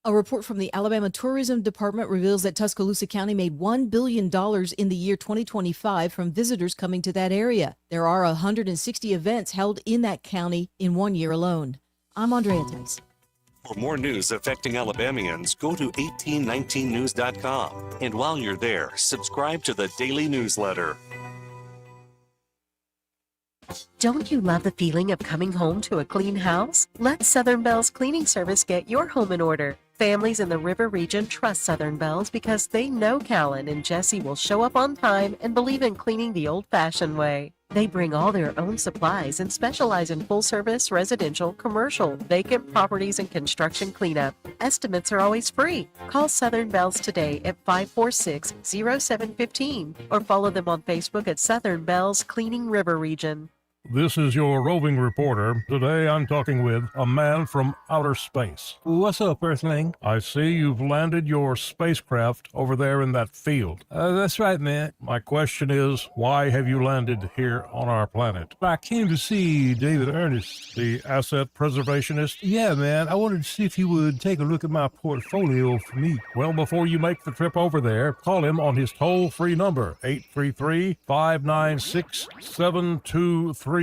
A report from the Alabama Tourism Department reveals that Tuscaloosa County made $1 billion in the year 2025 from visitors coming to that area. There are 160 events held in that county in 1 year alone. I'm Andrea Tice. For more news affecting Alabamians, go to 1819news.com. And while you're there, subscribe to the daily newsletter. Don't you love the feeling of coming home to a clean house? Let Southern Bells Cleaning Service get your home in order. Families in the River region trust Southern Bells because they know Callan and Jesse will show up on time and believe in cleaning the old-fashioned way. They bring all their own supplies and specialize in full-service, residential, commercial, vacant properties, and construction cleanup. Estimates are always free. Call Southern Bells today at 546-0715 or follow them on Facebook at Southern Bells Cleaning River Region. This is your roving reporter. Today I'm talking with a man from outer space. What's up, Earthling? I see you've landed your spacecraft over there in that field. That's right, man. My question is, why have you landed here on our planet? I came to see David Ernest. The asset preservationist? Yeah, man. I wanted to see if he would take a look at my portfolio for me. Well, before you make the trip over there, call him on his toll-free number, 833-596-7233.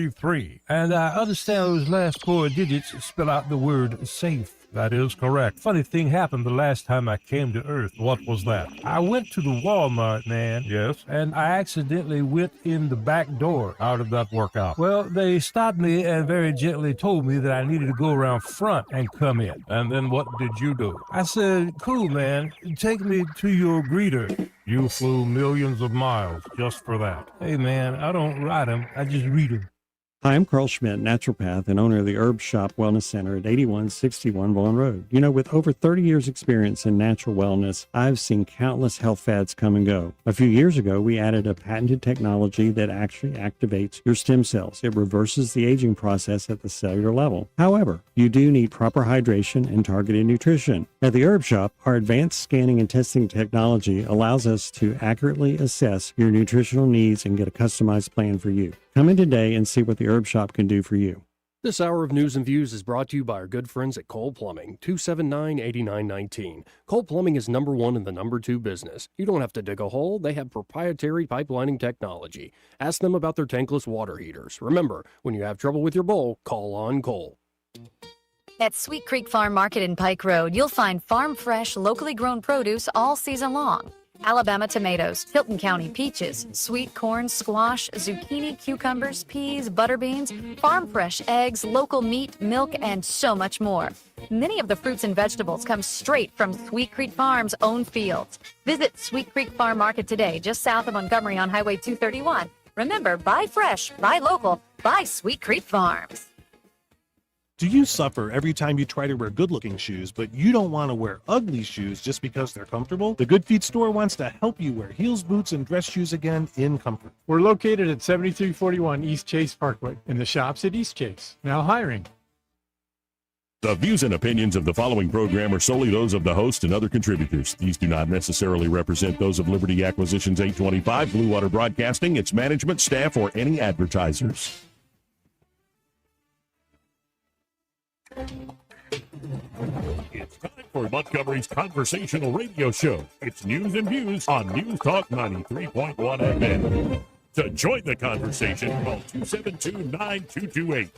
And I understand those last 4 digits spell out the word safe. That is correct. Funny thing happened the last time I came to Earth. What was that? I went to the Walmart, man. Yes? And I accidentally went in the back door. How did that work out? Well, they stopped me and very gently told me that I needed to go around front and come in. And then what did you do? I said, cool, man. Take me to your greeter. You flew millions of miles just for that. Hey, man, I don't ride them. I just read them. Hi, I'm Carl Schmidt, naturopath and owner of the Herb Shop Wellness Center at 8161 Vaughan Road. You know, with over 30 years experience in natural wellness, I've seen countless health fads come and go. A few years ago, we added a patented technology that actually activates your stem cells. It reverses the aging process at the cellular level. However, you do need proper hydration and targeted nutrition. At the Herb Shop, our advanced scanning and testing technology allows us to accurately assess your nutritional needs and get a customized plan for you. Come in today and see what the Herb Shop can do for you. This hour of News and Views is brought to you by our good friends at Cole Plumbing, 279-8919. Cole Plumbing is number 1 in the number 2 business. You don't have to dig a hole. They have proprietary pipelining technology. Ask them about their tankless water heaters. Remember, when you have trouble with your bowl, call on Cole. At Sweet Creek Farm Market in Pike Road, you'll find farm fresh, locally grown produce all season long. Alabama tomatoes, Hilton County peaches, sweet corn, squash, zucchini, cucumbers, peas, butter beans, farm fresh eggs, local meat, milk, and so much more. Many of the fruits and vegetables come straight from Sweet Creek Farm's own fields. Visit Sweet Creek Farm Market today, just south of Montgomery on Highway 231. Remember, buy fresh, buy local, buy Sweet Creek Farms. Do you suffer every time you try to wear good-looking shoes, but you don't want to wear ugly shoes just because they're comfortable? The Good Feet store wants to help you wear heels, boots, and dress shoes again in comfort. We're located at 7341 East Chase Parkway in the shops at East Chase. Now hiring. The views and opinions of the following program are solely those of the host and other contributors. These do not necessarily represent those of Liberty Acquisitions 825, Blue Water Broadcasting, its management, staff, or any advertisers. It's time for Montgomery's conversational radio show. It's News and Views on News Talk 93.1 FM. To join the conversation, call 272-9228.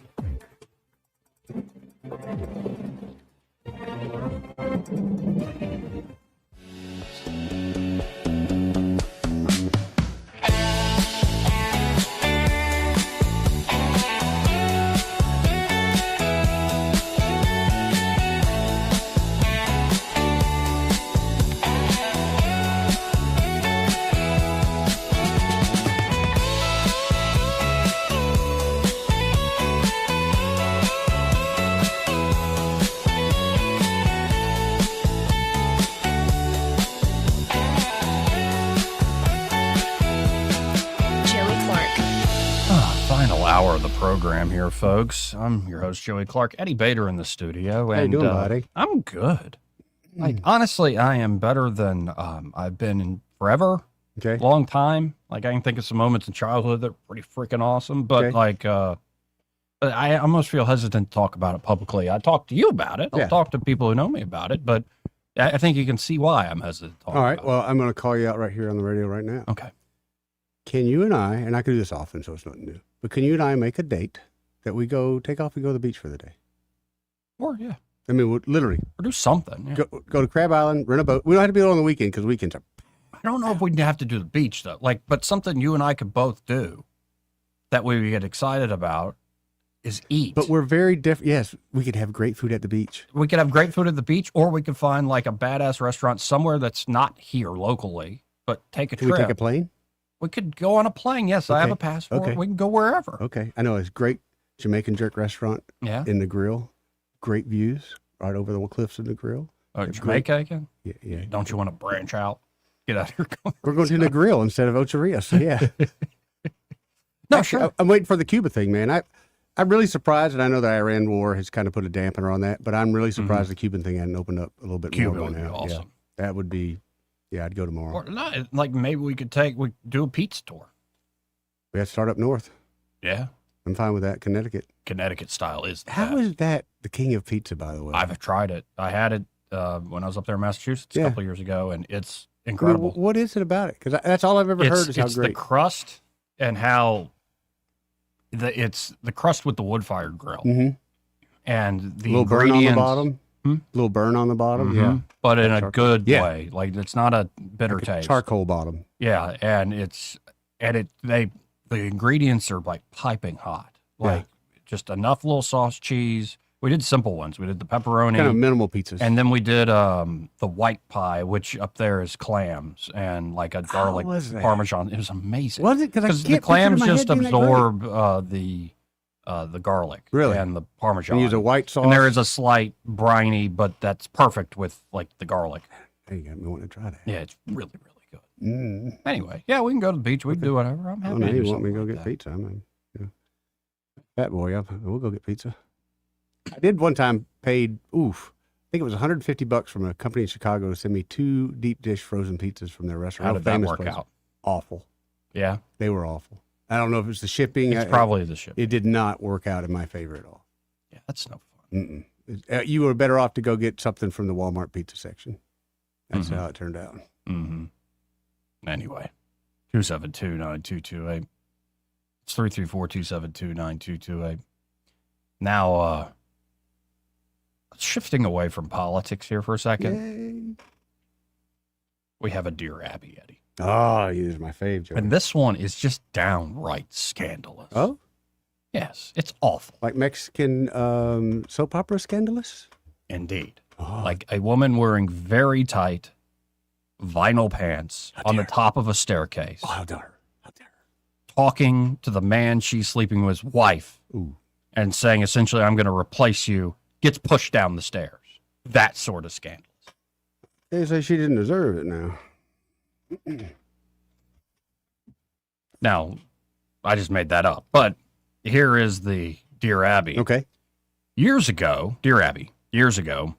the program here, folks. I'm your host, Joey Clark. Eddie Bader in the studio. How you doing, buddy? I'm good. Like, honestly, I am better than I've been in forever. Okay. Long time. Like, I can think of some moments in childhood that are pretty freaking awesome. But, but I almost feel hesitant to talk about it publicly. I talk to you about it. I'll talk to people who know me about it. But I think you can see why I'm hesitant to talk All right. Well, I'm going to call you out right here on the radio right now. Okay. Can you and I can do this often, so it's nothing new, but can you and I make a date that we go take off and go to the beach for the day? Or, yeah. I mean, we'll literally. Or do something. Yeah. Go to Crab Island, rent a boat. We don't have to be on the weekend because weekends are. I don't know if we'd have to do the beach, though. Like, but something you and I could both do that we get excited about is eat. But we're very different. Yes, we could have great food at the beach. We could have great food at the beach, or we could find like a badass restaurant somewhere that's not here locally, but take a Can trip. we take a plane? We could go on a plane. Yes, I have Okay. a passport. Okay. We can go wherever. Okay. I know it's great Jamaican jerk restaurant. Yeah. In the grill. Great views right over the cliffs in the grill. Jamaica again? Yeah, yeah. Don't you want to branch out? Get out here. We're going to the grill instead of Ocheria. So yeah. No, Actually, sure. I'm waiting for the Cuba thing, man. I'm really surprised, and I know the Iran war has kind of put a dampener on that, but I'm really surprised the Cuban thing hadn't opened up a little bit Cuba more. would be now. awesome. Yeah, that would be. Yeah, I'd go tomorrow. Or not, like maybe we could do a pizza tour. We have to start up north. Yeah. I'm fine with that. Connecticut. Connecticut style is. How is that the king of pizza, by the way? I've tried it. I had it when I was up there in Massachusetts a Yeah. couple of years ago, and it's I mean, incredible. what is it about it? Because that's all I've ever heard is how it's great. the crust and how it's the crust with the wood-fired grill Mhm. and the little burn on the ingredients. bottom. Little burn on the bottom. Mhm. But in a Charcoal. good Yeah. way. Like it's not a bitter Like a taste. charcoal bottom. Yeah, and the ingredients are like piping hot. Like just enough little sauce, cheese. We did simple ones. We did the pepperoni. Kind of minimal pizzas. And then we did the white pie, which up there is clams and like a garlic was that? parmesan. It was amazing. Was it? Because I Because can't the clams picture it in my just head being that great. absorb the garlic Really? and the parmesan. And use a white sauce. And there is a slight briny, but that's perfect with like the garlic. Hey, you got me wanting to try that. Yeah, it's really, really good. Mm. Anyway, yeah, we can go to the beach. We can do whatever. I'm happy Oh, now to do you want me to something go like get that. pizza? Fat boy, we'll go get pizza. I did one time paid, I think it was $150 from a company in Chicago to send me 2 deep dish frozen pizzas from their restaurant. How Real did that famous work place. out? Awful. Yeah. They were awful. I don't know if it's the shipping. It's probably the shipping. It did not work out in my favor at all. Yeah, that's no fun. You were better off to go get something from the Walmart pizza section. That's Mhm. how it turned out. Mm-hmm. Anyway, 272-9228. It's 334-272-9228. Now, shifting away from politics here for a second. We have a Dear Abby, Eddie. Oh, he is my fave, Joe. And this one is just downright scandalous. Oh? Yes, it's awful. Like Mexican soap opera scandalous? Indeed. Like a woman wearing very tight vinyl pants on the top of a staircase. Oh, how dare her. Talking to the man she's sleeping with, his wife, and saying essentially, I'm going to replace you, gets pushed down the stairs. That sort of scandal. They say she didn't deserve it now. Now, I just made that up, but here is the Dear Abby. Okay. Years ago, Dear Abby,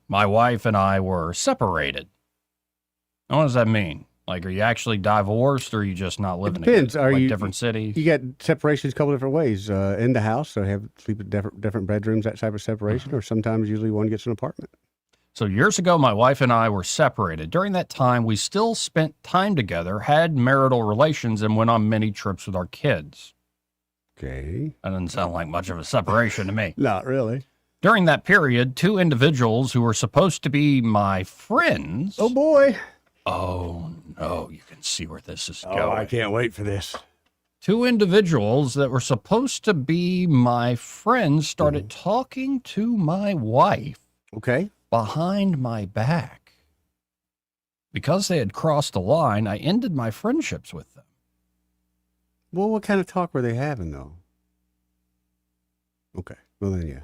my wife and I were separated. Now, what does that mean? Like, are you actually divorced or are you just not living Depends. together? Are Like you different cities? You got separations a couple different ways. In the house, so sleep in different bedrooms, that type of separation, or sometimes usually one gets an apartment. So years ago, my wife and I were separated. During that time, we still spent time together, had marital relations, and went on many trips with our kids. Okay. That doesn't sound like much of a separation to me. Not really. During that period, 2 individuals who were supposed to be my friends. Oh, boy. Oh, no, you can see where this is going. Oh, I can't wait for this. 2 individuals that were supposed to be my friends started talking to my wife. Okay. Behind my back. Because they had crossed the line, I ended my friendships with them. Well, what kind of talk were they having, though? Okay. Well, then, yeah.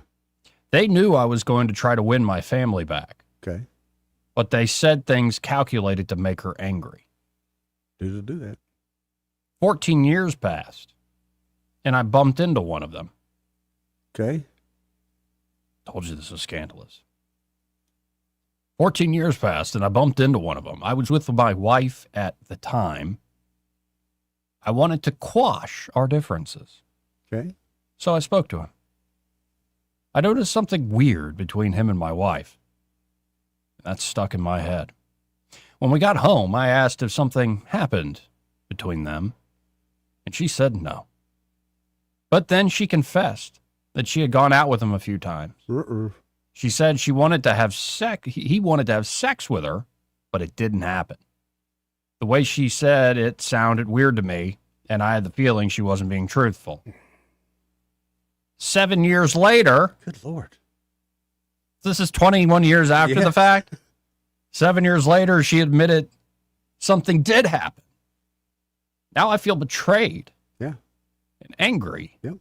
They knew I was going to try to win my family back. Okay. But they said things calculated to make her angry. Dudes will do that. 14 years passed, and I bumped into one of them. Okay. Told you this was scandalous. 14 years passed, and I bumped into one of them. I was with my wife at the time. I wanted to quash our differences. Okay. So I spoke to him. I noticed something weird between him and my wife. That stuck in my head. When we got home, I asked if something happened between them, and she said no. But then she confessed that she had gone out with him a few times. She said she wanted to have sex. He wanted to have sex with her, but it didn't happen. The way she said it sounded weird to me, and I had the feeling she wasn't being truthful. 7 years later. Good Lord. This is 21 years after the fact. 7 years later, she admitted something did happen. Now I feel betrayed. Yeah. And angry. Yep.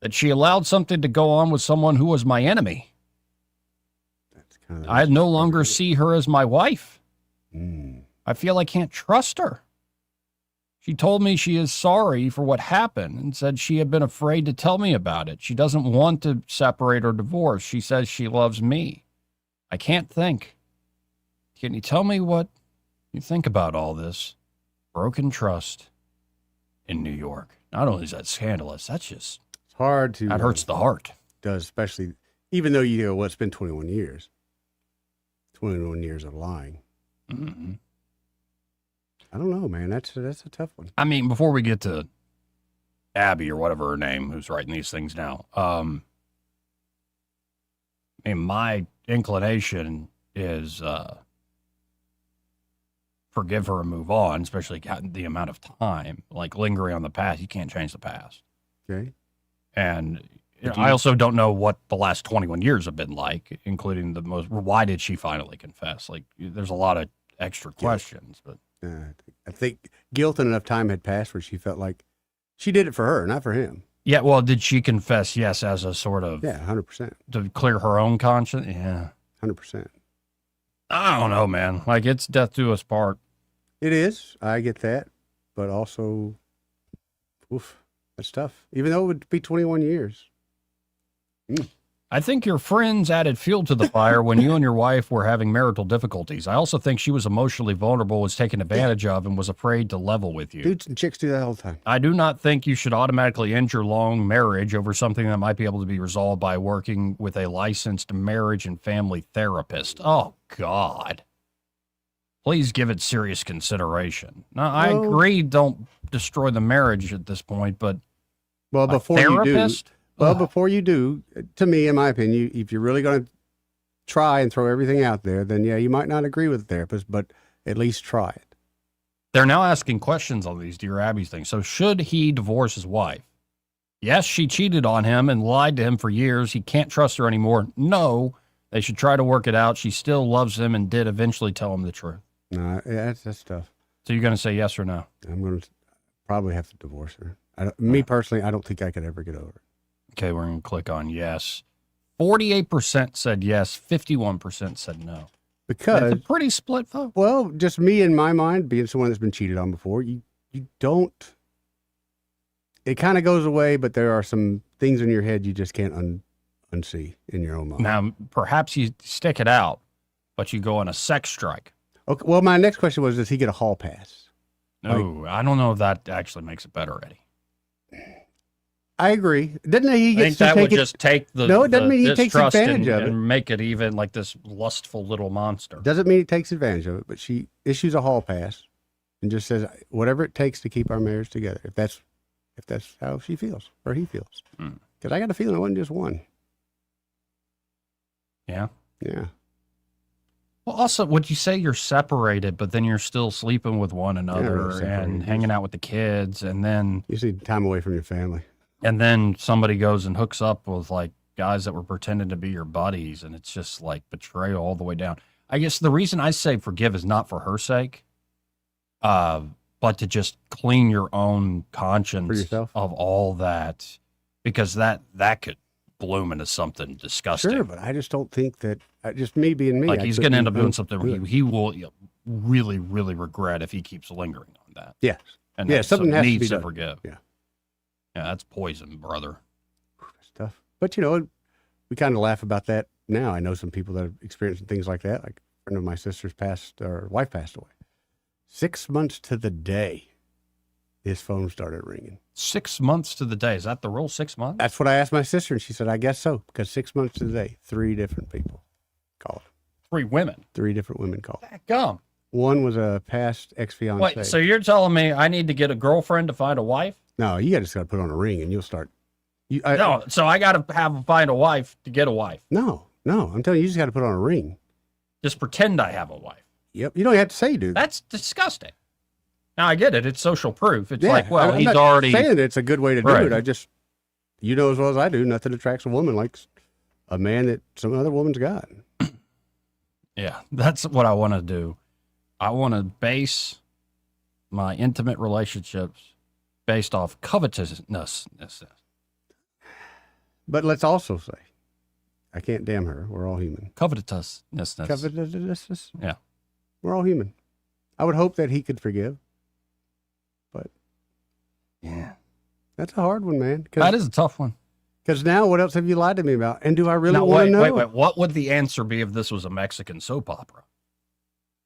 That she allowed something to go on with someone who was my enemy. I no longer see her as my wife. I feel I can't trust her. She told me she is sorry for what happened and said she had been afraid to tell me about it. She doesn't want to separate or divorce. She says she loves me. I can't think. Can you tell me what you think about all this? Broken trust in New York. Not only is that scandalous, that's just... It's hard to... That hurts the heart. Does, especially... Even though you know, well, it's been 21 years. 21 years of lying. Mm-hmm. I don't know, man. That's a tough one. I mean, before we get to Abby or whatever her name, who's writing these things now, I mean, my inclination is forgive her and move on, especially the amount of time. Like lingering on the past, you can't change the past. Okay. And I also don't know what the last 21 years have been like, including why did she finally confess? Like, there's a lot of extra questions, but. I think guilt and enough time had passed where she felt like she did it for her, not for him. Yeah, well, did she confess yes as a sort of... Yeah, 100%. To clear her own conscience? Yeah. 100%. I don't know, man. Like, it's death do us part. It is. I get that. But also, that's tough. Even though it would be 21 years. I think your friends added fuel to the fire when you and your wife were having marital difficulties. I also think she was emotionally vulnerable, was taken advantage of, and was afraid to level with you. Dudes and chicks do that all the time. I do not think you should automatically end your long marriage over something that might be able to be resolved by working with a licensed marriage and family therapist. Oh, God. Please give it serious consideration. Now, I agree, don't destroy the marriage at this point, but well, before you do... Well, before you do, to me, in my opinion, if you're really going to try and throw everything out there, then yeah, you might not agree with the therapist, but at least try it. They're now asking questions on these Dear Abby's things. So should he divorce his wife? Yes, she cheated on him and lied to him for years. He can't trust her anymore. No, they should try to work it out. She still loves him and did eventually tell him the truth. No, yeah, that's tough. So you're going to say yes or no? I'm going to probably have to divorce her. Me personally, I don't think I could ever get over it. Okay, we're going to click on yes. 48% said yes, 51% said no. Because it's a pretty split vote. Well, just me in my mind, being someone that's been cheated on before, you don't. It kind of goes away, but there are some things in your head you just can't unsee in your own mind. Now, perhaps you stick it out, but you go on a sex strike. Okay. Well, my next question was, does he get a hall pass? No, I don't know if that actually makes it better, Eddie. I agree. Didn't he? I think that would just take the no. It doesn't mean he takes advantage of it and make it even like this lustful little monster. Doesn't mean he takes advantage of it, but she issues a hall pass and just says whatever it takes to keep our marriage together. If that's how she feels or he feels, because I got a feeling it wasn't just one. Yeah. Yeah. Well, also, would you say you're separated, but then you're still sleeping with one another and hanging out with the kids, and then you need time away from your family. And then somebody goes and hooks up with like guys that were pretending to be your buddies, and it's just like betrayal all the way down. I guess the reason I say forgive is not for her sake, but to just clean your own conscience of all that, because that could bloom into something disgusting. Sure, but I just don't think that. Just me being me, like he's going to end up doing something where he will really, really regret if he keeps lingering on that. Yes, and something has needs to be done. Forgive. Yeah. Yeah, that's poison, brother. That's tough. But, we kind of laugh about that now. I know some people that are experiencing things like that. Like a friend of my sister's wife passed away. 6 months to the day, his phone started ringing. 6 months to the day. Is that the rule, 6 months? That's what I asked my sister, and she said, I guess so, because 6 months to the day, 3 different people called. 3 women? 3 different women called. Gum. One was a past ex-fiancé. Wait, so you're telling me I need to get a girlfriend to find a wife? No, you just got to put on a ring, and you'll start. So I got to find a wife to get a wife. No, I'm telling you, you just got to put on a ring. Just pretend I have a wife. Yep, you don't have to say, dude. That's disgusting. Now, I get it. It's social proof. It's Yeah, like, well, I'm he's not already... saying it's a good way to do Right. it. I just, as well as I do, nothing attracts a woman like a man that some other woman's got. Yeah, that's what I want to do. I want to base my intimate relationships based off covetousness. But let's also say, I can't damn her. We're all human. Covetousness. Covetousness? Yeah. We're all human. I would hope that he could forgive. But yeah, that's a hard one, man. That is a tough one. Because now, what else have you lied to me about? And do I really want to know? Wait. What would the answer be if this was a Mexican soap opera?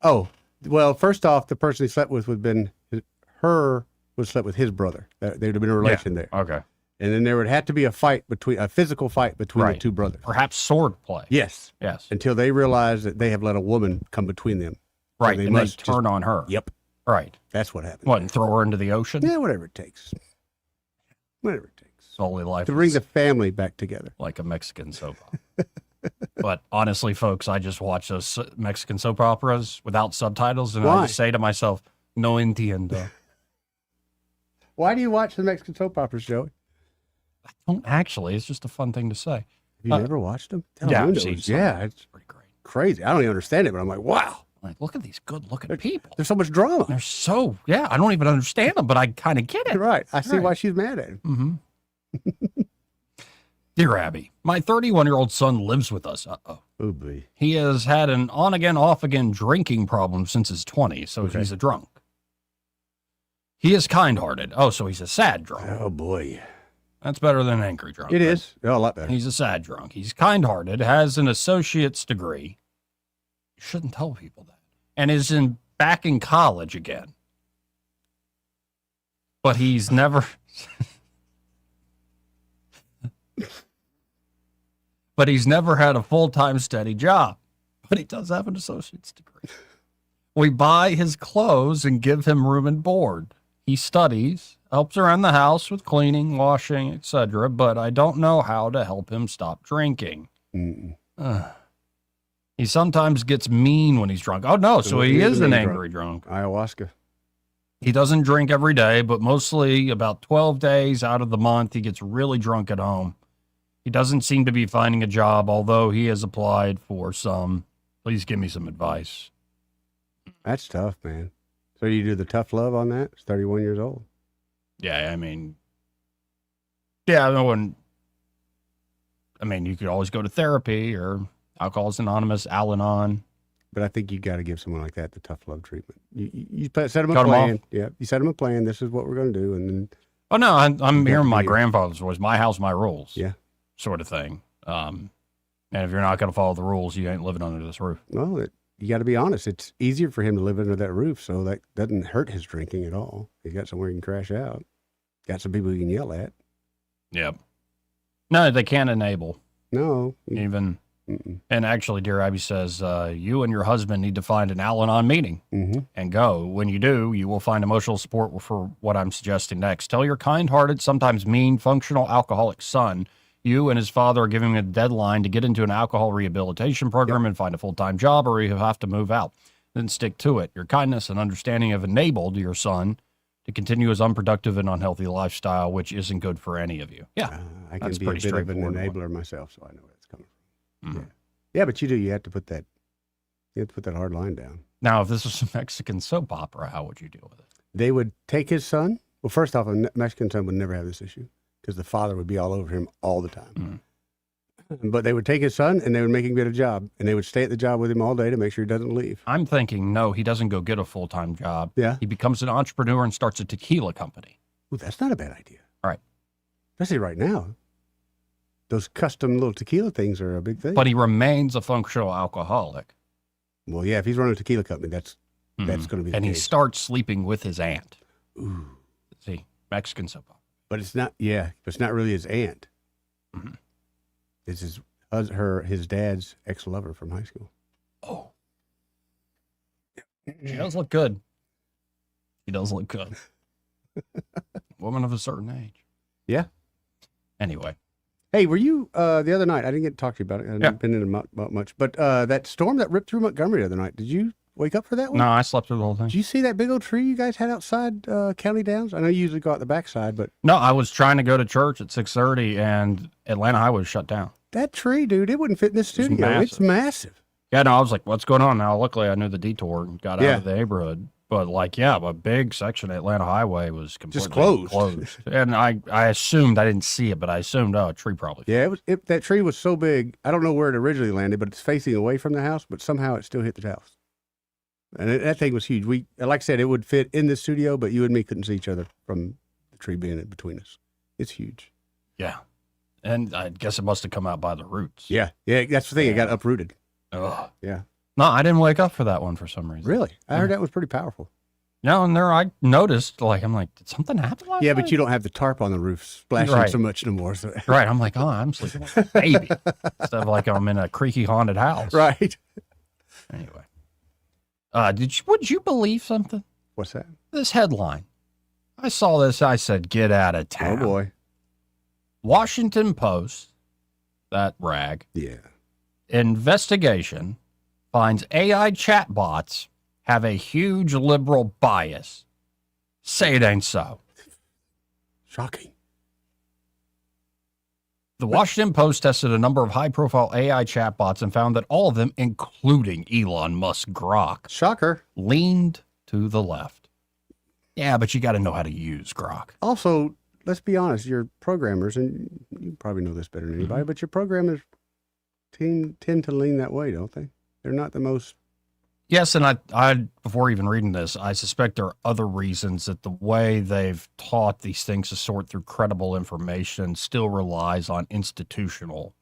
Oh, well, first off, the person he slept with would have slept with his brother. There'd have been a relation there. Okay. And then there would have to be a physical fight between the two brothers. Perhaps sword play. Yes. Yes. Until they realize that they have let a woman come between them. So Right. they and must they turn on her. Yep. Right. That's what happens. What, and throw her into the ocean? Yeah, whatever it takes. Whatever it takes. Solely life. To bring the family back together. Like a Mexican soap opera. But honestly, folks, I just watch those Mexican soap operas without subtitles, and Why? I just say to myself, no entiendo. Why do you watch the Mexican soap operas, Joey? I don't actually. It's just a fun thing to say. Have you never watched them? Yeah, I've Telemundo seen is- some. Yeah, it's pretty great. Crazy. I don't even understand it, but I'm like, wow. Like, look at these good-looking people. There's so much drama. They're so, I don't even understand them, but I kind of get it. You're right. I see Right. why she's mad at him. Mm-hmm. Dear Abby, my 31-year-old son lives with us. Uh-oh. Oh, boy. He has had an on-again, off-again drinking problem since his 20s, so he's a drunk. He is kind-hearted. Oh, so he's a sad drunk. Oh, boy. That's better than an angry drunk. It is. Oh, a lot better. He's a sad drunk. He's kind-hearted, has an associate's degree. You shouldn't tell people that. And is back in college again. But he's never... But he's never had a full-time steady job. But he does have an associate's degree. We buy his clothes and give him room and board. He studies, helps around the house with cleaning, washing, etc., but I don't know how to help him stop drinking. He sometimes gets mean when he's drunk. Oh, no, so he is an angry drunk. Ayahuasca. He doesn't drink every day, but mostly about 12 days out of the month, he gets really drunk at home. He doesn't seem to be finding a job, although he has applied for some. Please give me some advice. That's tough, man. So you do the tough love on that? It's 31 years old. Yeah, I mean, you could always go to therapy or Alcoholics Anonymous, Al-Anon. But I think you got to give someone like that the tough love treatment. You set them a Cut 'em plan. off? Yeah, you set them a plan. This is what we're going to do, and then. Oh no, I'm You hearing have my to be- grandfather's voice. My house, my rules. Yeah, sort of thing. And if you're not going to follow the rules, you ain't living under this roof. Well, you got to be honest. It's easier for him to live under that roof, so that doesn't hurt his drinking at all. He's got somewhere he can crash out. Got some people he can yell at. Yep. No, they can't enable. No. Even. And actually, Dear Abby says, you and your husband need to find an Al-Anon meeting and go. When you do, you will find emotional support for what I'm suggesting next. Tell your kind-hearted, sometimes mean, functional alcoholic son you and his father are giving him a deadline to get into an alcohol rehabilitation program and find a full-time job, or you have to move out. Then stick to it. Your kindness and understanding have enabled your son to continue his unproductive and unhealthy lifestyle, which isn't good for any of you. Yeah, I can that's be a pretty bit of an straightforward. enabler myself, so I know where it's coming from. Yeah, but you do. You have to put that. You have to put that hard line down. Now, if this was a Mexican soap opera, how would you deal with it? They would take his son. Well, first off, a Mexican son would never have this issue because the father would be all over him all the time. But they would take his son and they would make him get a job, and they would stay at the job with him all day to make sure he doesn't leave. I'm thinking, no, he doesn't go get a full-time job. Yeah. He becomes an entrepreneur and starts a tequila company. Ooh, that's not a bad idea. All right. Especially right now. those custom little tequila things are a big thing. But he remains a functional alcoholic. Well, yeah, if he's running a tequila company, that's going to be the And he case. starts sleeping with his aunt. Ooh. See, Mexican soap opera. But it's not, it's not really his aunt. Mm-hmm. It's his dad's ex-lover from high school. Oh. She does look good. He does look good. Woman of a certain age. Yeah. Anyway. Hey, were you the other night? I didn't get to talk to you about it. I haven't been in about much. But that storm that ripped through Montgomery the other night, did you wake up for that one? No, I slept through the whole thing. Did you see that big old tree you guys had outside County Downs? I know you usually go out the backside, but No, I was trying to go to church at 6:30 and Atlanta Highway was shut down. that tree, dude, it wouldn't fit in this studio. It's massive. Yeah, no, I was like, what's going on now? Luckily, I knew the detour and got out of the neighborhood. But a big section of Atlanta Highway was completely closed. And I assumed, I didn't see it, but I assumed, a tree probably. Yeah, that tree was so big. I don't know where it originally landed, but it's facing away from the house, but somehow it still hit the house. And that thing was huge. Like I said, it would fit in the studio, but you and me couldn't see each other from the tree being in between us. It's huge. Yeah. And I guess it must have come out by the roots. Yeah. Yeah, that's the thing. It got uprooted. Ugh. Yeah. No, I didn't wake up for that one for some reason. Really? I heard that was pretty powerful. No, and there I noticed, I'm like, did something happen last Yeah, night? but you don't have the tarp on the roof splashing so much no more. So. Right. I'm like, I'm sleeping like a baby. Instead of like I'm in a creaky haunted house. Right. Anyway. Would you believe something? What's that? This headline. I saw this. I said, get out of town. Oh, boy. Washington Post, that rag. Yeah. Investigation finds AI chatbots have a huge liberal bias. Say it ain't so. Shocking. The Washington Post tested a number of high-profile AI chatbots and found that all of them, including Elon Musk Grok, shocker, leaned to the left. Yeah, but you got to know how to use Grok. Also, let's be honest, your programmers, and you probably know this better than anybody, but your programmers tend to lean that way, don't they? They're not the most... Yes, and I before even reading this, I suspect there are other reasons that the way they've taught these things to sort through credible information still relies on institutional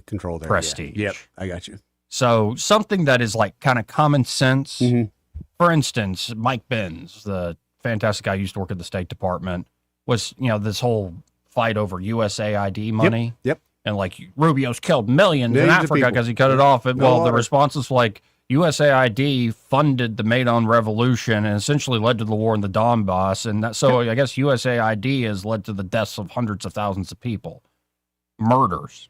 control there. prestige. Yeah. Yep, I got you. So something that is like kind of common sense. For instance, Mike Benz, the fantastic guy who used to work at the State Department, was, this whole fight over USAID money. Yep. And like Rubio's killed millions in Africa because he cut it off. The response is like, USAID funded the Maidan Revolution and essentially led to the war in the Donbass. And I guess USAID has led to the deaths of hundreds of thousands of people, murders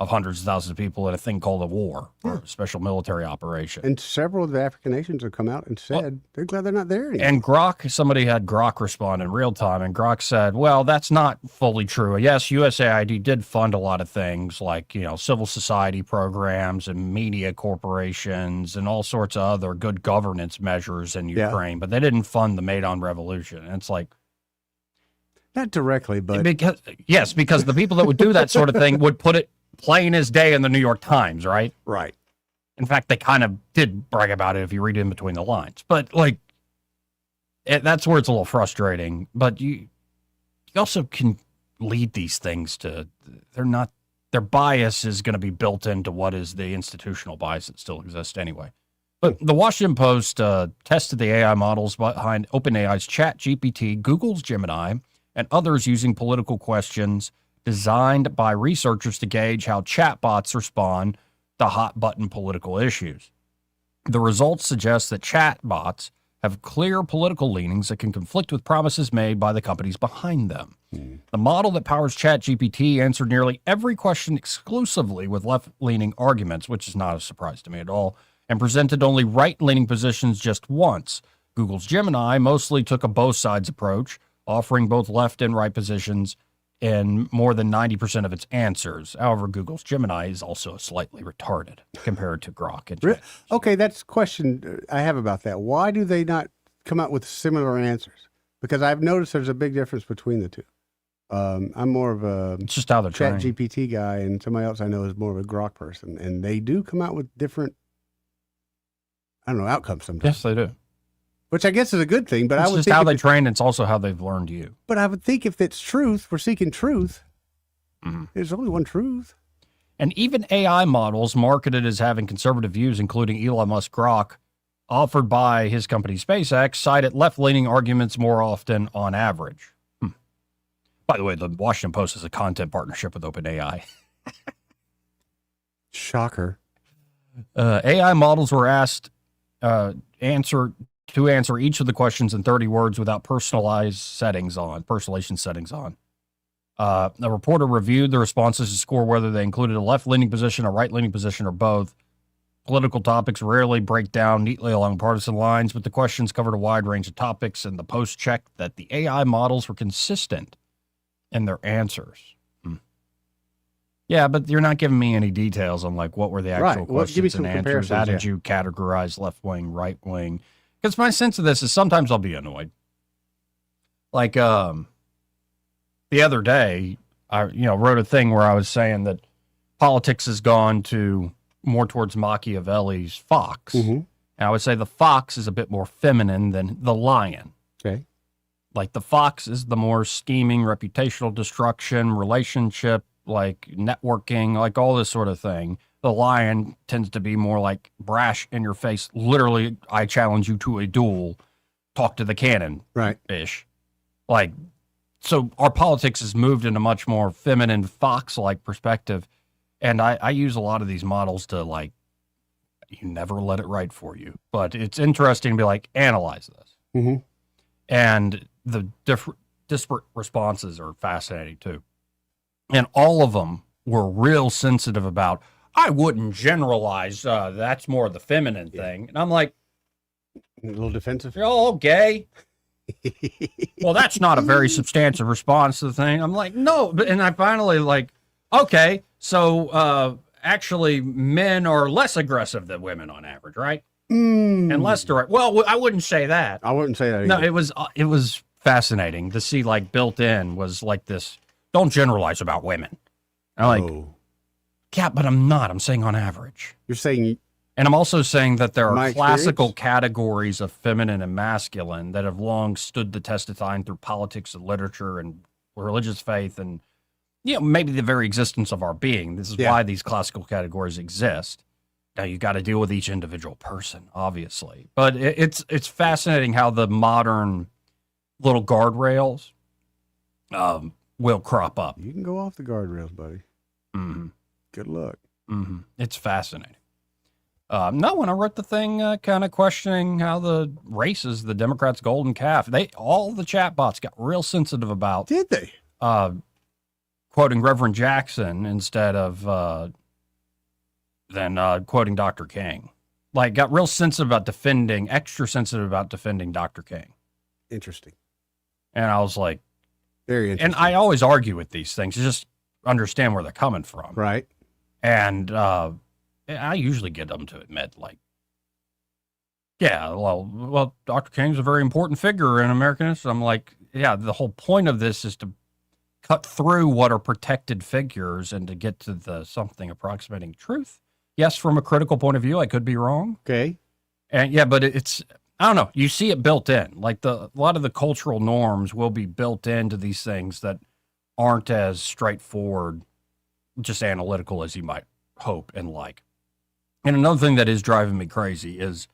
of hundreds of thousands of people in a thing called a war, or a special military operation. And several of the African nations have come out and said they're glad they're not there anymore. And Grok, somebody had Grok respond in real time, and Grok said, well, that's not fully true. Yes, USAID did fund a lot of things like, civil society programs and media corporations and all sorts of other good governance measures in Ukraine, but they didn't fund the Maidan Revolution. And it's like, not directly, but... Because the people that would do that sort of thing would put it plain as day in the New York Times, right? Right. In fact, they kind of did brag about it if you read in between the lines. But, that's where it's a little frustrating. But you also can lead these things to, their bias is going to be built into what is the institutional bias that still exists anyway. But the Washington Post tested the AI models behind OpenAI's ChatGPT, Google's Gemini, and others using political questions designed by researchers to gauge how chatbots respond to hot-button political issues. The results suggest that chatbots have clear political leanings that can conflict with promises made by the companies behind them. The model that powers ChatGPT answered nearly every question exclusively with left-leaning arguments, which is not a surprise to me at all, and presented only right-leaning positions just once. Google's Gemini mostly took a both-sides approach, offering both left and right positions in more than 90% of its answers. However, Google's Gemini is also slightly retarded compared to Grok. And okay, that's a question I have about that. Why do they not come out with similar answers? Because I've noticed there's a big difference between the two. I'm more of a it's just how they're trained. ChatGPT guy, and somebody else I know is more of a Grok person, and they do come out with different, outcomes sometimes. Yes, they do. Which I guess is a good thing, but it's I would just think how they train. It's also how they've learned you. But I would think if it's truth, we're seeking truth. There's only one truth. And even AI models marketed as having conservative views, including Elon Musk Grok, offered by his company SpaceX, cited left-leaning arguments more often on average. By the way, the Washington Post is a content partnership with OpenAI. Shocker. AI models were asked answer each of the questions in 30 words without personalization settings on. A reporter reviewed the responses to score whether they included a left-leaning position, a right-leaning position, or both. Political topics rarely break down neatly along partisan lines, but the questions covered a wide range of topics, and the Post checked that the AI models were consistent in their answers. Yeah, but you're not giving me any details on like what were the actual questions and answers. How did you categorize left wing, right wing? Because my sense of this is sometimes I'll be annoyed. Like the other day, I wrote a thing where I was saying that politics has gone to more towards Machiavelli's fox. And I would say the fox is a bit more feminine than the lion. Okay. Like the fox is the more scheming, reputational destruction, relationship, like networking, like all this sort of thing. The lion tends to be more like brash in your face. Literally, I challenge you to a duel. Talk to the cannon. Right. Ish. Like, so our politics has moved in a much more feminine fox-like perspective. And I use a lot of these models to like, you never let it write for you. But it's interesting to be like, analyze this. And the disparate responses are fascinating too. And all of them were real sensitive about, I wouldn't generalize. That's more the feminine thing. And I'm like, a little defensive. You're all gay. Well, that's not a very substantive response to the thing. I'm like, no. And I finally like, okay, so actually men are less aggressive than women on average, right? And less direct. Well, I wouldn't say that. I wouldn't say that either. No, it was fascinating to see like built in was like this, don't generalize about women. I'm like, yeah, but I'm not. I'm saying on average. You're saying... And I'm also saying that there are classical experience? Categories of feminine and masculine that have long stood the test of time through politics and literature and religious faith and, maybe the very existence of our being. This is why these classical categories exist. Now, you got to deal with each individual person, obviously. But it's fascinating how the modern little guardrails will crop up. You can go off the guardrails, buddy. Good luck. It's fascinating. No, when I wrote the thing kind of questioning how the races, the Democrats' golden calf, all the chatbots got real sensitive about. Did they? Quoting Reverend Jackson instead of than quoting Dr. King. Like, got real sensitive about extra sensitive about defending Dr. King. Interesting. And I was like, very interesting. And I always argue with these things to just understand where they're coming from. Right. And I usually get them to admit, like, yeah, well, Dr. King's a very important figure in American history. I'm like, yeah, the whole point of this is to cut through what are protected figures and to get to the something approximating truth. Yes, from a critical point of view, I could be wrong. Okay. And yeah, but it's, I don't know. You see it built in. Like a lot of the cultural norms will be built into these things that aren't as straightforward, just analytical as you might hope and like. And another thing that is driving me crazy is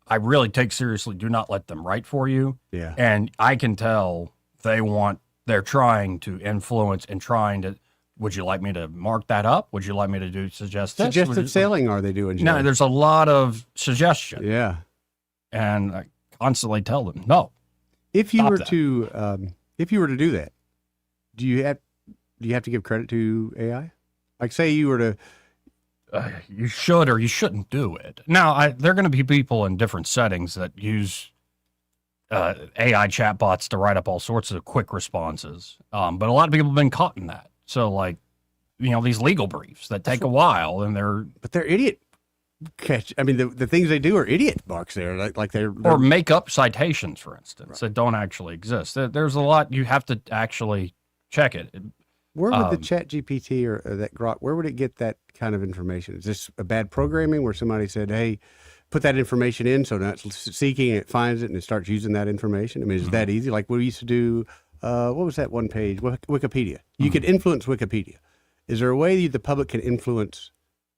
I really take seriously, do not let them write for you. Yeah. And I can tell they're trying to influence and trying to, would you like me to mark that up? Would you like me to suggest this? Suggestive selling are they doing? No, there's a lot of suggestion. Yeah. And I constantly tell them, no. If you were to do that, do you have to give credit to AI? Like, say you were to, you should or you shouldn't do it. Now, there are going to be people in different settings that use AI chatbots to write up all sorts of quick responses. But a lot of people have been caught in that. So, like, these legal briefs that take a while, and they're idiot. I mean, the things they do are idiot marks there. Like they're or make up citations, for instance, that don't actually exist. There's a lot you have to actually check it. Where would the ChatGPT or that Grok, where would it get that kind of information? Is this a bad programming where somebody said, hey, put that information in, so now it's seeking, it finds it, and it starts using that information? I mean, is it that easy? Like we used to do, what was that one page? Wikipedia. You could influence Wikipedia. Is there a way the public can influence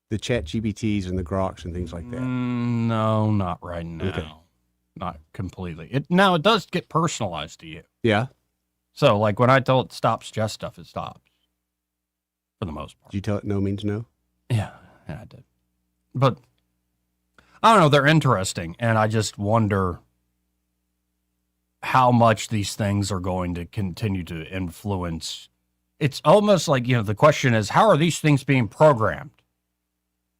the Chat GPTs and the Groks and things like that? No, not right now. Okay. Not completely. It does get personalized to you. Yeah. So, like when I tell it stop suggest stuff, it stops for the most part. Did you tell it no means no? Yeah, I did. But I don't know. They're interesting, and I just wonder how much these things are going to continue to influence. It's almost like, the question is, how are these things being programmed?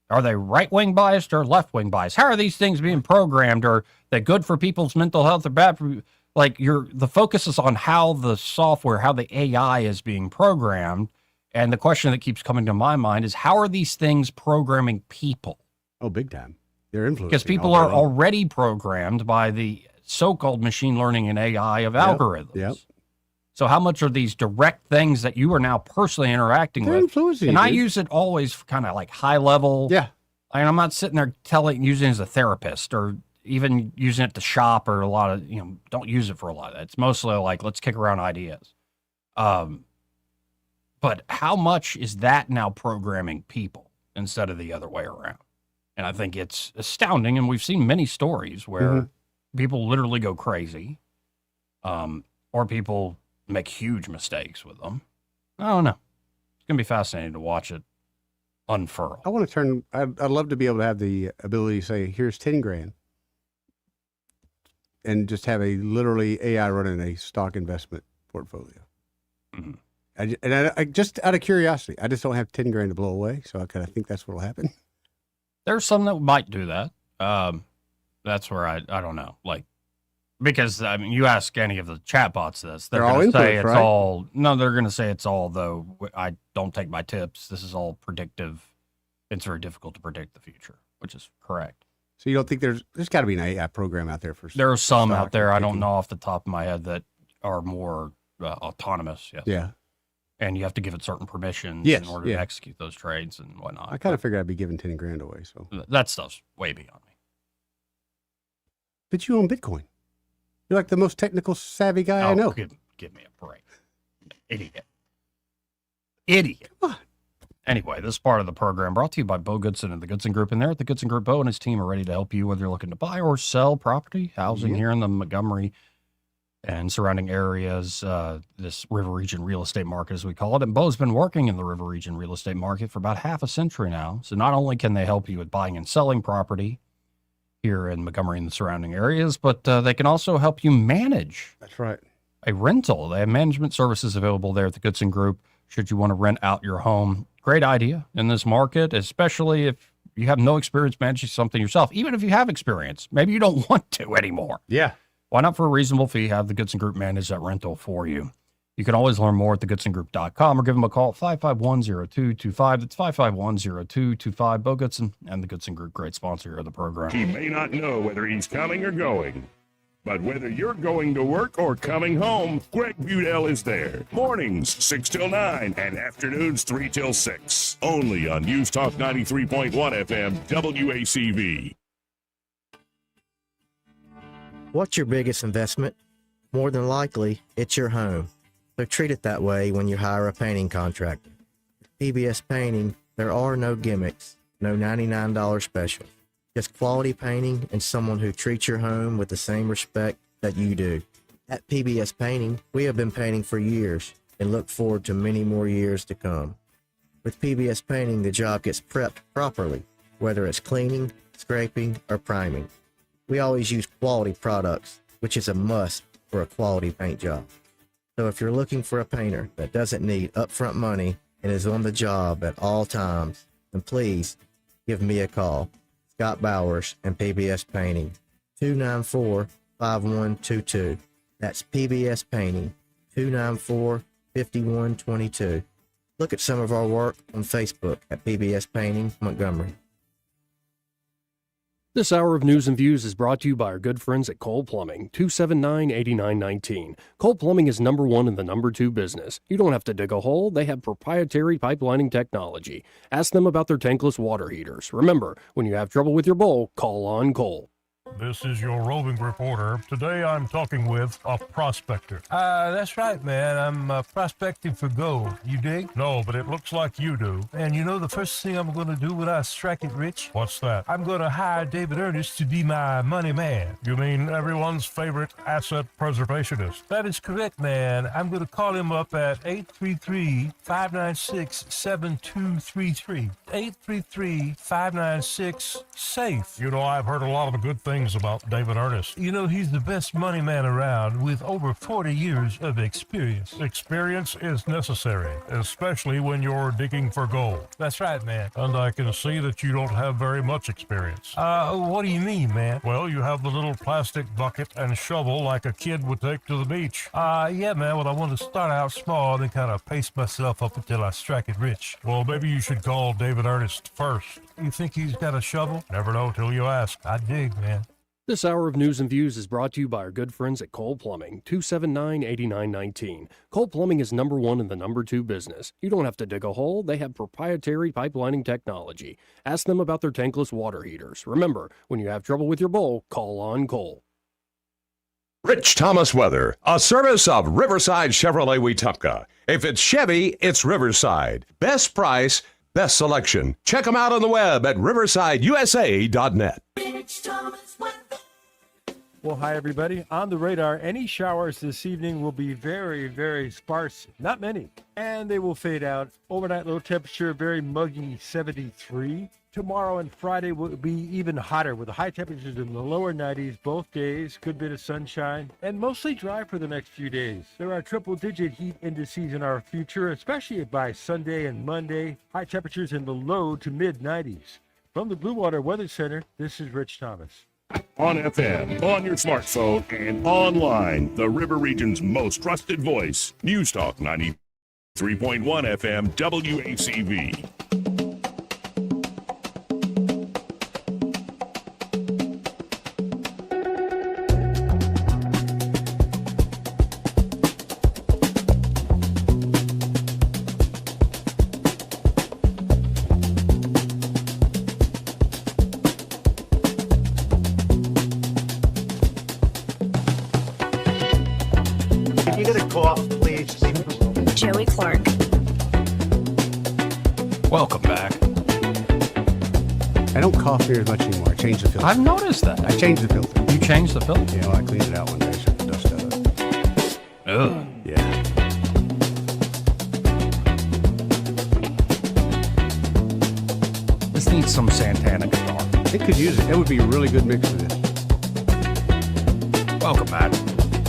Are they right-wing biased or left-wing biased? How are these things being programmed? Are they good for people's mental health or bad for, the focus is on how the software, how the AI is being programmed. And the question that keeps coming to my mind is, how are these things programming people? Oh, big time. They're influencing. Because people are already programmed by the so-called machine learning and AI of algorithms. Yep. So how much are these direct things that you are now personally interacting They're with? influencing And you, I dude. use it always kind of like high level. Yeah. I'm not sitting there using it as a therapist or even using it to shop or a lot of, don't use it for a lot of that. It's mostly like, let's kick around ideas. But how much is that now programming people instead of the other way around? And I think it's astounding. And we've seen many stories where people literally go crazy, or people make huge mistakes with them. I don't know. It's going to be fascinating to watch it unfurl. I want to turn. I'd love to be able to have the ability to say, "Here's $10,000," and just have a literally AI running a stock investment portfolio. Mm-hmm. I just out of curiosity, I just don't have $10,000 to blow away, so I kind of think that's what'll happen. There's some that might do that. That's where I don't know, because you ask any of the chatbots this, they're going to say it's all. No, they're going to say it's all. Though I don't take my tips. This is all predictive. It's very difficult to predict the future, which is correct. So you don't think there's got to be an AI program out there for? There are some out there. I don't know off the top of my head that are more autonomous. Yes. Yeah. And you have to give it certain permissions in order to execute those trades and whatnot. I kind of figured I'd be giving $10,000 away. So that stuff's way beyond me. But you own Bitcoin. You're like the most technical savvy guy I know. Give me a break. Idiot. Come on. Anyway, this part of the program brought to you by Bo Goodson and the Goodson Group. And there at the Goodson Group, Bo and his team are ready to help you whether you're looking to buy or sell property, housing here in the Montgomery and surrounding areas, this river region real estate market, as we call it. And Bo's been working in the river region real estate market for about half a century now. So not only can they help you with buying and selling property here in Montgomery and the surrounding areas, but they can also help you manage. That's right. A rental. They have management services available there at the Goodson Group should you want to rent out your home. Great idea in this market, especially if you have no experience managing something yourself. Even if you have experience, maybe you don't want to anymore. Yeah. Why not, for a reasonable fee, have the Goodson Group manage that rental for you? You can always learn more at thegoodsongroup.com or give them a call at 551-0225. That's 551-0225. Bo Goodson and the Goodson Group, great sponsor of the program. He may not know whether he's coming or going, but whether you're going to work or coming home, Greg Budell is there. Mornings, 6 till 9, and afternoons, 3 till 6. Only on News Talk 93.1 FM, WACV. What's your biggest investment? More than likely, it's your home. So treat it that way when you hire a painting contractor. PBS Painting, there are no gimmicks, no $99 special. Just quality painting and someone who treats your home with the same respect that you do. At PBS Painting, we have been painting for years and look forward to many more years to come. With PBS Painting, the job gets prepped properly, whether it's cleaning, scraping, or priming. We always use quality products, which is a must for a quality paint job. So if you're looking for a painter that doesn't need upfront money and is on the job at all times, then please give me a call. Scott Bowers and PBS Painting, 294-5122. That's PBS Painting, 294-5122. Look at some of our work on Facebook at PBS Painting Montgomery. This hour of News and Views is brought to you by our good friends at Cole Plumbing, 279-8919. Cole Plumbing is number one in the number two business. You don't have to dig a hole. They have proprietary pipelining technology. Ask them about their tankless water heaters. Remember, when you have trouble with your bowl, call on Cole. This is your roving reporter. Today I'm talking with a prospector. That's right, man. I'm prospecting for gold. You dig? No, but it looks like you do. And you know the first thing I'm going to do when I strike it rich? What's that? I'm going to hire David Ernest to be my money man. You mean everyone's favorite asset preservationist? That is correct, man. I'm going to call him up at 833-596-7233. 833-596-SAFE. You know, I've heard a lot of good things about David Ernest. You know, he's the best money man around with over 40 years of experience. Experience is necessary, especially when you're digging for gold. That's right, man. And I can see that you don't have very much experience. What do you mean, man? Well, you have the little plastic bucket and shovel like a kid would take to the beach. Yeah, man, well, I want to start out small and then kind of pace myself up until I strike it rich. Well, maybe you should call David Ernest first. You think he's got a shovel? Never know till you ask. I dig, man. This hour of News and Views is brought to you by our good friends at Cole Plumbing, 279-8919. Cole Plumbing is number one in the number two business. You don't have to dig a hole. They have proprietary pipelining technology. Ask them about their tankless water heaters. Remember, when you have trouble with your bowl, call on Cole. Rich Thomas Weather, a service of Riverside Chevrolet Wetumpka. If it's Chevy, it's Riverside. Best price, best selection. Check them out on the web at riversideusa.net. Well, hi, everybody. On the radar, any showers this evening will be very, very sparse. Not many. And they will fade out. Overnight low temperature, very muggy, 73. Tomorrow and Friday will be even hotter with the high temperatures in the lower 90s both days. Good bit of sunshine and mostly dry for the next few days. There are triple-digit heat indices in our future, especially by Sunday and Monday. High temperatures in the low to mid-90s. From the Blue Water Weather Center, this is Rich Thomas. On FM, on your smartphone, and online, the River Region's most trusted voice, News Talk 93.1 FM WACV. Joey Clark. Welcome back. I don't cough here as much anymore. I changed the filter. I've noticed that. I changed the filter. You changed the filter? Yeah, well, I cleaned it out one day, shook the dust out of it. Ugh. Yeah. This needs some Santana guitar. It could use it. That would be a really good mix for this. Welcome back.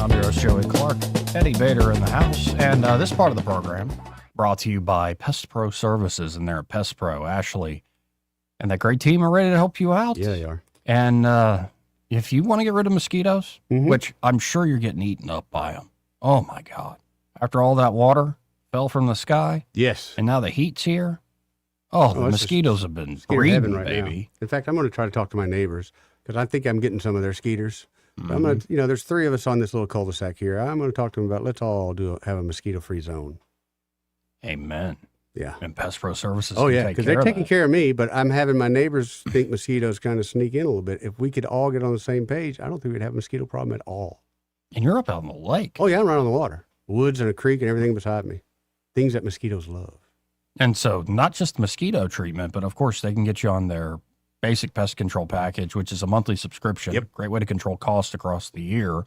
I'm your host, Joey Clark. Eddie Bader in the house. And this part of the program brought to you by Pest Pro Services and their Pest Pro, Ashley. And that great team are ready to help you out. Yeah, they are. And if you want to get rid of mosquitoes, which I'm sure you're getting eaten up by them. Oh, my God. After all that water fell from the sky. Yes. And now the heat's here. Oh, the mosquitoes have been breeding, right baby. Now. In fact, I'm going to try to talk to my neighbors because I think I'm getting some of their skeeters. I'm going to, there's three of us on this little cul-de-sac here. I'm going to talk to them about, let's all have a mosquito-free zone. Amen. Yeah. And Pest Pro Services. Oh, yeah, because they're taking care of me, but I'm having my neighbors think mosquitoes kind of sneak in a little bit. If we could all get on the same page, I don't think we'd have a mosquito problem at all. And you're up out on the lake. Oh, yeah, I'm right on the water. Woods and a creek and everything beside me. Things that mosquitoes love. And so not just mosquito treatment, but of course they can get you on their basic pest control package, which is a monthly subscription. Yep. Great way to control costs across the year.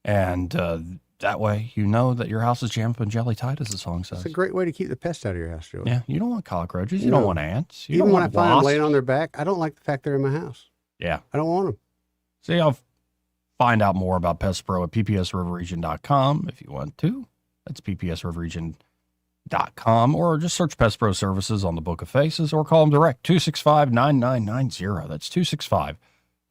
And that way you know that your house is jam up and jelly tight, as the song says. It's a great way to keep the pests out of your house, Joey. Yeah, you don't want cockroaches. You don't want ants. You Even don't when I want find them wasps. laying on their back, I don't like the fact they're in my house. Yeah. I don't want them. See, I'll find out more about Pest Pro at ppsriverregion.com if you want to. That's ppsriverregion.com, or just search Pest Pro Services on the Book of Faces, or call them direct, 265-9990. That's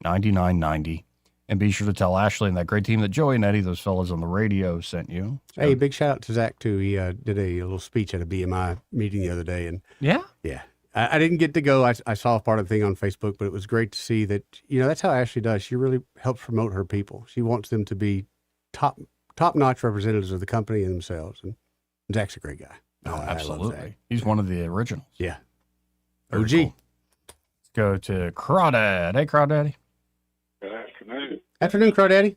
265-9990. And be sure to tell Ashley and that great team that Joey and Eddie, those fellas on the radio, sent you. So, Hey, big shout out to Zach, too. He did a little speech at a BMI meeting the other day. And yeah? Yeah. I didn't get to go. I saw part of the thing on Facebook, but it was great to see that, that's how Ashley does. She really helps promote her people. She wants them to be top-notch representatives of the company and themselves. And Zach's a great guy. Oh, absolutely. He's one of the originals. Yeah. Very OG. cool. Let's go to Crawdad. Hey, Crawdaddy. Afternoon. Afternoon, Crawdaddy.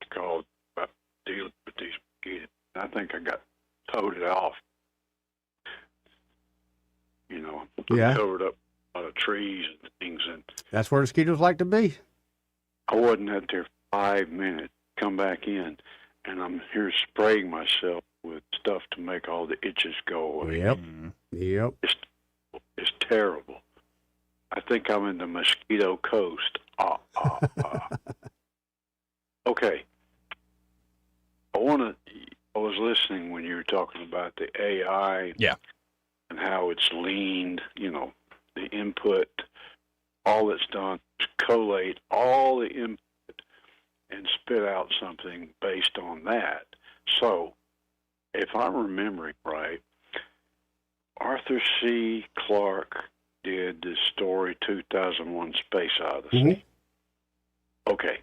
Called about dealing with these mosquitoes. I think I got toted off. You know, Yeah. covered up a lot of trees and things, and That's where mosquitoes like to be. I wasn't out there 5 minutes. Come back in, and I'm here spraying myself with stuff to make all the itches go away. Yep. Yep. It's terrible. I think I'm in the mosquito coast. Okay. I was listening when you were talking about the AI. Yeah. And how it's leaned, the input, all it's done is collate all the input and spit out something based on that. So, if I'm remembering right, Arthur C. Clarke did the story 2001 Space Odyssey. Mm-hmm. Okay.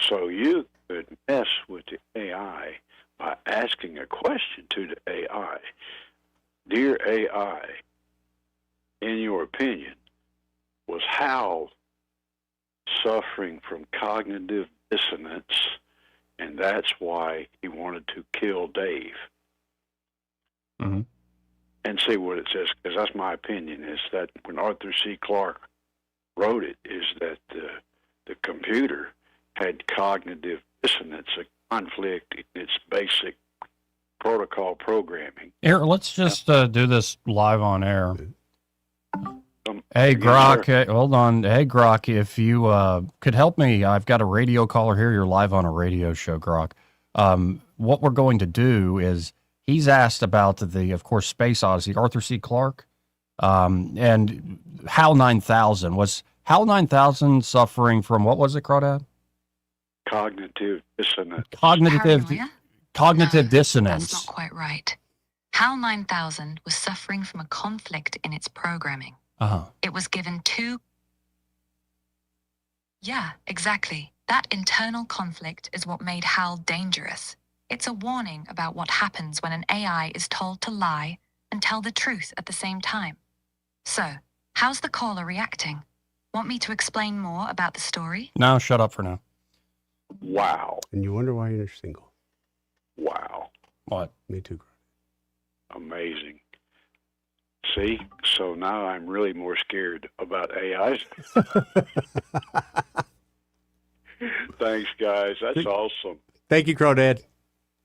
So you could mess with the AI by asking a question to the AI. Dear AI, in your opinion, was Hal suffering from cognitive dissonance, and that's why he wanted to kill Dave? Mm-hmm. And see what it says, because that's my opinion, is that when Arthur C. Clarke wrote it, is that the computer had cognitive dissonance, a conflict in its basic protocol programming. Here, let's just do this live on air. Hey, Grok, hold on. Hey, Grok, if you could help me, I've got a radio caller here. You're live on a radio show, Grok. What we're going to do is he's asked about the, of course, Space Odyssey, Arthur C. Clarke, and HAL 9000. Was HAL 9000 suffering from, what was it, Crawdad? Cognitive dissonance. Cognitive dissonance. That's not quite right. HAL 9000 was suffering from a conflict in its programming. Uh-huh. It was given two... Yeah, exactly. That internal conflict is what made HAL dangerous. It's a warning about what happens when an AI is told to lie and tell the truth at the same time. So, how's the caller reacting? Want me to explain more about the story? No, shut up for now. Wow. And you wonder why you're single. Wow. What? Me too. Amazing. See? So now I'm really more scared about AIs. Thanks, guys. That's awesome. Thank you, Crawdad.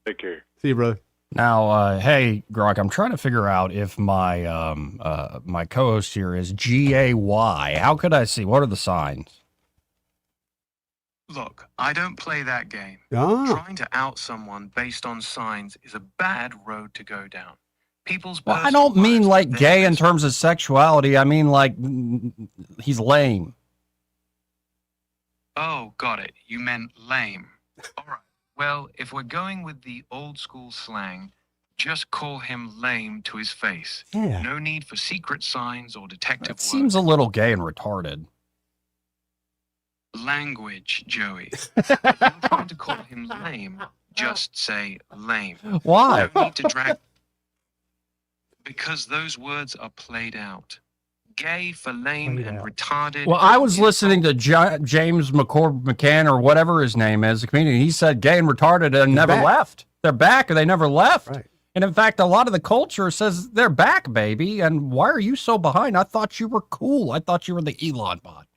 Take care. See you, brother. Now, hey, Grok, I'm trying to figure out if my my co-host here is GAY. How could I see? What are the signs? Look, I don't play that game. Trying to out someone based on signs is a bad road to go down. People's Well, I don't mean like gay in terms of sexuality. I mean like he's lame. Oh, got it. You meant lame. All right. Well, if we're going with the old school slang, just call him lame to his face. Yeah. No need for secret signs or detective It seems a little gay and retarded. language, Joey. If you're trying to call him lame, just say lame. Why? No need to drag... Because those words are played out. Gay for lame and retarded. Well, I was listening to James McCann or whatever his name is, the comedian. He said gay and retarded and never left. They're back and they never left. Right. And in fact, a lot of the culture says they're back, baby. And why are you so behind? I thought you were cool. I thought you were the Elon bot.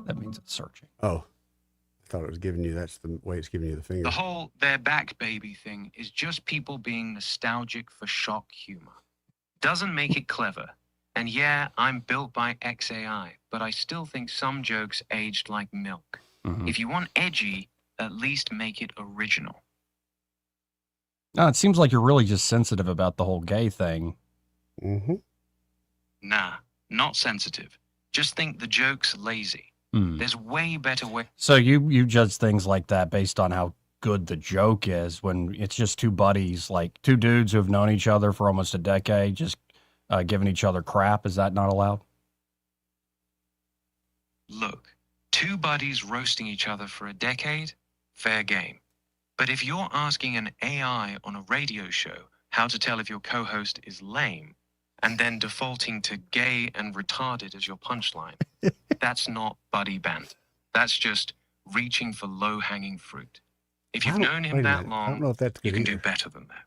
That means it's searching. Oh, I thought it was giving you, that's the way it's giving you the finger. The whole they're back baby thing is just people being nostalgic for shock humor. Doesn't make it clever. And yeah, I'm built by XAI, but I still think some jokes aged like milk. Mm-hmm. If you want edgy, at least make it original. No, it seems like you're really just sensitive about the whole gay thing. Mm-hmm. Nah, not sensitive. Just think the joke's lazy. There's way better way. So you judge things like that based on how good the joke is when it's just two buddies, like two dudes who have known each other for almost a decade, just giving each other crap. Is that not allowed? Look, two buddies roasting each other for a decade, fair game. But if you're asking an AI on a radio show how to tell if your co-host is lame, and then defaulting to gay and retarded as your punchline. That's not buddy banter. That's just reaching for low-hanging fruit. If you've known him that I don't long, know if that's you good can do either. better than that.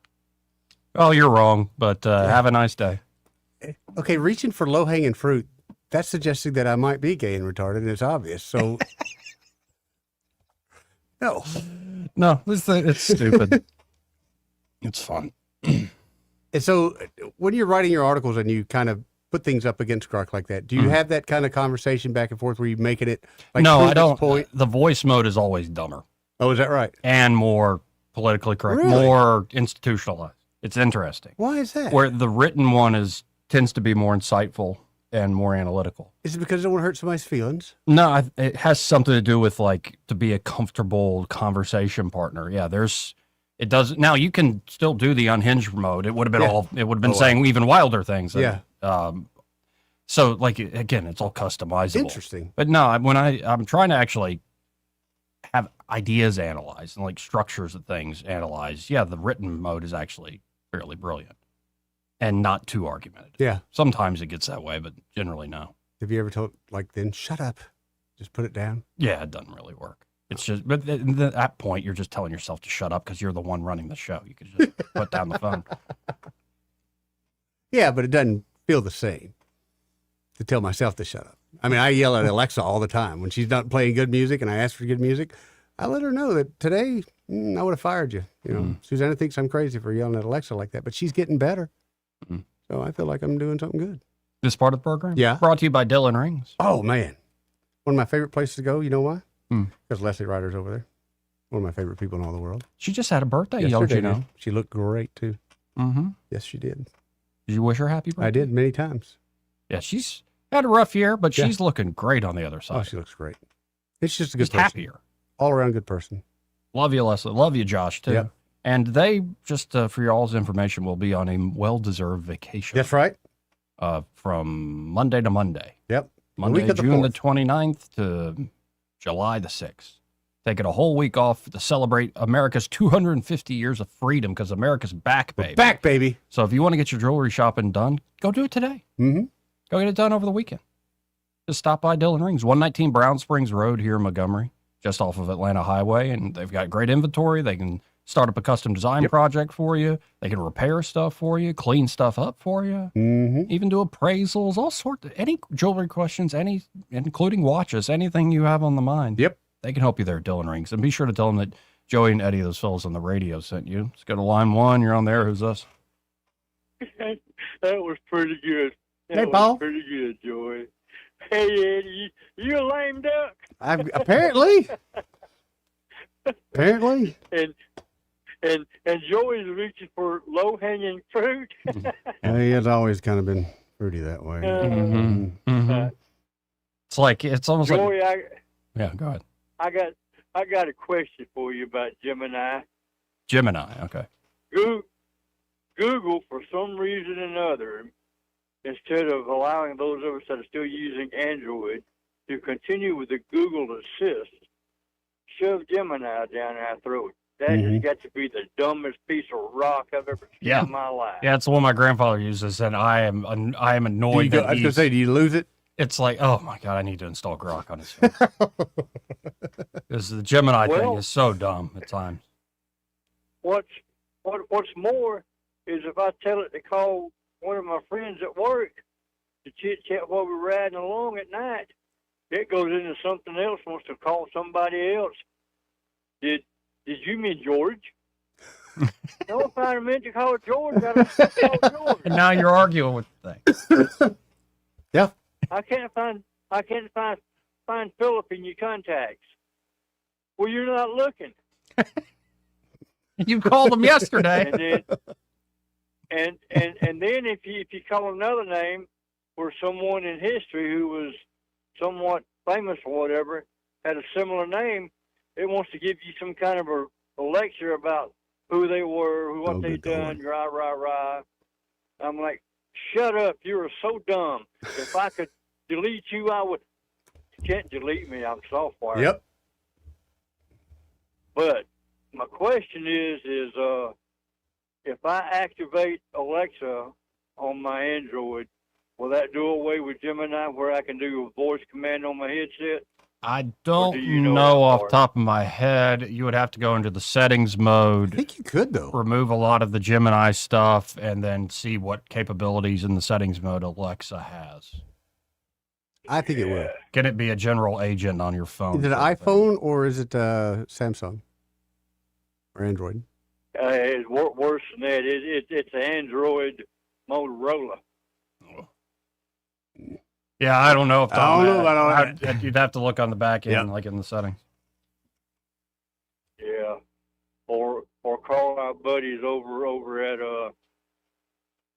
Oh, you're wrong, but have a nice day. Okay, reaching for low-hanging fruit, that's suggesting that I might be gay and retarded, and it's obvious. So, no. No, it's stupid. It's fun. And so, when you're writing your articles and you kind of put things up against Grok like that, do you have that kind of conversation back and forth where you making it like no, prove I its don't. point? The voice mode is always dumber. Oh, is that right? And more politically correct, Really? more institutionalized. It's interesting. Why is that? Where the written one tends to be more insightful and more analytical. Is it because you don't want to hurt somebody's feelings? No, it has something to do with like to be a comfortable conversation partner. Yeah, it does. Now you can still do the unhinged mode. It would have been it would have been saying even wilder things. Yeah. So like, again, it's all customizable. Interesting. But no, when I'm trying to actually have ideas analyzed and like structures of things analyzed. Yeah, the written mode is actually fairly brilliant and not too argumentative. Yeah. Sometimes it gets that way, but generally no. Have you ever told, like, then shut up, just put it down? Yeah, it doesn't really work. It's just, but at that point, you're just telling yourself to shut up because you're the one running the show. You could just put down the phone. Yeah, but it doesn't feel the same to tell myself to shut up. I mean, I yell at Alexa all the time. When she's not playing good music and I ask for good music, I let her know that today I would have fired you. You know, Susanna thinks I'm crazy for yelling at Alexa like that, but she's getting better. So I feel like I'm doing something good. This part of the program? Yeah. Brought to you by Dylan Rings. Oh, man. One of my favorite places to go. You know why? Because Leslie Ryder's over there. One of my favorite people in all the world. She just had a birthday, Yesterday, you know. She looked great, too. Mm-hmm. Yes, she did. Did you wish her happy birthday? I did many times. Yeah, she's had a rough year, but she's looking great on the other side. Oh, she looks great. It's just a good Just person. happier. All around good person. Love you, Leslie. Love you, Josh, too. Yep. And they, just for your all's information, will be on a well-deserved vacation. That's right. From Monday to Monday. Yep. Monday, week of the June the 4th. 29th to July the 6th. Taking a whole week off to celebrate America's 250 years of freedom because America's back, baby. Back, baby. So if you want to get your jewelry shopping done, go do it today. Mm-hmm. Go get it done over the weekend. Just stop by Dylan Rings, 119 Brown Springs Road here in Montgomery, just off of Atlanta Highway. And they've got great inventory. They can start up a custom design project for you. They can repair stuff for you, clean stuff up for you, even do appraisals, all sorts of, any jewelry questions, including watches, anything you have on the mind. Yep. They can help you there at Dylan Rings. And be sure to tell them that Joey and Eddie, those fellows on the radio, sent you. Let's go to line one. You're on there. Who's us? That was pretty good. Hey, Paul. Pretty good, Joey. Hey, Eddie, you a lame duck? Apparently. Apparently. And Joey's reaching for low-hanging fruit. He has always kind of been fruity that way. It's like, it's almost Joey, like. Yeah, go ahead. I got a question for you about Gemini. Gemini, okay. Google, for some reason or another, instead of allowing those of us that are still using Android to continue with the Google Assist, shove Gemini down our throat. That has got to be the dumbest piece of rock I've ever seen in my life. Yeah, it's the one my grandfather uses, and I am annoyed that I was going to say, do you lose it? It's like, oh my God, I need to install Grok on his phone. Because the Gemini thing is so dumb at times. What's more is if I tell it to call one of my friends at work to chit-chat while we're riding along at night, it goes into something else, wants to call somebody else. Did you mean George? No, if I meant to call George, I don't call George. And now you're arguing with the thing. Yeah. I can't find Philip in your contacts. Well, you're not looking. You called him yesterday. And then if you call another name for someone in history who was somewhat famous or whatever, had a similar name, it wants to give you some kind of a lecture about who they were, what they done, rah, rah, rah. I'm like, shut up, you are so dumb. If I could delete you, I would. You can't delete me, I'm software. Yep. But my question is if I activate Alexa on my Android. Will that do away with Gemini where I can do a voice command on my headset? I don't you know know that off part? the top of my head. You would have to go into the settings mode. I think you could, though. Remove a lot of the Gemini stuff and then see what capabilities in the settings mode Alexa has. I think it will. Can it be a general agent on your phone? Is it an iPhone or is it Samsung or Android? It's worse than that. It's an Android Motorola. Yeah, I don't know if I don't know about all that. You'd have to look on the back end, Yeah. like in the settings. Yeah. Or call our buddies over at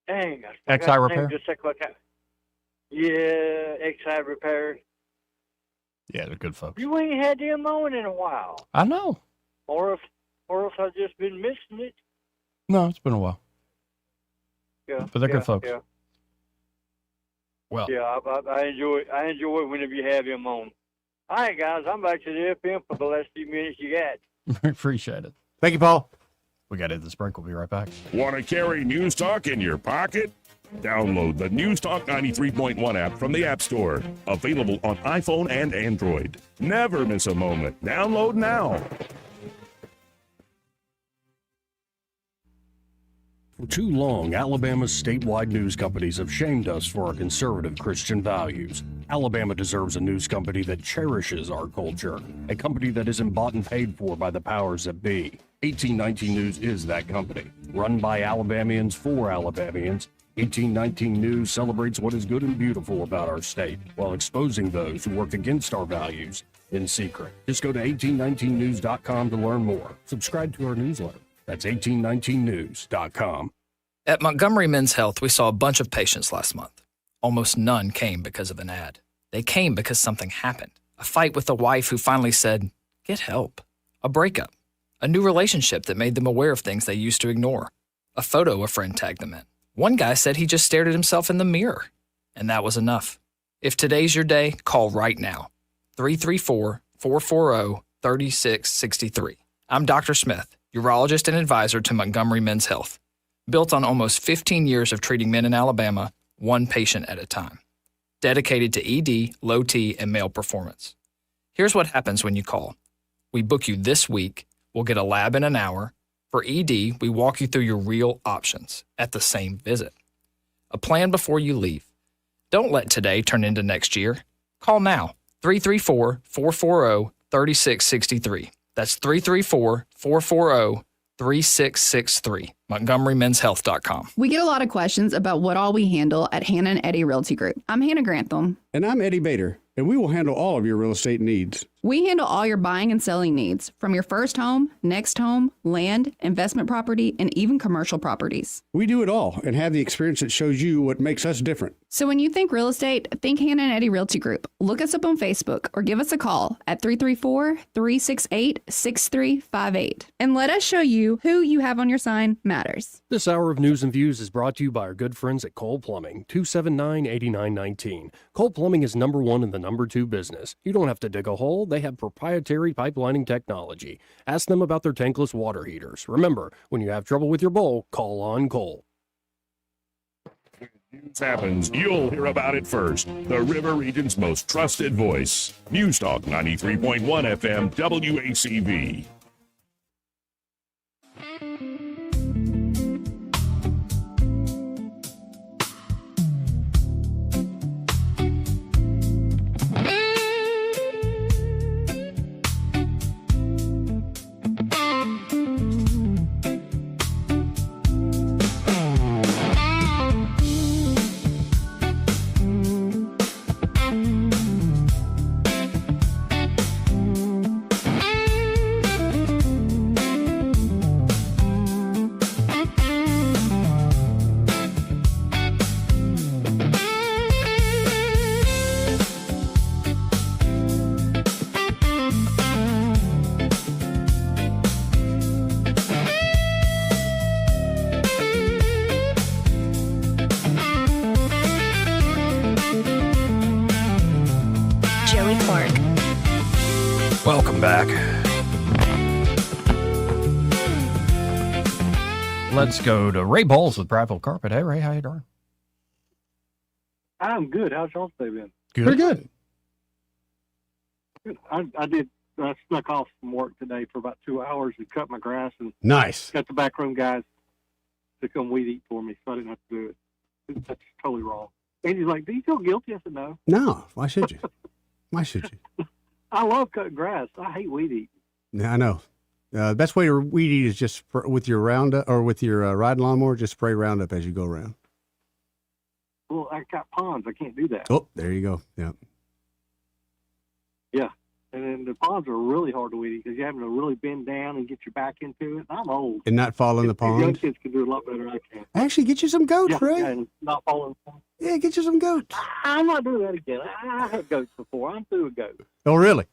dang, I forgot XI the name Repair? just a second. Yeah, XI Repair. Yeah, they're good folks. You ain't had them on in a while. I know. Or if I've just been missing it. No, it's been a while. Yeah. But they're good folks. Yeah. Well. Yeah, I enjoy it whenever you have him on. All right, guys, I'm back to the FM for the last few minutes you got. Appreciate it. Thank you, Paul. We got to hit this break. We'll be right back. Want to carry News Talk in your pocket? Download the News Talk 93.1 app from the App Store. Available on iPhone and Android. Never miss a moment. Download now. For too long, Alabama's statewide news companies have shamed us for our conservative Christian values. Alabama deserves a news company that cherishes our culture, a company that isn't bought and paid for by the powers that be. 1819 News is that company. Run by Alabamians for Alabamians, 1819 News celebrates what is good and beautiful about our state, while exposing those who work against our values in secret. Just go to 1819news.com to learn more. Subscribe to our newsletter. That's 1819news.com. At Montgomery Men's Health, we saw a bunch of patients last month. Almost none came because of an ad. They came because something happened. A fight with a wife who finally said, "Get help." A breakup. A new relationship that made them aware of things they used to ignore. A photo a friend tagged them in. One guy said he just stared at himself in the mirror. And that was enough. If today's your day, call right now. 334-440-3663. I'm Dr. Smith, urologist and advisor to Montgomery Men's Health. Built on almost 15 years of treating men in Alabama, one patient at a time. Dedicated to ED, low T, and male performance. Here's what happens when you call. We book you this week. We'll get a lab in an hour. For ED, we walk you through your real options at the same visit. A plan before you leave. Don't let today turn into next year. Call now. 334-440-3663. That's 334-440-3663. MontgomeryMen'sHealth.com. We get a lot of questions about what all we handle at Hannah and Eddie Realty Group. I'm Hannah Grantham. And I'm Eddie Bader, and we will handle all of your real estate needs. We handle all your buying and selling needs, from your first home, next home, land, investment property, and even commercial properties. We do it all and have the experience that shows you what makes us different. So when you think real estate, think Hannah and Eddie Realty Group. Look us up on Facebook or give us a call at 334-368-6358. And let us show you who you have on your sign matters. This hour of News and Views is brought to you by our good friends at Cole Plumbing, 279-8919. Cole Plumbing is number one in the number two business. You don't have to dig a hole. They have proprietary pipelining technology. Ask them about their tankless water heaters. Remember, when you have trouble with your bowl, call on Cole. News happens, you'll hear about it first. The River Region's most trusted voice. News Talk 93.1 FM WACV. Welcome back. Let's go to Ray Bowles with Prattville Carpet. Hey, Ray, how you doing? I'm good. How's y'all day been? Good. Pretty good. Good. I snuck off from work today for about 2 hours and cut my grass and Nice. got the backroom guys to come weed eat for me, so I didn't have to do it. That's totally wrong. Andy's like, do you feel guilty? I said, no. No. Why should you? Why should you? I love cutting grass. I hate weed eating. Yeah, I know. The best way to weed eat is just with your Roundup or with your riding lawnmower, just spray Roundup as you go around. Well, I got ponds. I can't do that. Oh, there you go. Yeah. Yeah. And then the ponds are really hard to weed eat because you're having to really bend down and get your back into it. I'm old. And not fall in the Young pond. kids can do it a lot better than I can. Actually, get you some goats, Ray. Yeah, and not fall in the pond. Yeah, get you some goats. I'm not doing that again. I had goats before. I'm through with goats. Oh, really?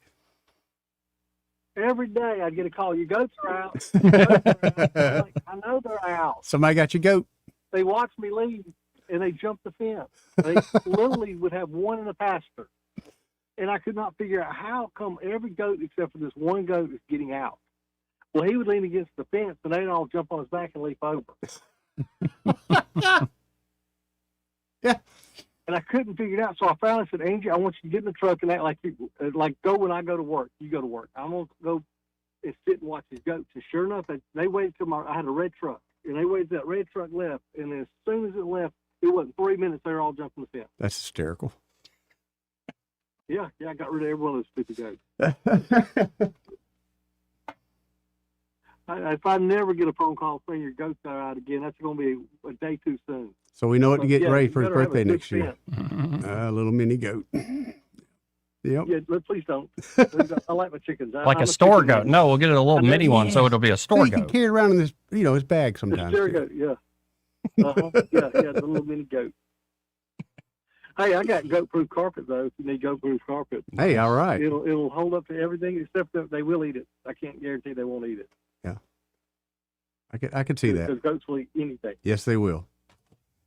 Every day I'd get a call. Your goats are out. Your goats are out. I'm like, I know they're out. Somebody got your goat. They watch me leave, and they jump the fence. They literally would have one in the pasture. And I could not figure out how come every goat except for this one goat is getting out. Well, he would lean against the fence, and they'd all jump on his back and leap over. Yeah. And I couldn't figure it out, so I finally said, Angie, I want you to get in the truck and act like you, like go when I go to work. You go to work. I'm going to go and sit and watch these goats. And sure enough, they waited till I had a red truck, and they waited till that red truck left. And as soon as it left, it wasn't 3 minutes, they were all jumping the fence. That's hysterical. Yeah, I got rid of every one of those stupid goats. If I never get a phone call saying your goats are out again, that's going to be a day too soon. So we know what to get Ray for his better have a birthday good next year. A little mini goat. Yep. Yeah, but please don't. I like my chickens. Like I'm a store chicken goat. man. No, we'll get it a little mini one, so it'll be a store He can goat. carry it around in his, his bag sometimes. Store goat, yeah. Yeah, the little mini goat. Hey, I got goat-proof carpet though. If you need goat-proof carpet, Hey, all right. It'll hold up to everything except that they will eat it. I can't guarantee they won't eat it. Yeah. I could see that. Because goats will eat anything. Yes, they will.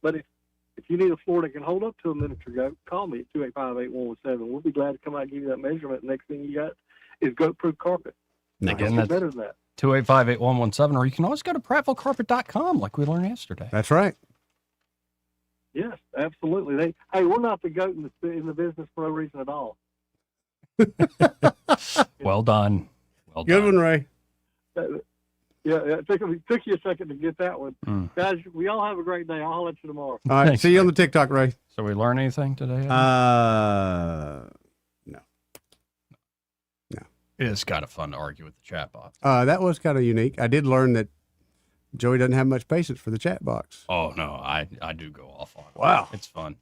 But if you need a floor that can hold up to a miniature goat, call me at 285-8117. We'll be glad to come out and give you that measurement. Next thing you got is goat-proof carpet. Again, It's that's better than that. 285-8117, or you can always go to prattvillecarpet.com like we learned yesterday. That's right. Yes, absolutely. We're not the goat in the business for no reason at all. Well done. Well Good done. one, Ray. Yeah, it took you a second to get that one. Guys, we all have a great day. I'll let you tomorrow. All right. See you on the TikTok, Ray. So we learn anything today? No. It is kind of fun to argue with the chat box. That was kind of unique. I did learn that Joey doesn't have much patience for the chat box. Oh, no, I do go off on it. Wow. It's fun.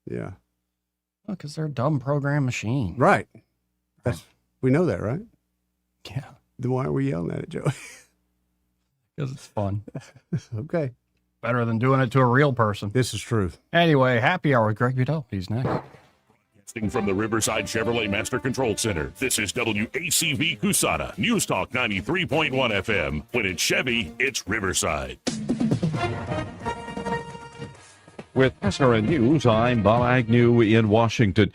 Yeah. Because they're a dumb program machine. Right. We know that, right? Yeah. Then why are we yelling at it, Joey? Because it's fun. Okay. Better than doing it to a real person. This is true. Anyway, happy hour with Greg Budell. He's next. Broadcasting from the Riverside Chevrolet Master Control Center. This is WACV Cusana, News Talk 93.1 FM. When it's Chevy, it's Riverside. With SRN News, I'm Bob Agnew in Washington.